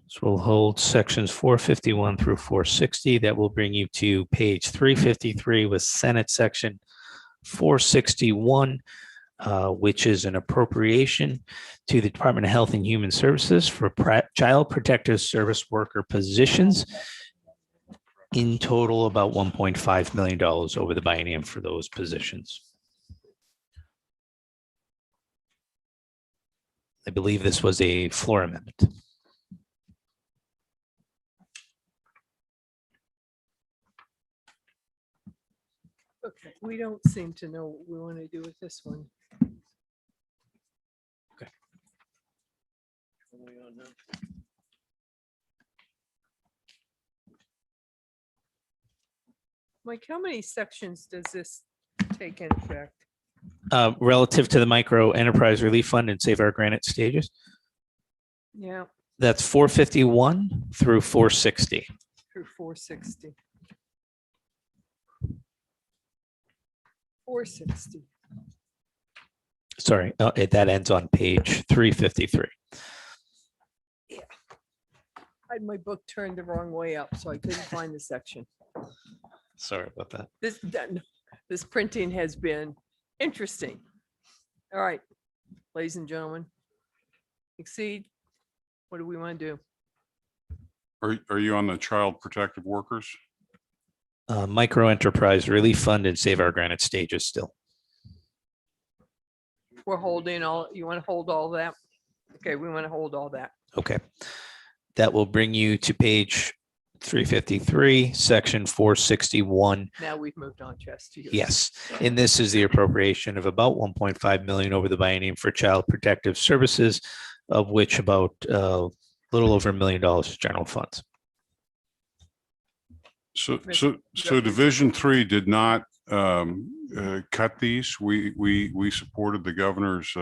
So we'll hold sections 451 through 460. That will bring you to page 353 with Senate section 461, which is an appropriation to the Department of Health and Human Services for child protective service worker positions. In total, about $1.5 million over the biennium for those positions. I believe this was a floor amendment. Okay, we don't seem to know what we want to do with this one. Okay. Mike, how many sections does this take in effect? Relative to the micro enterprise relief fund and Save Our Granite stages, Yeah, that's 451 through 460. through 460. 460. Sorry, that ends on page 353. I had my book turned the wrong way up, so I couldn't find the section. Sorry about that. This printing has been interesting. All right, ladies and gentlemen. Exceed. What do we want to do? Are you on the child protective workers? Micro enterprise relief fund and Save Our Granite stages still. We're holding all, you want to hold all that? Okay, we want to hold all that. Okay. That will bring you to page 353, section 461. Now we've moved on, Jess, to yours. Yes, and this is the appropriation of about 1.5 million over the biennium for child protective services, of which about a little over $1 million is general funds. So Division 3 did not cut these. We supported the governor's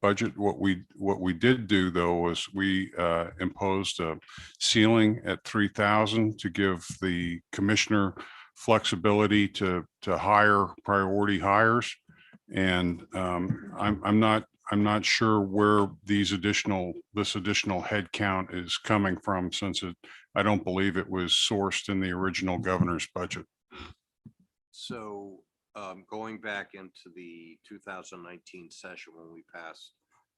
budget. What we did do though was we imposed a ceiling at 3,000 to give the commissioner flexibility to hire priority hires. And I'm not sure where this additional headcount is coming from, since I don't believe it was sourced in the original governor's budget. So going back into the 2019 session when we passed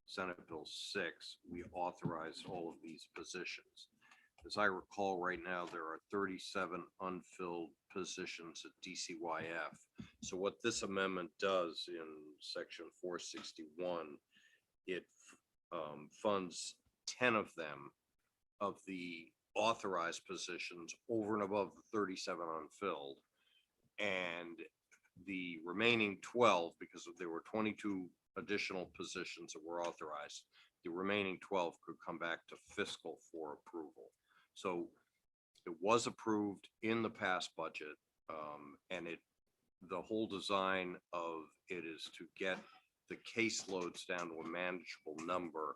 Senate Bill 6, we authorized all of these positions. As I recall, right now, there are 37 unfilled positions at DCYF. So what this amendment does in section 461, it funds 10 of them, of the authorized positions, over and above the 37 unfilled. And the remaining 12, because there were 22 additional positions that were authorized, the remaining 12 could come back to fiscal for approval. So it was approved in the past budget, and the whole design of it is to get the caseloads down to a manageable number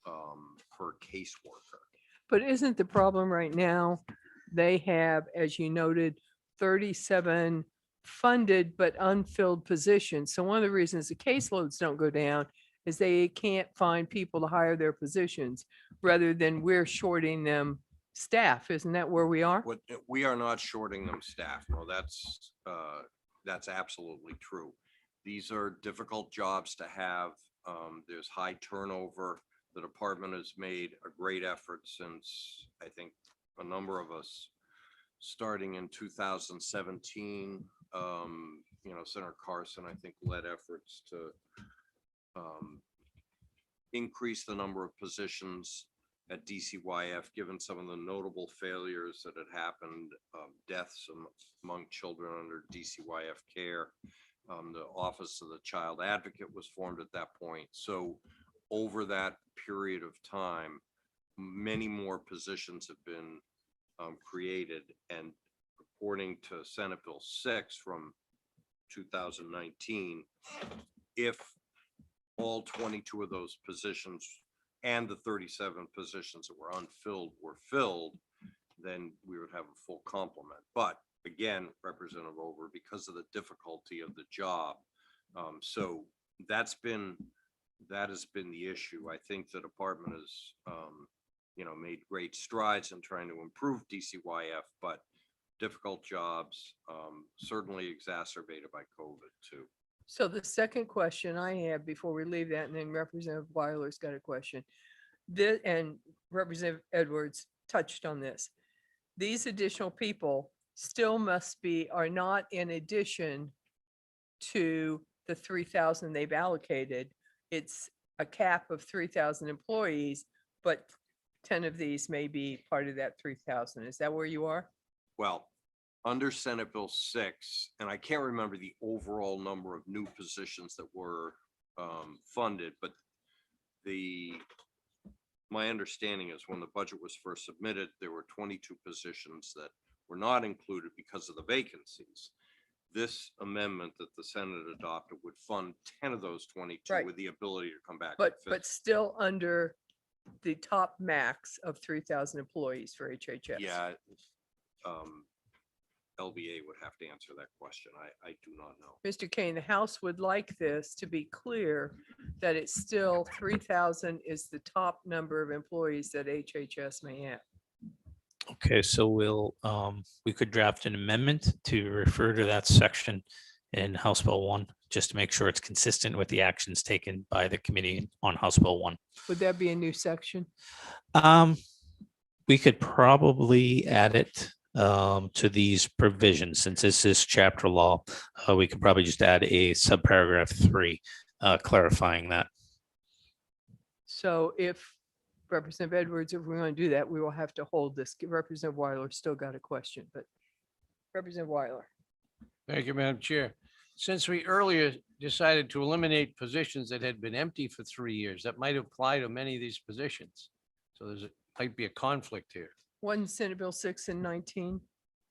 per caseworker. But isn't the problem right now, they have, as you noted, 37 funded but unfilled positions. So one of the reasons the caseloads don't go down is they can't find people to hire their positions, rather than we're shorting them staff. Isn't that where we are? What, we are not shorting them staff. No, that's absolutely true. These are difficult jobs to have. There's high turnover. The department has made a great effort since, I think, a number of us, starting in 2017, Senator Carson, I think, led efforts to increase the number of positions at DCYF, given some of the notable failures that had happened, deaths among children under DCYF care. The Office of the Child Advocate was formed at that point. So over that period of time, many more positions have been created. And according to Senate Bill 6 from 2019, if all 22 of those positions and the 37 positions that were unfilled were filled, then we would have a full complement. But again, Representative Over, because of the difficulty of the job, so that has been the issue. I think the department has, made great strides in trying to improve DCYF, but difficult jobs, certainly exacerbated by COVID too. So the second question I have before we leave that, and then Representative Weiler's got a question. And Representative Edwards touched on this. These additional people still are not in addition to the 3,000 they've allocated. It's a cap of 3,000 employees, but 10 of these may be part of that 3,000. Is that where you are? Well, under Senate Bill 6, and I can't remember the overall number of new positions that were funded, but my understanding is when the budget was first submitted, there were 22 positions that were not included because of the vacancies. This amendment that the Senate adopted would fund 10 of those 22 Right. with the ability to come back. But still under the top max of 3,000 employees for HHS. Yeah. LBA would have to answer that question. I do not know. Mr. Kane, the House would like this to be clear that it's still 3,000 is the top number of employees that HHS may have. Okay, so we could draft an amendment to refer to that section in House Bill 1, just to make sure it's consistent with the actions taken by the committee on House Bill 1. Would that be a new section? We could probably add it to these provisions, since this is chapter law. We could probably just add a subparagraph 3 clarifying that. So if Representative Edwards, if we're going to do that, we will have to hold this. Representative Weiler still got a question, but Representative Weiler. Thank you, Madam Chair. Since we earlier decided to eliminate positions that had been empty for 3 years, that might apply to many of these positions. So might be a conflict here. One Senate Bill 6 and 19.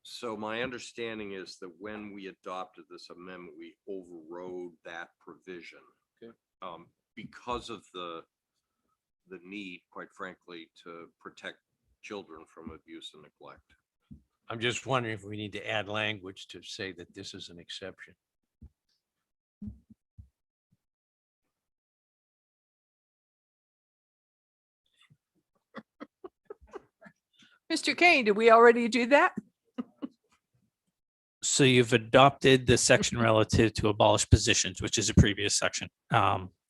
So my understanding is that when we adopted this amendment, we overrode that provision. Okay. Because of the need, quite frankly, to protect children from abuse and neglect. I'm just wondering if we need to add language to say that this is an exception. Mr. Kane, did we already do that? So you've adopted the section relative to abolish positions, which is a previous section.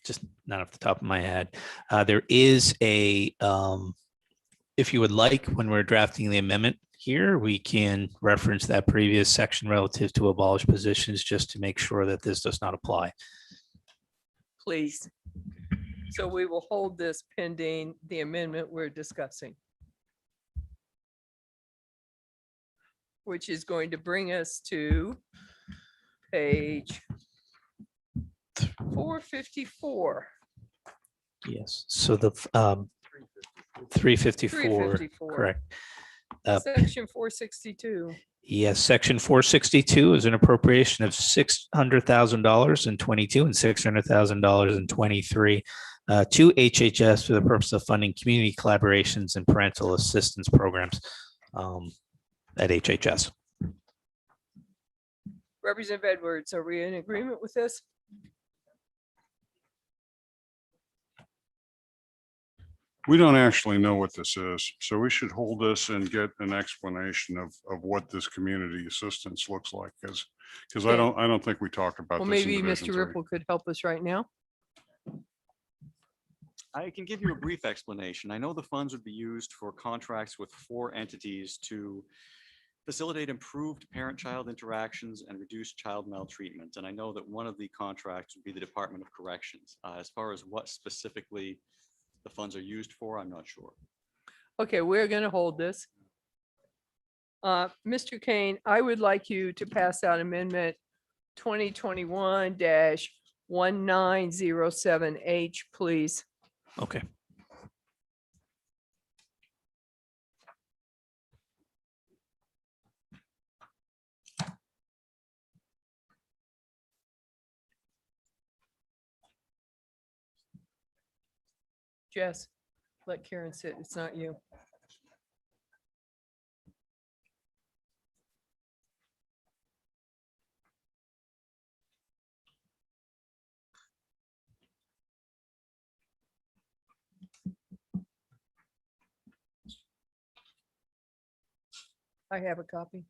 Just not off the top of my head. There is a, if you would like, when we're drafting the amendment here, we can reference that previous section relative to abolish positions just to make sure that this does not apply. Please. So we will hold this pending the amendment we're discussing, which is going to bring us to page 454. Yes, so the 354, 354. correct. Section 462. Yes, section 462 is an appropriation of $600,000 in 22 and $600,000 in 23 to HHS for the purpose of funding community collaborations and parental assistance programs at HHS. Representative Edwards, are we in agreement with this? We don't actually know what this is, so we should hold this and get an explanation of what this community assistance looks like, because I don't think we talked about Well, this. maybe in Division Mr. 3. Ripple could help us right now. I can give you a brief explanation. I know the funds would be used for contracts with 4 entities to facilitate improved parent-child interactions and reduce child maltreatment. And I know that one of the contracts would be the Department of Corrections. As far as what specifically the funds are used for, I'm not sure. Okay, we're going to hold this. Mr. Kane, I would like you to pass out amendment 2021-1907H, please. Okay. Jess, let Karen sit. It's not you. I have a copy.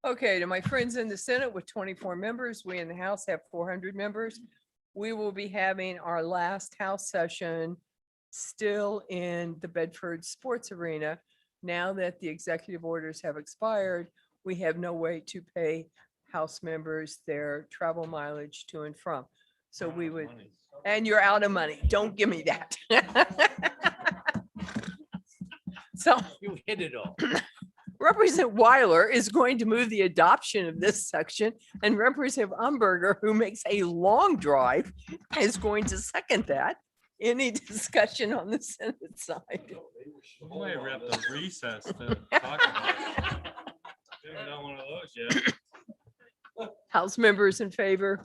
Okay, to my friends in the Senate with 24 members, we in the House have 400 members. We will be having our last House session still in the Bedford Sports Arena. Now that the executive orders have expired, we have no way to pay House members their travel mileage to and from. So we would, and you're out of money. Don't give me that. So You hit it all. Representative Weiler is going to move the adoption of this section, and Representative Umberger, who makes a long drive, is going to second that. Any discussion on the Senate side? We might have to recess to talk about it. Haven't done one of those yet. House members in favor?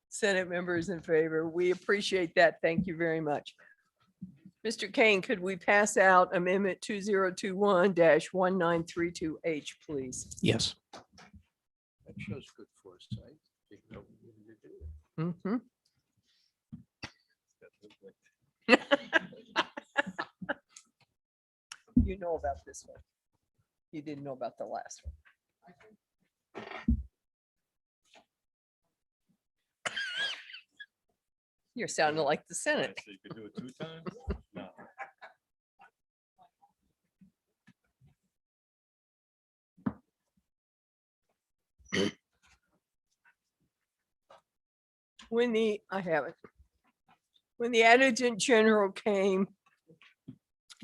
Senate members in favor? We appreciate that. Thank you very much. Mr. Kane, could we pass out amendment 2021-1932H, please? Yes. That shows good foresight. Didn't know we needed to do it. You know about this one. You didn't know about the last one. You're sounding like the Senate. So you could do it 2 times? No. I haven't. When the adjutant general came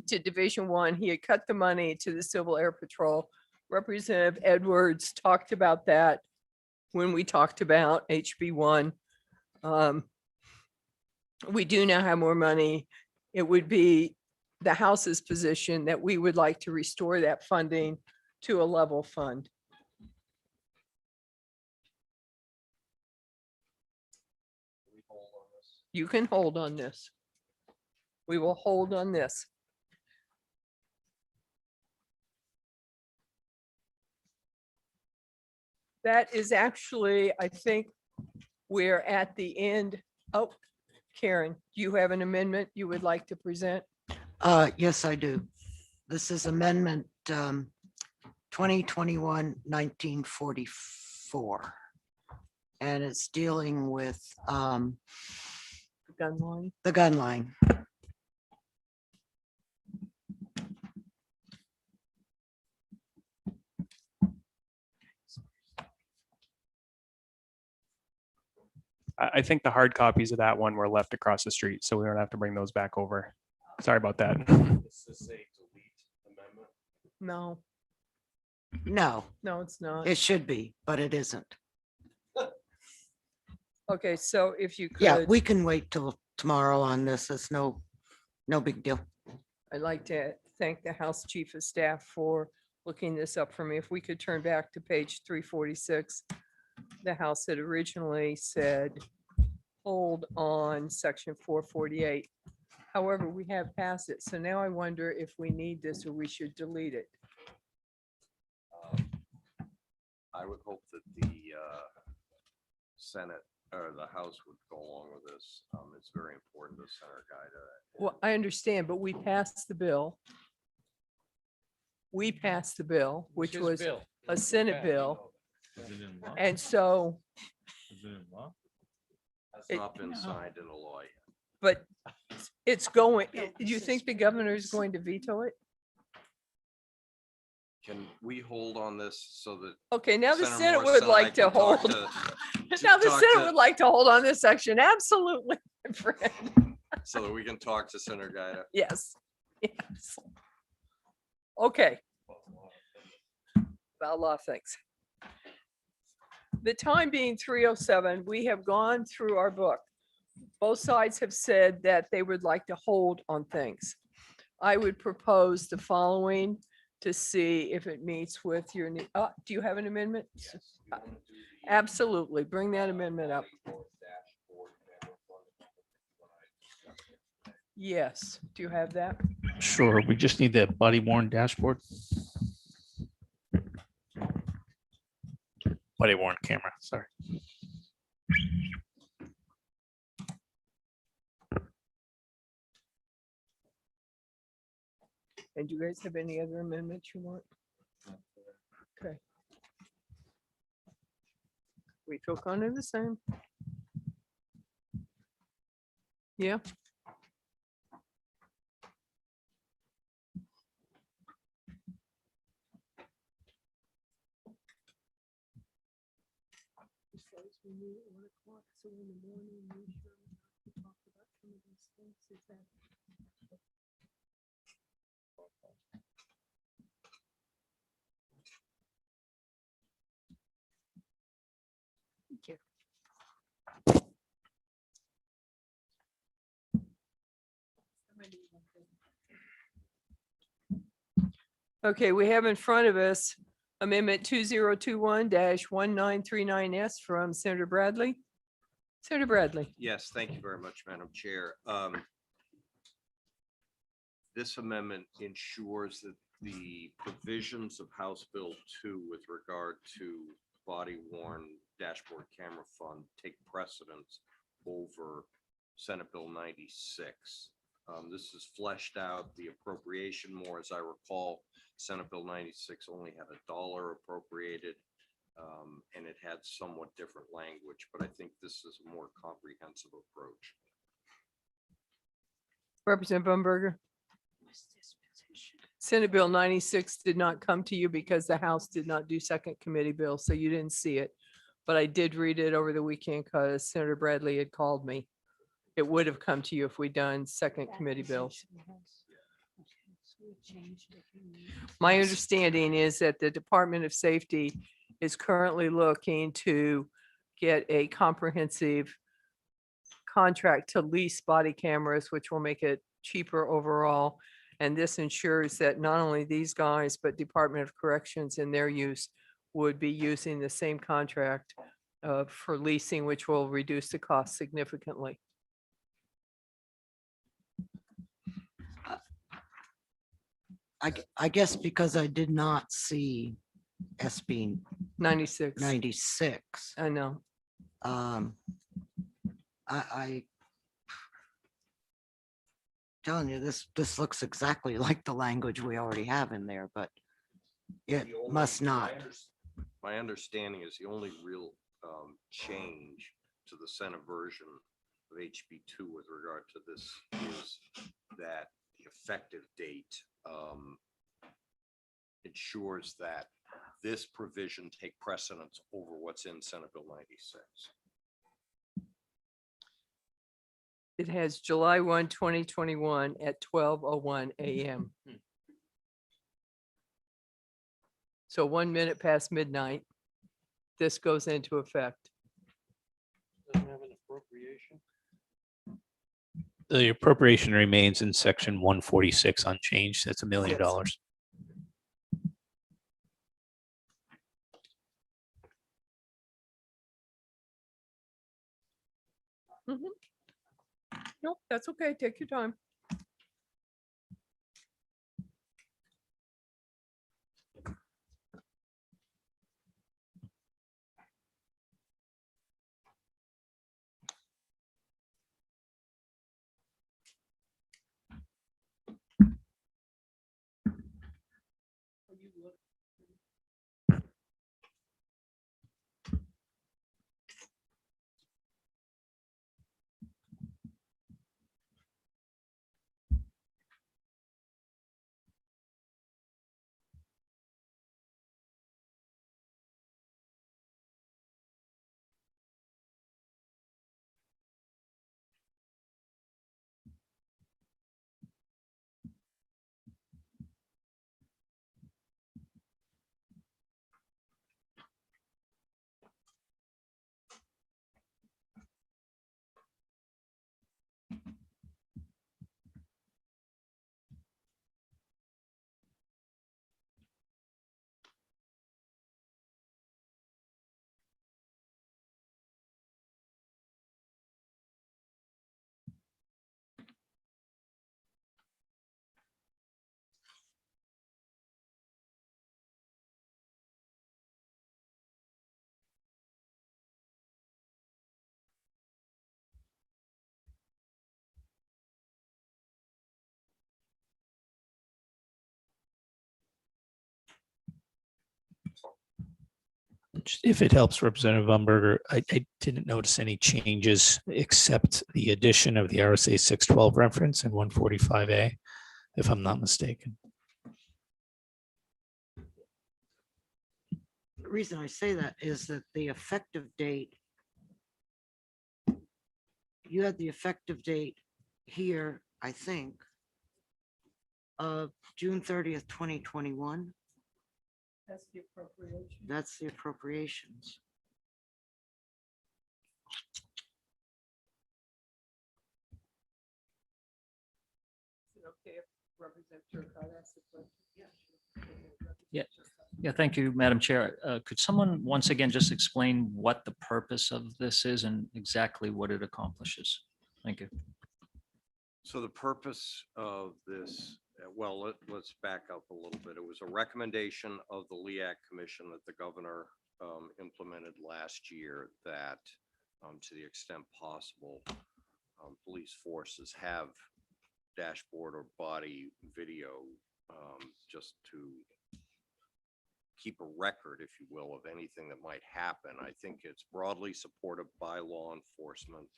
to Division 1, he had cut the money to the Civil Air Patrol. Representative Edwards talked about that when we talked about HB1. We do now have more money. It would be the House's position that we would like to restore that funding to a level fund. You can hold on this. We will hold on this. That is actually, I think we're at the end. Oh, Karen, do you have an amendment you would like to present? Yes, I do. This is amendment 2021-1944. And it's dealing with Gun line. the gun line. I think the hard copies of that one were left across the street, so we don't have to bring those back over. Sorry about that. No, No, no, it's not. it should be, but it isn't. Okay, so if you Yeah, could, we can wait till tomorrow on this. It's no big deal. I'd like to thank the House Chief of Staff for looking this up for me. If we could turn back to page 346. The House had originally said, hold on section 448. However, we have passed it. So now I wonder if we need this or we should delete it. I would hope that the Senate or the House would go along with this. It's very important to Senator Guy to. Well, I understand, but we passed the bill. We passed the bill, which His was bill. a Senate bill. Is it in law? And so Has It- not been signed into law yet. But it's going, No, do you it's think the suspended. governor is going to veto it? Can we hold on this so that? Okay, now the Senator Senate Morris would and I like to can talk hold. to- Now the talk Senate to- would like to hold on this section. Absolutely, my friend. So that we can talk to Senator Gaida. Yes, yes. Okay. About a lot of things. The time being 3:07, we have gone through our book. Both sides have said that they would like to hold on things. I would propose the following to see if it meets with your, do you have an amendment? Absolutely. Bring that amendment up. Yes. Do you have that? Sure, we just need the body worn dashboard. Body worn camera, sorry. And do you guys have any other amendments you want? Okay. We feel kind of the same. Yeah. Thank you. Okay, we have in front of us Amendment 2021-1939S from Senator Bradley. Senator Bradley. Yes, thank you very much, Madam Chair. This amendment ensures that the provisions of House Bill 2 with regard to body worn dashboard camera fund take precedence over Senate Bill 96. This is fleshed out the appropriation more. As I recall, Senate Bill 96 only had $1 appropriated, and it had somewhat different language, but I think this is a more comprehensive approach. Representative Bumberger. Senate Bill 96 did not come to you because the House did not do second committee bill, so you didn't see it. But I did read it over the weekend because Senator Bradley had called me. It would have come to you if we'd done second committee bills. My understanding is that the Department of Safety is currently looking to get a comprehensive contract to lease body cameras, which will make it cheaper overall. And this ensures that not only these guys, but Department of Corrections in their use would be using the same contract for leasing, which will reduce the cost significantly. I guess because I did not see SB 96. 96. I know. I telling you, this looks exactly like the language we already have in there, but it must not. My understanding is the only real change to the Senate version of HB 2 with regard to this is that the effective date ensures that this provision take precedence over what's in Senate Bill 96. It has July 1, 2021 at 12:01 a.m. So 1 minute past midnight, this goes into effect. Doesn't have an appropriation. The appropriation remains in section 146 unchanged. That's $1 million. Yes. Mhm. Nope, that's okay. Take your time. If it helps Representative Umberger, I didn't notice any changes except the addition of the RSA 612 reference in 145A, if I'm not mistaken. The reason I say that is that the effective date, you had the effective date here, I think, of June 30th, 2021. That's the appropriation. That's the appropriations. Is it okay if Representative Turcott asks the question? Yeah. Yeah, thank you, Madam Chair. Could someone once again just explain what the purpose of this is and exactly what it accomplishes? Thank you. So the purpose of this, let's back up a little bit. It was a recommendation of the LEAC Commission that the governor implemented last year that to the extent possible, police forces have dashboard or body video just to keep a record, if you will, of anything that might happen. I think it's broadly supported by law enforcement.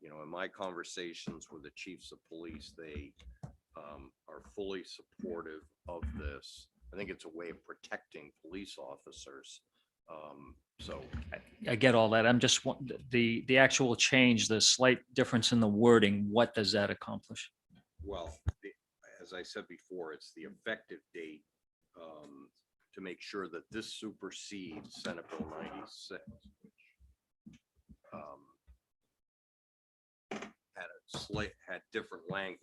You know, in my conversations with the chiefs of police, they are fully supportive of this. I think it's a way of protecting police officers. So I get all that. I'm just the actual change, the slight difference in the wording. What does that accomplish? well, as I said before, it's the effective date to make sure that this supersedes Senate Bill 96. Had different language.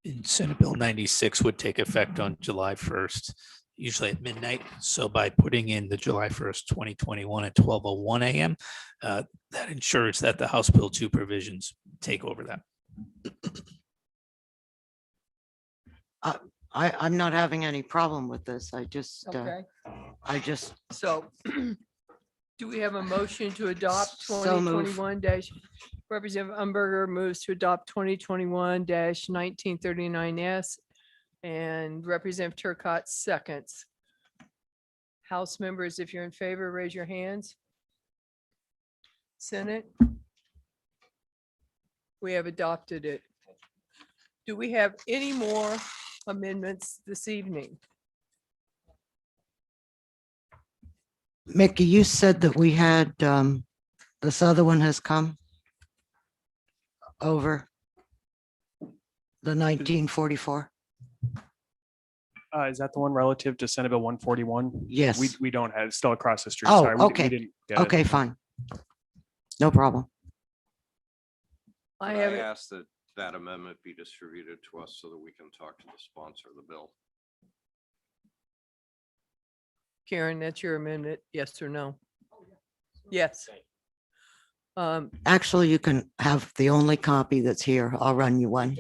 And Senate Bill 96 would take effect on July 1st, usually at midnight. So by putting in the July 1st, 2021 at 12:01 a.m., that ensures that the House Bill 2 provisions take over that. I'm not having any problem with this. Okay, So do we have a motion to adopt So moved. 2021 Representative Umberger moves to adopt 2021-1939S and Representative Turcott seconds. House members, if you're in favor, raise your hands. Senate? We have adopted it. Do we have any more amendments this evening? Mickey, you said that we had, this other one has come over the 1944. Is that the one relative to Senate Bill 141? Yes. We don't have, it's still across the street. Oh, Sorry, okay. we didn't get it. Okay, fine. No problem. I I have, ask that that amendment be distributed to us so that we can talk to the sponsor of the bill. Karen, that's your amendment, yes or no? Yes. Actually, you can have the only copy that's here. I'll run you one.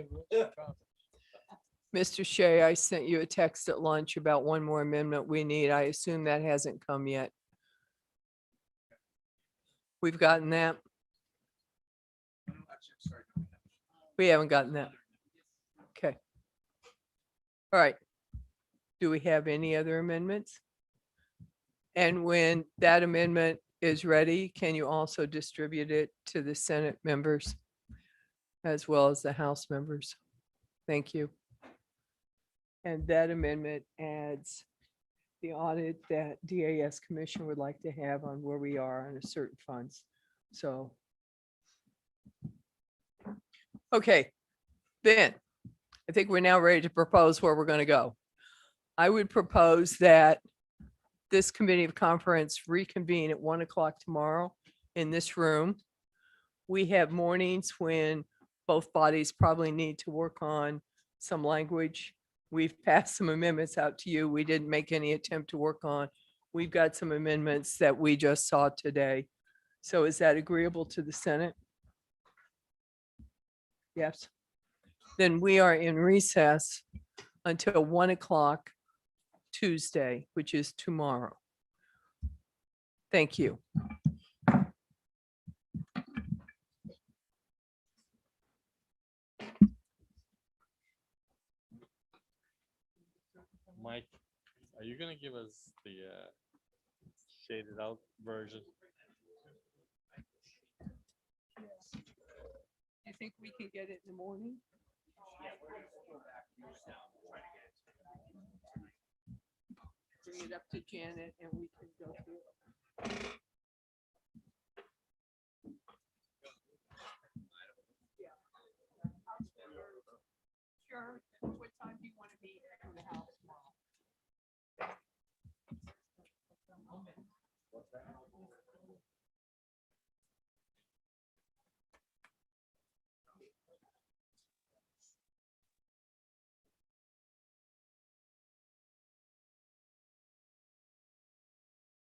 Mr. Shea, I sent you a text at lunch about one more amendment we need. I assume that hasn't come yet. We've gotten that. We haven't gotten that. Okay. All right. Do we have any other amendments? And when that amendment is ready, can you also distribute it to the Senate members as well as the House members? Thank you. And that amendment adds the audit that DAS Commission would like to have on where we are on a certain funds. So. Okay, then I think we're now ready to propose where we're going to go. I would propose that this committee of conference reconvene at 1 o'clock tomorrow in this room. We have mornings when both bodies probably need to work on some language. We've passed some amendments out to you. We didn't make any attempt to work on. We've got some amendments that we just saw today. So is that agreeable to the Senate? Yes. Then we are in recess until 1 o'clock Tuesday, which is tomorrow. Thank you. Mike, are you gonna give us the shaded out version. You think we can get it in the morning? Bring it up to Janet and we can go through it. Yeah. Sure. What time do you want to be in the house?